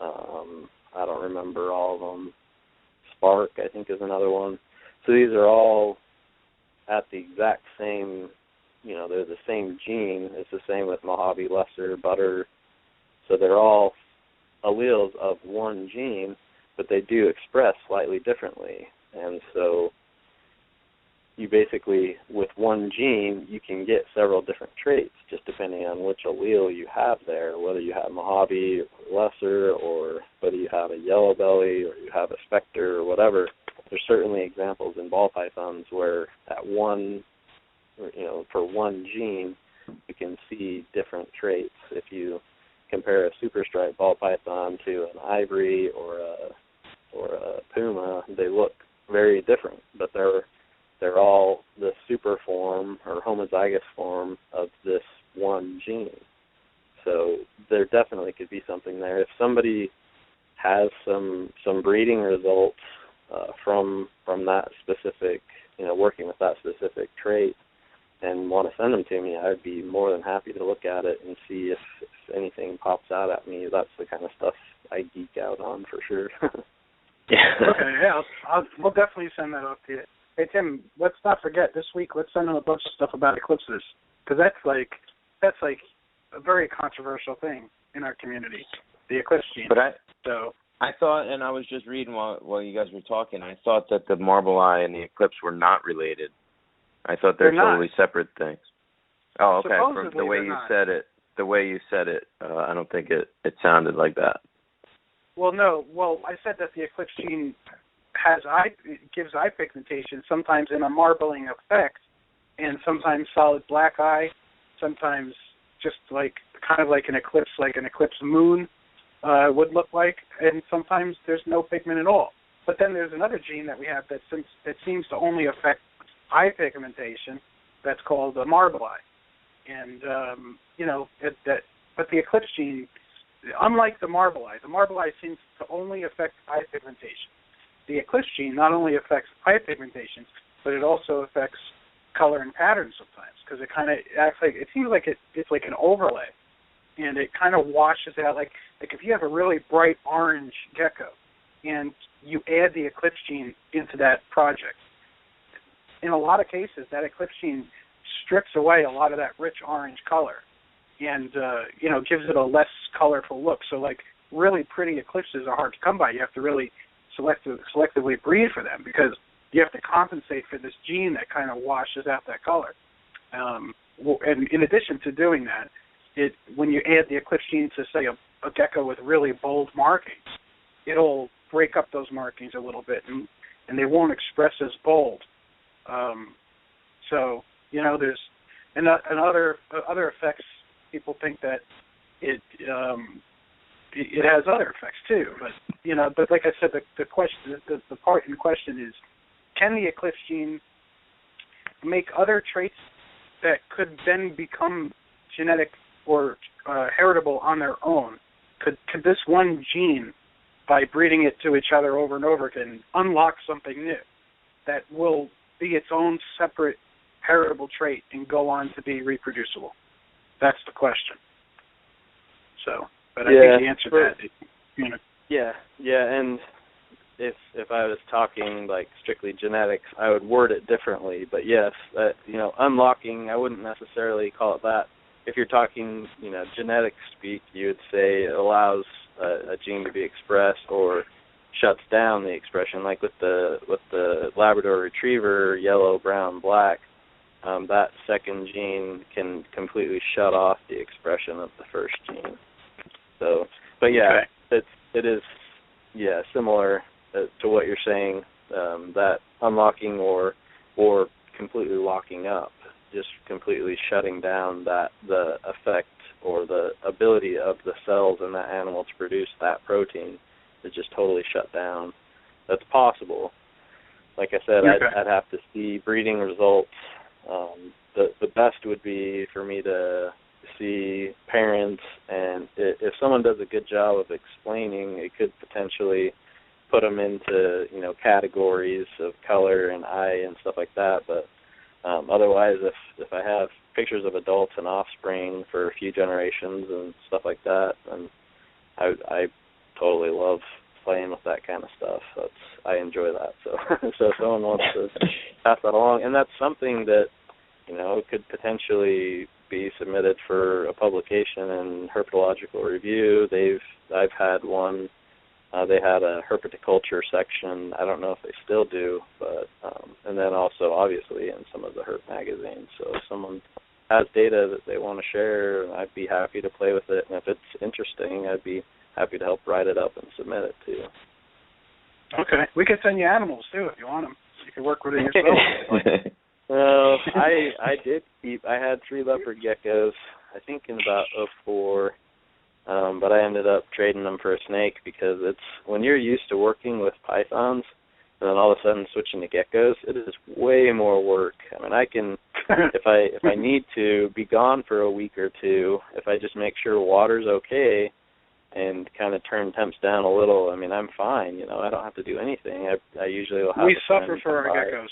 [SPEAKER 6] I don't remember all of them, spark, I think, is another one. So these are all at the exact same, they're the same gene. It's the same with Mojave, lesser, butter. So they're all alleles of one gene, but they do express slightly differently. And so you basically, with one gene, you can get several different traits, just depending on which allele you have there, whether you have Mojave or lesser, or whether you have a yellow belly or you have a specter or whatever. There's certainly examples in ball pythons where at one, for one gene, you can see different traits. If you compare a super striped ball python to an ivory or a puma, they look very different, but they're all the super form or homozygous form of this one gene. So there definitely could be something there. If somebody has some breeding results from that specific, working with that specific trait, and want to send them to me, I'd be more than happy to look at it and see if anything pops out at me. That's the kind of stuff I geek out on for sure. We'll definitely send that up to you. Hey, Tim, let's not forget this week. Let's send them a bunch of stuff about eclipses, because that's like a very controversial thing in our community, the eclipse gene.
[SPEAKER 3] But I thought, and I was just reading while you guys were talking, I thought that the marble eye and the eclipse were not related. I thought they're totally separate things. Oh, okay. From the way you said it, I don't think it sounded like that.
[SPEAKER 2] Well, no. Well, I said that the eclipse gene gives eye pigmentation, sometimes in a marbling effect, and sometimes solid black eye, sometimes just kind of like an eclipse moon would look like, and sometimes there's no pigment at all. But then there's another gene that we have that seems to only affect eye pigmentation. That's called the marble eye, and but the eclipse gene, unlike the marble eye seems to only affect eye pigmentation. The eclipse gene not only affects eye pigmentation, but it also affects color and pattern sometimes, because it kind of acts like, it seems like it's like an overlay, and it kind of washes out, like if you have a really bright orange gecko and you add the eclipse gene into that project, in a lot of cases that eclipse gene strips away a lot of that rich orange color and gives it a less colorful look. So like really pretty eclipses are hard to come by. You have to really selectively breed for them, because you have to compensate for this gene that kind of washes out that color. And in addition to doing that, when you add the eclipse gene to, say, a gecko with really bold markings, it'll break up those markings a little bit, and they won't express as bold. So, there's other effects. People think that it has other effects too, but like I said, the question, the part in question is, can the eclipse gene make other traits that could then become genetic or heritable on their own? Could this one gene, by breeding it to each other over and over again, unlock something new that will be its own separate heritable trait and go on to be reproducible? That's the question. So, but I think you answered that.
[SPEAKER 6] Yeah, and if I was talking like strictly genetics, I would word it differently. But yes, unlocking, I wouldn't necessarily call it that. If you're talking, genetic speak, you would say it allows a gene to be expressed or shuts down the expression. Like with the Labrador Retriever, yellow, brown, black, that second gene can completely shut off the expression of the first gene. So, but yeah, okay. It is similar to what you're saying, that unlocking or completely locking up, just completely shutting down the effect or the ability of the cells in that animal to produce that protein is just totally shut down. That's possible. Like I said, okay. I'd have to see breeding results. The best would be for me to see parents, and if someone does a good job of explaining, it could potentially put them into categories of color and eye and stuff like that. But otherwise, if I have pictures of adults and offspring for a few generations and stuff like that, then I totally love playing with that kind of stuff. I enjoy that. So if someone wants to pass that along, and that's something that could potentially be submitted for a publication in herpetological review. I've had one. They had a herpeticulture section. I don't know if they still do, but and then also obviously in some of the herp magazines. So if someone has data that they want to share, I'd be happy to play with it. And if it's interesting, I'd be happy to help write it up and submit it to you.
[SPEAKER 2] Okay, we could send you animals too if you want them. You can work with it yourself.
[SPEAKER 6] Well, I had 3 leopard geckos, I think in about 2004, but I ended up trading them for a snake, because it's when you're used to working with pythons and then all of a sudden switching to geckos, it is way more work. I mean, I can, if I need to, be gone for a week or two, if I just make sure water's okay and kind of turn temps down a little, I mean, I'm fine, I don't have to do anything. I usually will have
[SPEAKER 2] we suffer for our geckos.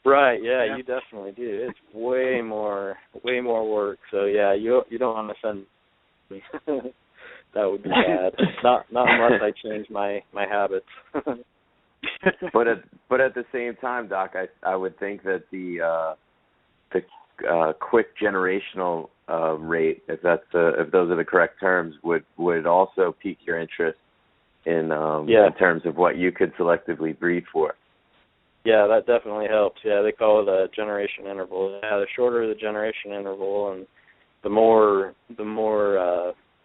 [SPEAKER 6] Right, yeah, you definitely do. It's way more work. So yeah, you don't want to send me. That would be bad. Not unless I change my habits.
[SPEAKER 3] But at the same time, Doc, I would think that the quick generational rate, if those are the correct terms, would also pique your interest in terms of what you could selectively breed for.
[SPEAKER 6] Yeah, that definitely helps. Yeah, they call it a generation interval. Yeah, the shorter the generation interval and the more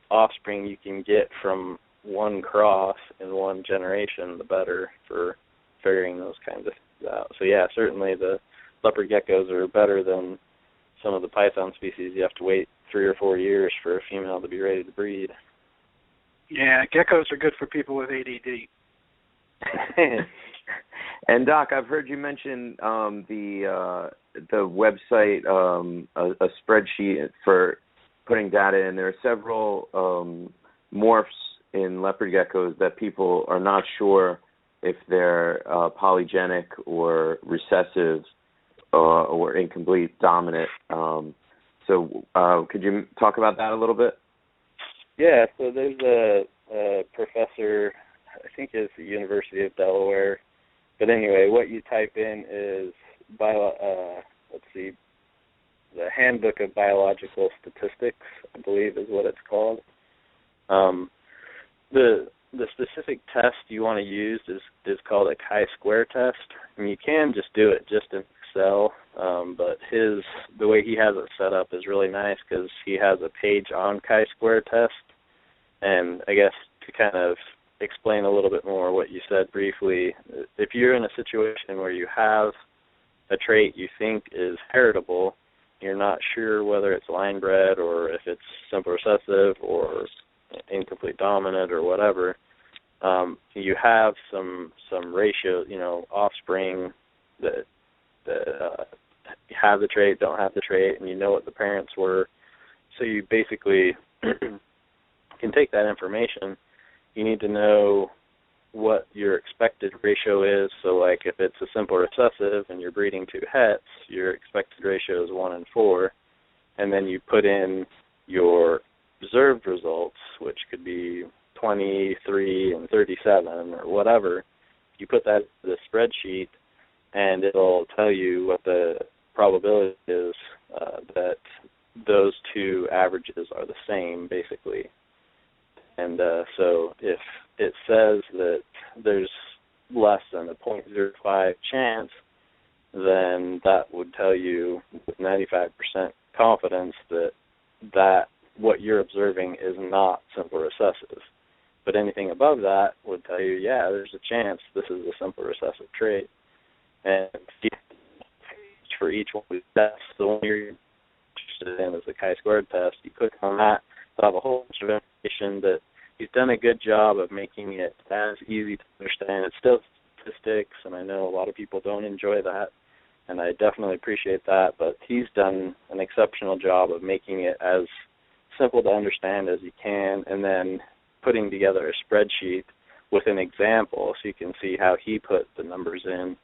[SPEAKER 6] offspring you can get from one cross in one generation, the better for figuring those kinds of things out. So yeah, certainly the leopard geckos are better than some of the python species. You have to wait 3 or 4 years for a female to be ready to breed.
[SPEAKER 2] Yeah, geckos are good for people with ADD.
[SPEAKER 3] And Doc, I've heard you mention the website, a spreadsheet for putting data in. There are several morphs in leopard geckos that people are not sure if they're polygenic or recessive. or incomplete dominant. So could you talk about that a little bit?
[SPEAKER 6] Yeah, so there's a professor, I think it's the University of Delaware. But anyway, what you type in is, the Handbook of Biological Statistics, I believe is what it's called. The specific test you want to use is called a chi-square test. And you can just do it just in Excel, but the way he has it set up is really nice because he has a page on chi-square test. And I guess to kind of explain a little bit more what you said briefly, if you're in a situation where you have a trait you think is heritable, you're not sure whether it's line bred or if it's simple recessive or incomplete dominant or whatever, you have some ratio, offspring that have the trait, don't have the trait, and you know what the parents were. So you basically can take that information. You need to know what your expected ratio is. So like if it's a simple recessive and you're breeding 2 hets, your expected ratio is 1 in 4. And then you put in your observed results, which could be 23 and 37 or whatever. You put that in the spreadsheet and it'll tell you what the probability is that those 2 averages are the same, basically. And so if it says that there's less than a 0.05 chance, then that would tell you with 95% confidence that what you're observing is not simple recessive. But anything above that would tell you, yeah, there's a chance this is a simple recessive trait. And for each one of these tests, the one you're interested in is the chi-squared test. You click on that, it'll have a whole bunch of information that he's done a good job of making it as easy to understand. It's still statistics, and I know a lot of people don't enjoy that, and I definitely appreciate that, but he's done an exceptional job of making it as simple to understand as he can, and then putting together a spreadsheet with an example so you can see how he put the numbers in,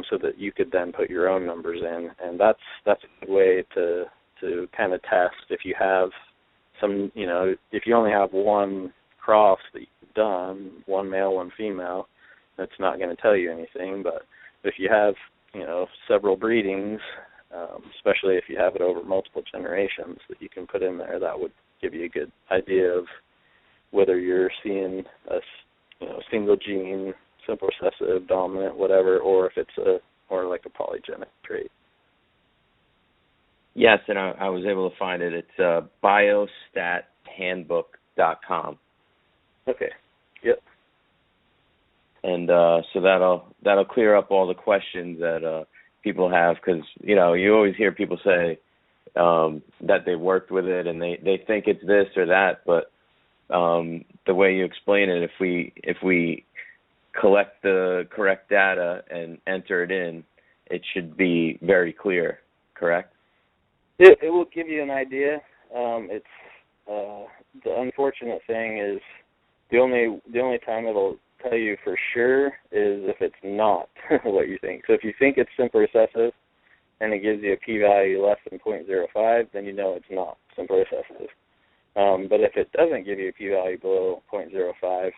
[SPEAKER 6] so that you could then put your own numbers in. And that's a good way to kind of test if you have some, if you only have one cross that you've done, one male, one female, that's not going to tell you anything. But if you have, several breedings, especially if you have it over multiple generations that you can put in there, that would give you a good idea of whether you're seeing a, single gene, simple recessive, dominant, whatever, or if it's or like a polygenic trait.
[SPEAKER 3] Yes, and I was able to find it. It's biostathandbook.com.
[SPEAKER 6] Okay. Yep.
[SPEAKER 3] And so that'll clear up all the questions that people have, because you always hear people say that they worked with it and they think it's this or that, but the way you explain it, if we collect the correct data and enter it in, it should be very clear. Correct?
[SPEAKER 6] It will give you an idea. It's the unfortunate thing is the only time it'll tell you for sure is if it's not what you think. So if you think it's simple recessive and it gives you a p-value less than 0.05, then you know it's not simple recessive. But if it doesn't give you a p-value below 0.05,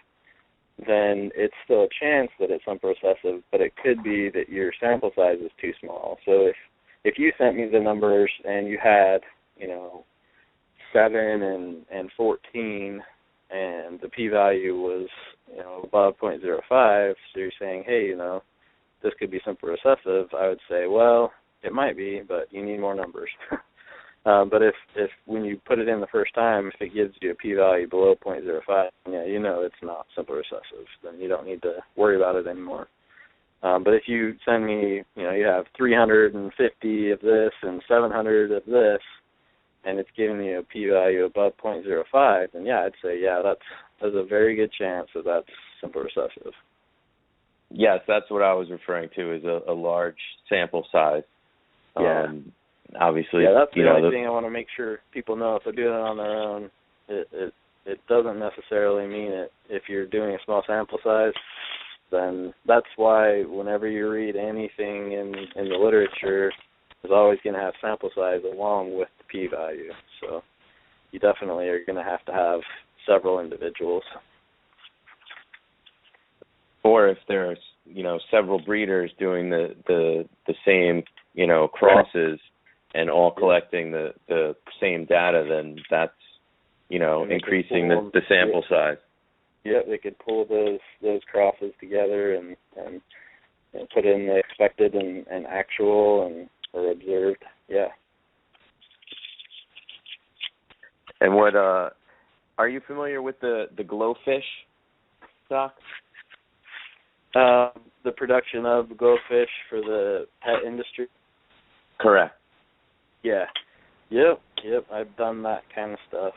[SPEAKER 6] then it's still a chance that it's simple recessive, but it could be that your sample size is too small. So if you sent me the numbers and you had, 7 and 14, and the p-value was, above 0.05, so you're saying, hey, this could be simple recessive, I would say, well, it might be, but you need more numbers. But if when you put it in the first time, if it gives you a p-value below 0.05, it's not simple recessive, then you don't need to worry about it anymore. But if you send me, you have 350 of this and 700 of this, and it's giving you a p-value above 0.05, then I'd say, there's a very good chance that that's simple recessive.
[SPEAKER 3] Yes, that's what I was referring to, is a large sample size.
[SPEAKER 6] Yeah.
[SPEAKER 3] Obviously.
[SPEAKER 6] Yeah, that's the only thing I want to make sure people know. If they're doing it on their own, it doesn't necessarily mean it. If you're doing a small sample size, then that's why whenever you read anything in the literature, it's always going to have sample size along with the p-value. So you definitely are going to have several individuals.
[SPEAKER 3] Or if there's, several breeders doing the same, crosses and all collecting the same data, then that's, increasing the sample size.
[SPEAKER 6] Yeah, they could pull those crosses together and put in the expected and actual or observed. Yeah.
[SPEAKER 3] And what are you familiar with the glowfish, Doc?
[SPEAKER 6] The production of glowfish for the pet industry?
[SPEAKER 3] Correct.
[SPEAKER 6] Yeah. Yep. I've done that kind of stuff.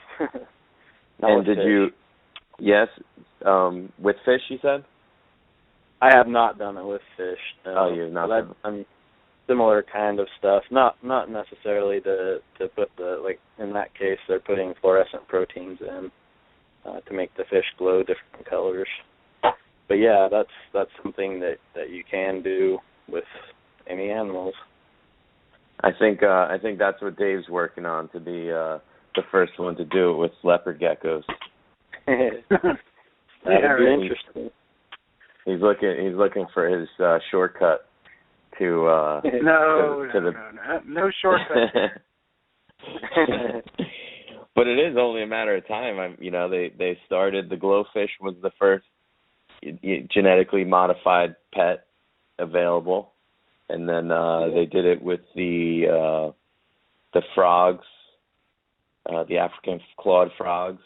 [SPEAKER 3] And did you? Yes. With fish, you said?
[SPEAKER 6] I have not done it with fish. No.
[SPEAKER 3] You have not.
[SPEAKER 6] But I'm similar kind of stuff. Not necessarily to put like in that case they're putting fluorescent proteins in to make the fish glow different colors. But yeah, that's something that you can do with any animals.
[SPEAKER 3] I think that's what Dave's working on, to be the first one to do it with leopard geckos.
[SPEAKER 6] That would be interesting.
[SPEAKER 3] He's looking for his shortcut to
[SPEAKER 2] no shortcut.
[SPEAKER 3] But it is only a matter of time. They started, the glowfish was the first genetically modified pet available, and then they did it with the frogs, the African clawed frogs.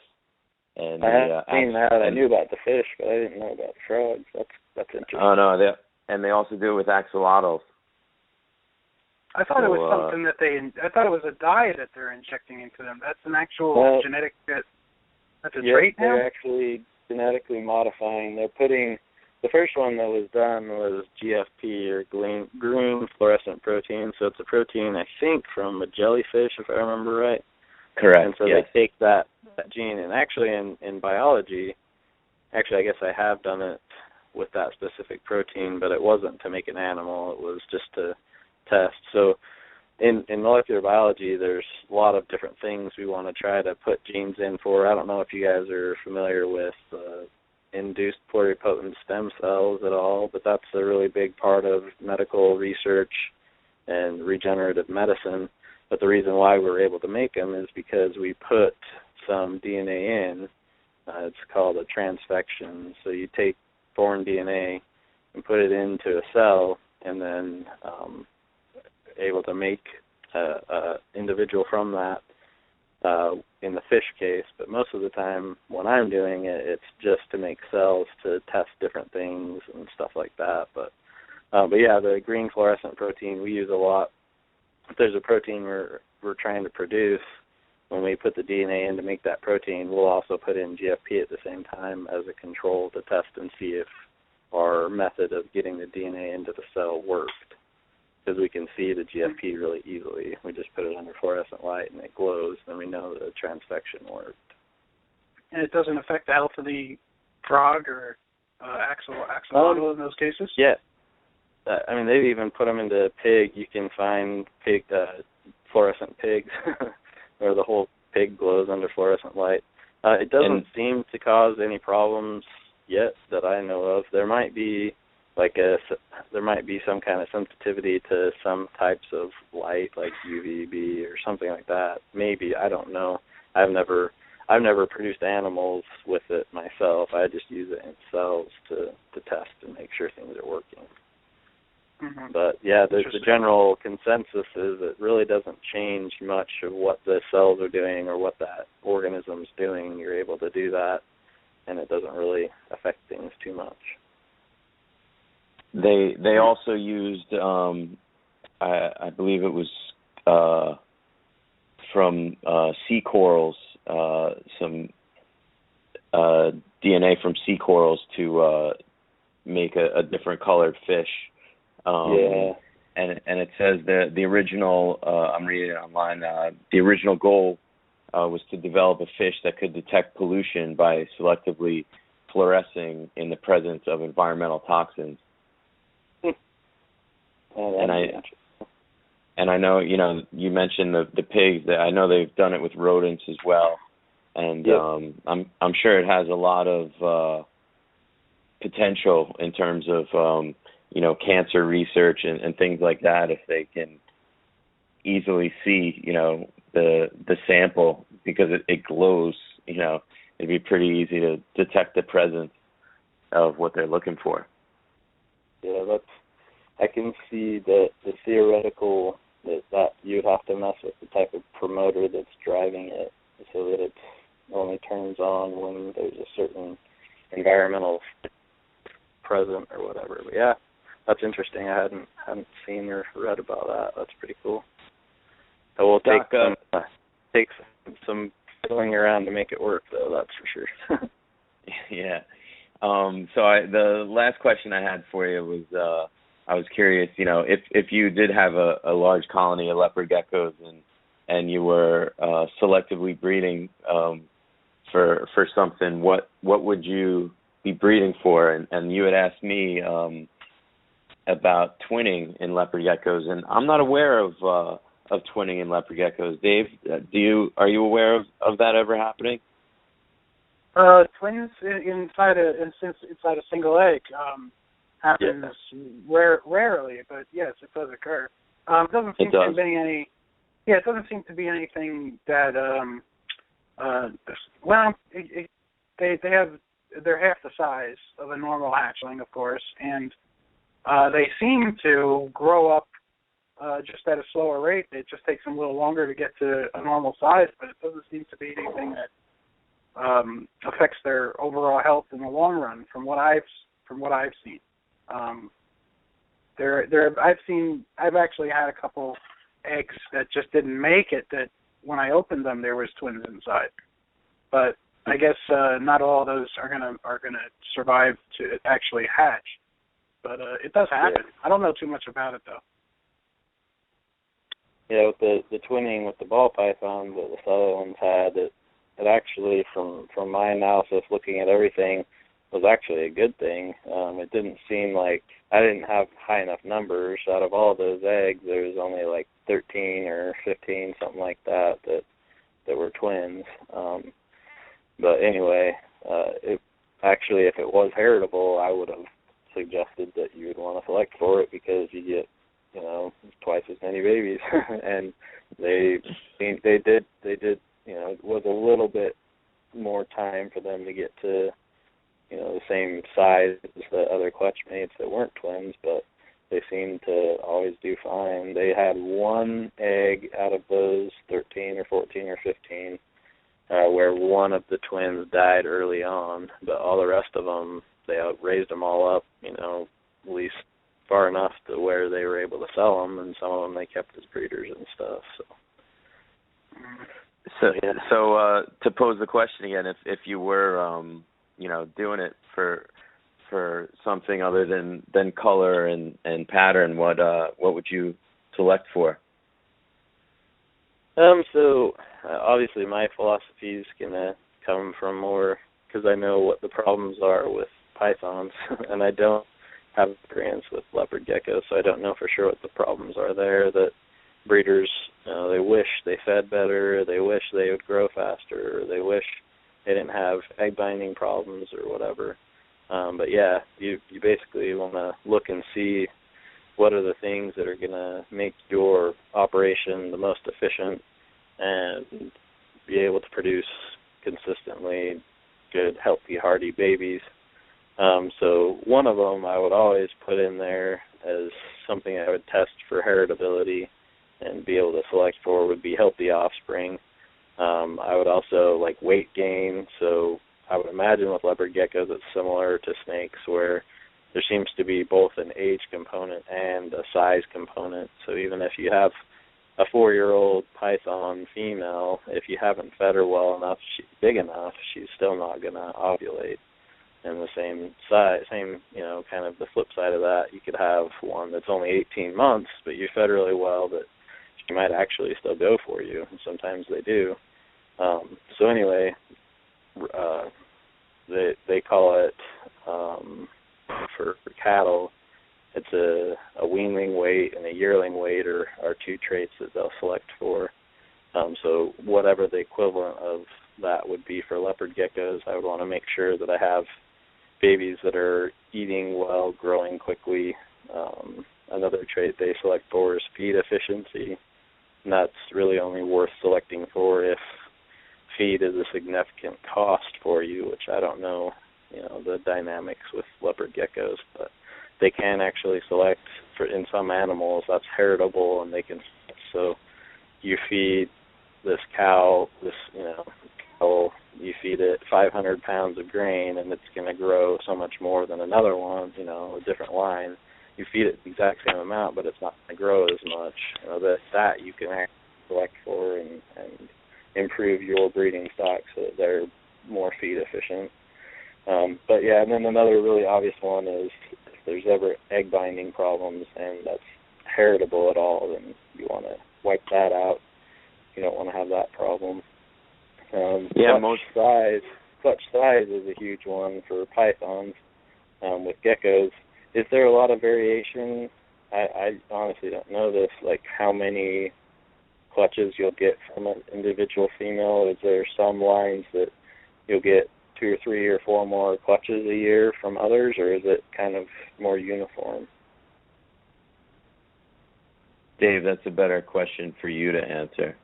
[SPEAKER 3] And
[SPEAKER 6] I haven't seen that. I knew about the fish, but I didn't know about the frogs. That's interesting.
[SPEAKER 3] Oh no, they also do it with axolotls.
[SPEAKER 2] I thought it was something that I thought it was a dye that they're injecting into them. That's an actual genetic. That's a trait now?
[SPEAKER 6] They're actually genetically modifying. They're putting, the first one that was done was GFP, or green fluorescent protein. So it's a protein, I think, from a jellyfish, if I remember right.
[SPEAKER 3] Correct.
[SPEAKER 6] And so they take that gene, and actually in biology, I guess I have done it with that specific protein, but it wasn't to make an animal. It was just to test. So in molecular biology, there's a lot of different things we want to try to put genes in for. I don't know if you guys are familiar with induced pluripotent stem cells at all, but that's a really big part of medical research and regenerative medicine. But the reason why we're able to make them is because we put some DNA in. It's called a transfection. So you take foreign DNA and put it into a cell, and then able to make a individual from that in the fish case. But most of the time when I'm doing it, it's just to make cells to test different things and stuff like that. But yeah, the green fluorescent protein we use a lot. If there's a protein we're trying to produce, when we put the DNA in to make that protein, we'll also put in GFP at the same time as a control to test and see if our method of getting the DNA into the cell worked. Because we can see the GFP really easily. We just put it under fluorescent light and it glows, and we know the transfection worked.
[SPEAKER 2] And it doesn't affect the health of the frog or axolotl in those cases?
[SPEAKER 6] Yeah. They've even put them into pig. You can find fluorescent pigs where the whole pig glows under fluorescent light. It doesn't seem to cause any problems yet that I know of. There might be some kind of sensitivity to some types of light, like UVB or something like that. Maybe, I don't know. I've never produced animals with it myself. I just use it in cells to test and make sure things are working. Mm-hmm. But yeah, the general consensus is it really doesn't change much of what the cells are doing or what that organism's doing. You're able to do that, and it doesn't really affect things too much.
[SPEAKER 3] They also used, I believe it was from sea corals, some DNA from sea corals to make a different colored fish. And it says that the original, I'm reading it online, the original goal was to develop a fish that could detect pollution by selectively fluorescing in the presence of environmental toxins. And I know, you know, you mentioned the pigs. I know they've done it with rodents as well, and I'm sure it has a lot of potential in terms of you know, cancer research and things like that. If they can easily see, you know, the sample because it glows, you know, it'd be pretty easy to detect the presence of what they're looking for.
[SPEAKER 6] Yeah, I can see the theoretical that you'd have to mess with the type of promoter that's driving it so that it only turns on when there's a certain environmental present or whatever. But yeah, that's interesting. I hadn't seen or read about that. That's pretty cool. It will take some fiddling around to make it work, though. That's for sure.
[SPEAKER 3] Yeah. So the last question I had for you was, I was curious, you know, if you did have a large colony of leopard geckos and you were selectively breeding for something, what would you be breeding for? And you had asked me about twinning in leopard geckos, and I'm not aware of twinning in leopard geckos. Dave, are you aware of that ever happening?
[SPEAKER 2] Twins inside a single egg happens rarely, but yes, it does occur. It doesn't seem to be any. Yeah, it doesn't seem to be anything that. They're half the size of a normal hatchling, of course, and they seem to grow up just at a slower rate. It just takes them a little longer to get to a normal size, but it doesn't seem to be anything that affects their overall health in the long run. From what I've seen, I've actually had a couple eggs that just didn't make it. That when I opened them, there was twins inside, but I guess not all of those are gonna survive to actually hatch. But it does happen. Yeah. I don't know too much about it though.
[SPEAKER 6] Yeah, with the twinning with the ball python that the Sutherlands had, it actually, from my analysis, looking at everything, was actually a good thing. It didn't seem like I didn't have high enough numbers. Out of all those eggs, there was only like 13 or 15, something like that were twins. But anyway, it actually, if it was heritable, I would have suggested that you would want to select for it because you get, you know, twice as many babies, and they did, you know, it was a little bit more time for them to get to, you know, the same size as the other clutch mates that weren't twins, but they seemed to always do fine. They had one egg out of those 13 or 14 or 15 where one of the twins died early on, but all the rest of them, they raised them all up, you know, at least far enough to where they were able to sell them, and some of them they kept as breeders and stuff.
[SPEAKER 3] So to pose the question again, if you were, you know, doing it for something other than color and pattern, what would you select for?
[SPEAKER 6] So obviously my philosophy is gonna come from more because I know what the problems are with pythons, and I don't have experience with leopard geckos, so I don't know for sure what the problems are there. That breeders, they wish they fed better, they wish they would grow faster, or they wish they didn't have egg binding problems or whatever. But yeah, you basically want to look and see what are the things that are going to make your operation the most efficient and be able to produce consistently good, healthy, hardy babies. So one of them I would always put in there as something I would test for heritability and be able to select for would be healthy offspring. I would also like weight gain. So I would imagine with leopard geckos it's similar to snakes where there seems to be both an age component and a size component. So even if you have a 4-year-old python female, if you haven't fed her well enough, she's big enough, she's still not going to ovulate. And the same size, you know, kind of the flip side of that, you could have one that's only 18 months, but you fed really well that she might actually still go for you, and sometimes they do. So anyway, they call it for cattle. It's a weanling weight and a yearling weight are two traits that they'll select for. So whatever the equivalent of that would be for leopard geckos, I would want to make sure that I have babies that are eating well, growing quickly. Another trait they select for is feed efficiency, and that's really only worth selecting for if feed is a significant cost for you, which I don't know, the dynamics with leopard geckos, but they can actually select for in some animals that's heritable, and they can. So you feed this cow, you feed it 500 pounds of grain, and it's going to grow so much more than another one, a different line. You feed it the exact same amount, but it's not going to grow as much. That you can actually select for and improve your breeding stock so that they're more feed efficient. But yeah, and then another really obvious one is if there's ever egg binding problems and that's heritable at all, then you want to wipe that out. You don't want to have that problem. Clutch size is a huge one for pythons. With geckos, is there a lot of variation? I honestly don't know this, like how many clutches you'll get from an individual female. Is there some lines that you'll get 2 or 3 or 4 more clutches a year from others, or is it kind of more uniform?
[SPEAKER 3] Dave, that's a better question for you to answer.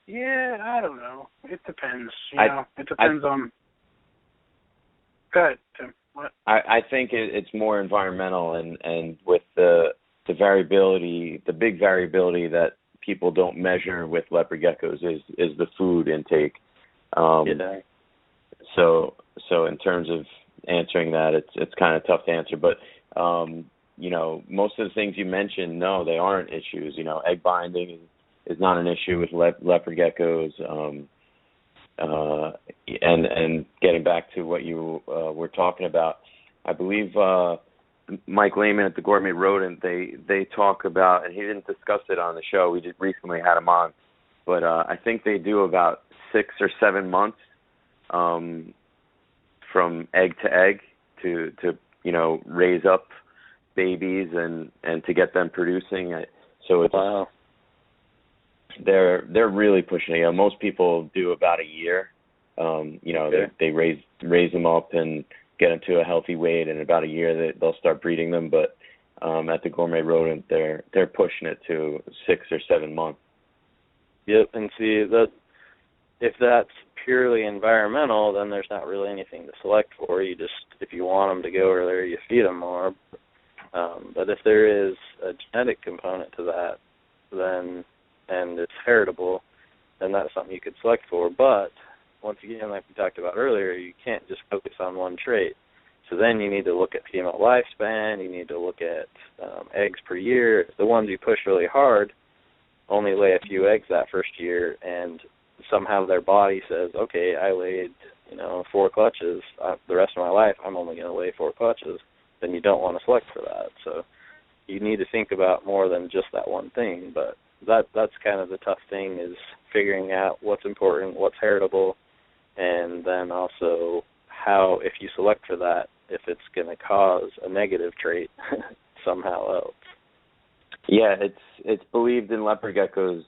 [SPEAKER 2] Yeah, I don't know. It depends. It depends on. Go ahead, Tim. What?
[SPEAKER 3] I think it's more environmental, and with the variability, the big variability that people don't measure with leopard geckos is the food intake. So in terms of answering that, it's kind of tough to answer. But most of the things you mentioned, no, they aren't issues. Egg binding is not an issue with leopard geckos. And getting back to what you were talking about, I believe Mike Lehman at the Gourmet Rodent, they talk about, and he didn't discuss it on the show, we just recently had him on, but I think they do about 6 or 7 months from egg to egg to raise up babies and to get them producing. So it's
[SPEAKER 6] wow.
[SPEAKER 3] They're really pushing it. Most people do about a year. They raise them up and get them to a healthy weight, and in about a year they'll start breeding them. But at the Gourmet Rodent, they're pushing it to 6 or 7 months.
[SPEAKER 6] Yep, and see that if that's purely environmental, then there's not really anything to select for. You just, if you want them to go earlier, you feed them more. But if there is a genetic component to that, then and it's heritable, then that's something you could select for. But once again, like we talked about earlier, you can't just focus on one trait. So then you need to look at female lifespan. You need to look at eggs per year. The ones you push really hard only lay a few eggs that first year, and somehow their body says, okay, I laid 4 clutches. The rest of my life, I'm only going to lay 4 clutches. Then you don't want to select for that. So you need to think about more than just that one thing. But that's kind of the tough thing, is figuring out what's important, what's heritable, and then also how, if you select for that, if it's going to cause a negative trait somehow else.
[SPEAKER 3] Yeah, it's believed in leopard geckos,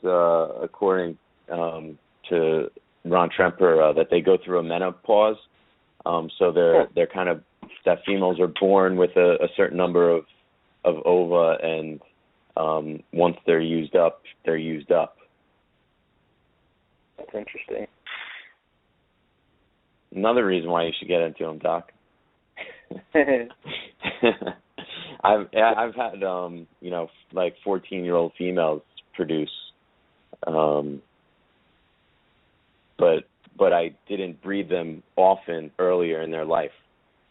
[SPEAKER 3] according to Ron Tremper, that they go through a menopause. So they're kind of, that females are born with a certain number of ova, and once they're used up, they're used up.
[SPEAKER 6] That's interesting.
[SPEAKER 3] Another reason why you should get into them, Doc. I've had like 14-year-old females produce, but I didn't breed them often earlier in their life.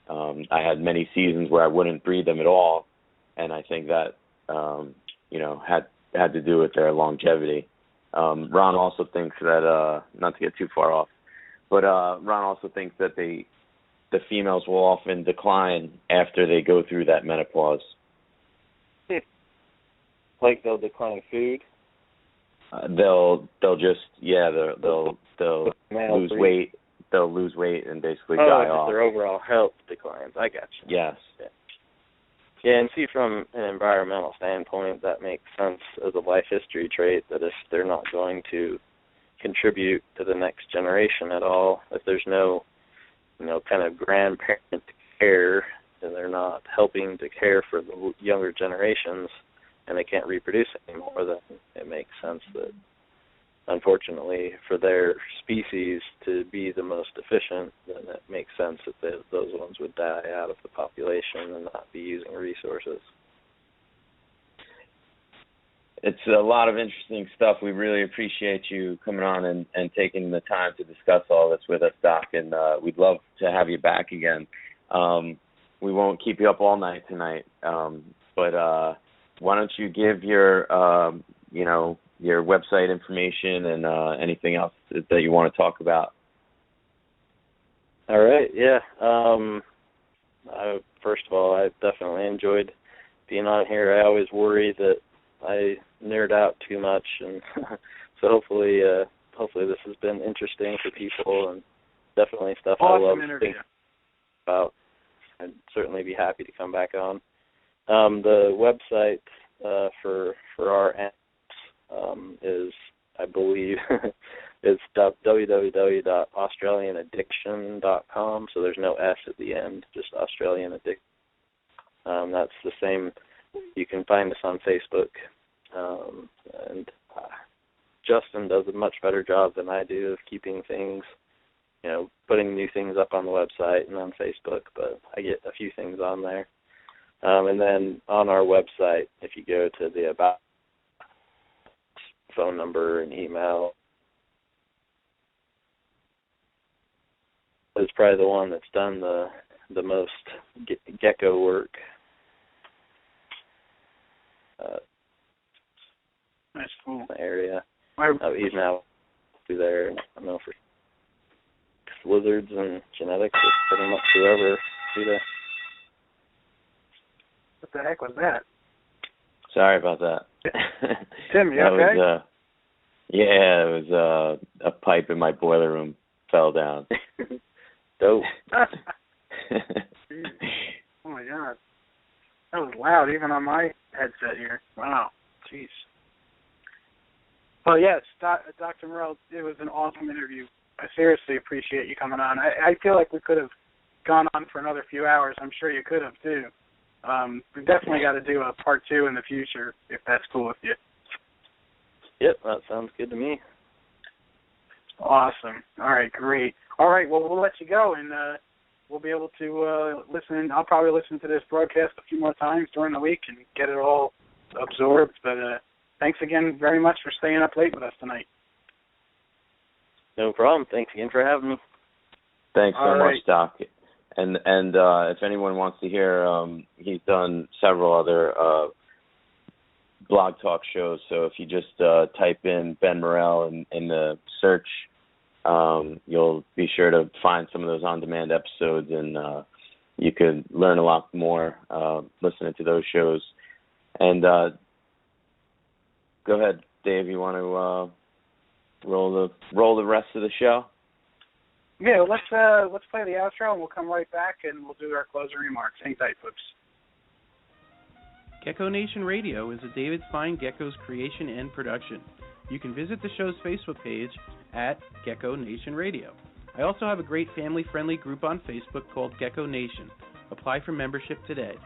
[SPEAKER 3] I had many seasons where I wouldn't breed them at all, and I think that had to do with their longevity. Ron also thinks that, not to get too far off, but Ron also thinks that the females will often decline after they go through that menopause.
[SPEAKER 6] Like they'll decline food?
[SPEAKER 3] they'll lose weight. They'll lose weight and basically die off.
[SPEAKER 6] Their overall health declines. I got you.
[SPEAKER 3] Yes.
[SPEAKER 6] Yeah, and see, from an environmental standpoint, that makes sense as a life history trait, that if they're not going to contribute to the next generation at all, if there's no, kind of grandparent care, and they're not helping to care for the younger generations, and they can't reproduce anymore, then it makes sense that, unfortunately, for their species to be the most efficient, then it makes sense that those ones would die out of the population and not be using resources.
[SPEAKER 3] It's a lot of interesting stuff. We really appreciate you coming on and taking the time to discuss all this with us, Doc, and we'd love to have you back again. We won't keep you up all night tonight, but why don't you give your, your website information and anything else that you want to talk about?
[SPEAKER 6] All right, yeah. First of all, I definitely enjoyed being on here. I always worry that I nerd out too much, and so hopefully this has been interesting for people, and definitely stuff
[SPEAKER 2] awesome
[SPEAKER 6] I love
[SPEAKER 2] interview.
[SPEAKER 6] thinking about. I'd certainly be happy to come back on. The website for our apps is, I believe, it's www.australianaddiction.com, so there's no S at the end, just Australian Addiction. That's the same. You can find us on Facebook, and Justin does a much better job than I do of keeping things, putting new things up on the website and on Facebook, but I get a few things on there. And then on our website, if you go to the About phone number and email, it's probably the one that's done the most gecko work.
[SPEAKER 2] That's cool.
[SPEAKER 6] In the area. He's now through there. I don't know, for lizards and genetics, it's pretty much whoever do that.
[SPEAKER 2] What the heck was that?
[SPEAKER 3] Sorry about that.
[SPEAKER 2] Tim, you okay?
[SPEAKER 3] It was a pipe in my boiler room fell down.
[SPEAKER 6] Dope.
[SPEAKER 2] Oh my God, that was loud even on my headset here. Wow, jeez. Well, yes, Dr. Morrill, it was an awesome interview. I seriously appreciate you coming on. I feel like we could have gone on for another few hours. I'm sure you could have too. We've definitely got to do a part 2 in the future, if that's cool with you.
[SPEAKER 6] Yep, that sounds good to me.
[SPEAKER 2] Awesome. All right, great. All right, well, we'll let you go, and we'll be able to listen. I'll probably listen to this broadcast a few more times during the week and get it all absorbed. But thanks again very much for staying up late with us tonight.
[SPEAKER 6] No problem. Thanks again for having me.
[SPEAKER 3] Thanks so much, Doc. And if anyone wants to hear, he's done several other blog talk shows. So if you just type in Ben Morrill in the search, you'll be sure to find some of those on-demand episodes, and you could learn a lot more listening to those shows. And go ahead, Dave. You want to roll the rest of the show?
[SPEAKER 2] Yeah, let's play the outro, and we'll come right back, and we'll do our closing remarks. Hang tight, folks.
[SPEAKER 1] Gecko Nation Radio is a David Fine Geckos creation and production. You can visit the show's Facebook page at Gecko Nation Radio. I also have a great family-friendly group on Facebook called Gecko Nation. Apply for membership today.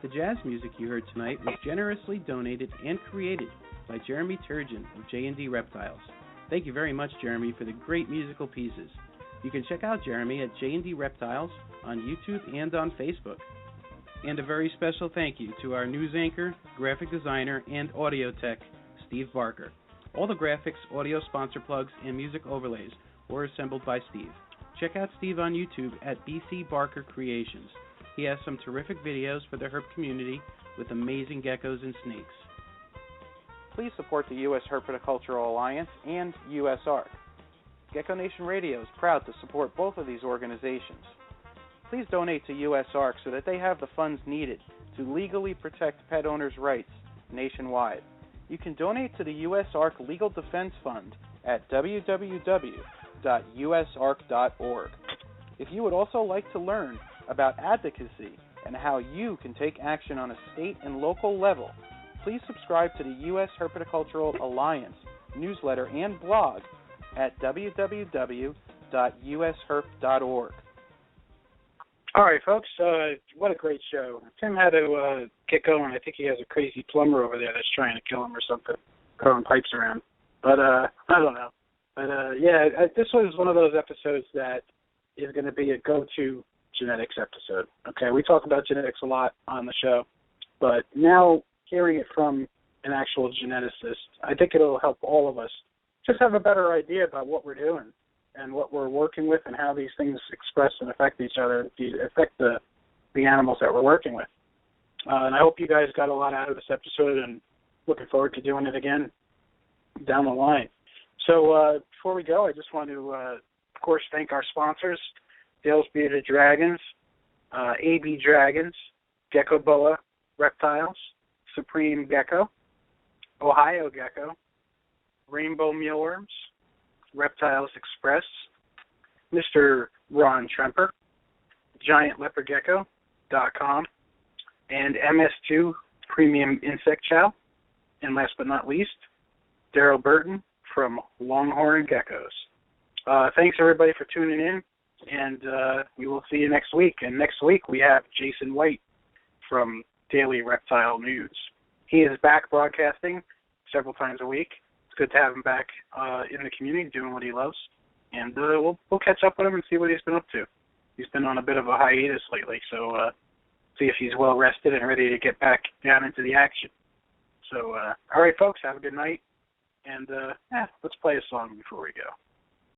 [SPEAKER 1] The jazz music you heard tonight was generously donated and created by Jeremy Turgeon of J&D Reptiles. Thank you very much, Jeremy, for the great musical pieces. You can check out Jeremy at J&D Reptiles on YouTube and on Facebook. And a very special thank you to our news anchor, graphic designer, and audio tech, Steve Barker. All the graphics, audio sponsor plugs, and music overlays were assembled by Steve. Check out Steve on YouTube at BC Barker Creations. He has some terrific videos for the herp community with amazing geckos and snakes. Please support the U.S. Herpetocultural Alliance and USARC. Gecko Nation Radio is proud to support both of these organizations. Please donate to USARC so that they have the funds needed to legally protect pet owners' rights nationwide. You can donate to the U.S. ARC Legal Defense Fund at www.usarc.org. If you would also like to learn about advocacy and how you can take action on a state and local level, please subscribe to the U.S. Herpetocultural Alliance newsletter and blog at www.usherp.org.
[SPEAKER 2] All right, folks, what a great show. Tim had to get going. I think he has a crazy plumber over there that's trying to kill him or something, throwing pipes around. But I don't know. But, this was one of those episodes that is going to be a go-to genetics episode. Okay, we talk about genetics a lot on the show, but now hearing it from an actual geneticist, I think it'll help all of us just have a better idea about what we're doing and what we're working with and how these things express and affect each other, affect the animals that we're working with. And I hope you guys got a lot out of this episode and looking forward to doing it again down the line. So before we go, I just want to, of course, thank our sponsors, Dale's Bearded Dragons, AB Dragons, Gecko Boa Reptiles, Supreme Gecko, Ohio Gecko, Rainbow Mealworms, Reptiles Express, Mr. Ron Tremper, GiantLeopardGecko.com, and MS2 Premium Insect Chow. And last but not least, Daryl Burton from Longhorn Geckos. Thanks, everybody, for tuning in, and we will see you next week. And next week we have Jason White from Daily Reptile News. He is back broadcasting several times a week. It's good to have him back in the community doing what he loves. And we'll catch up with him and see what he's been up to. He's been on a bit of a hiatus lately, so see if he's well rested and ready to get back down into the action. So, all right, folks, have a good night. And let's play a song before we go.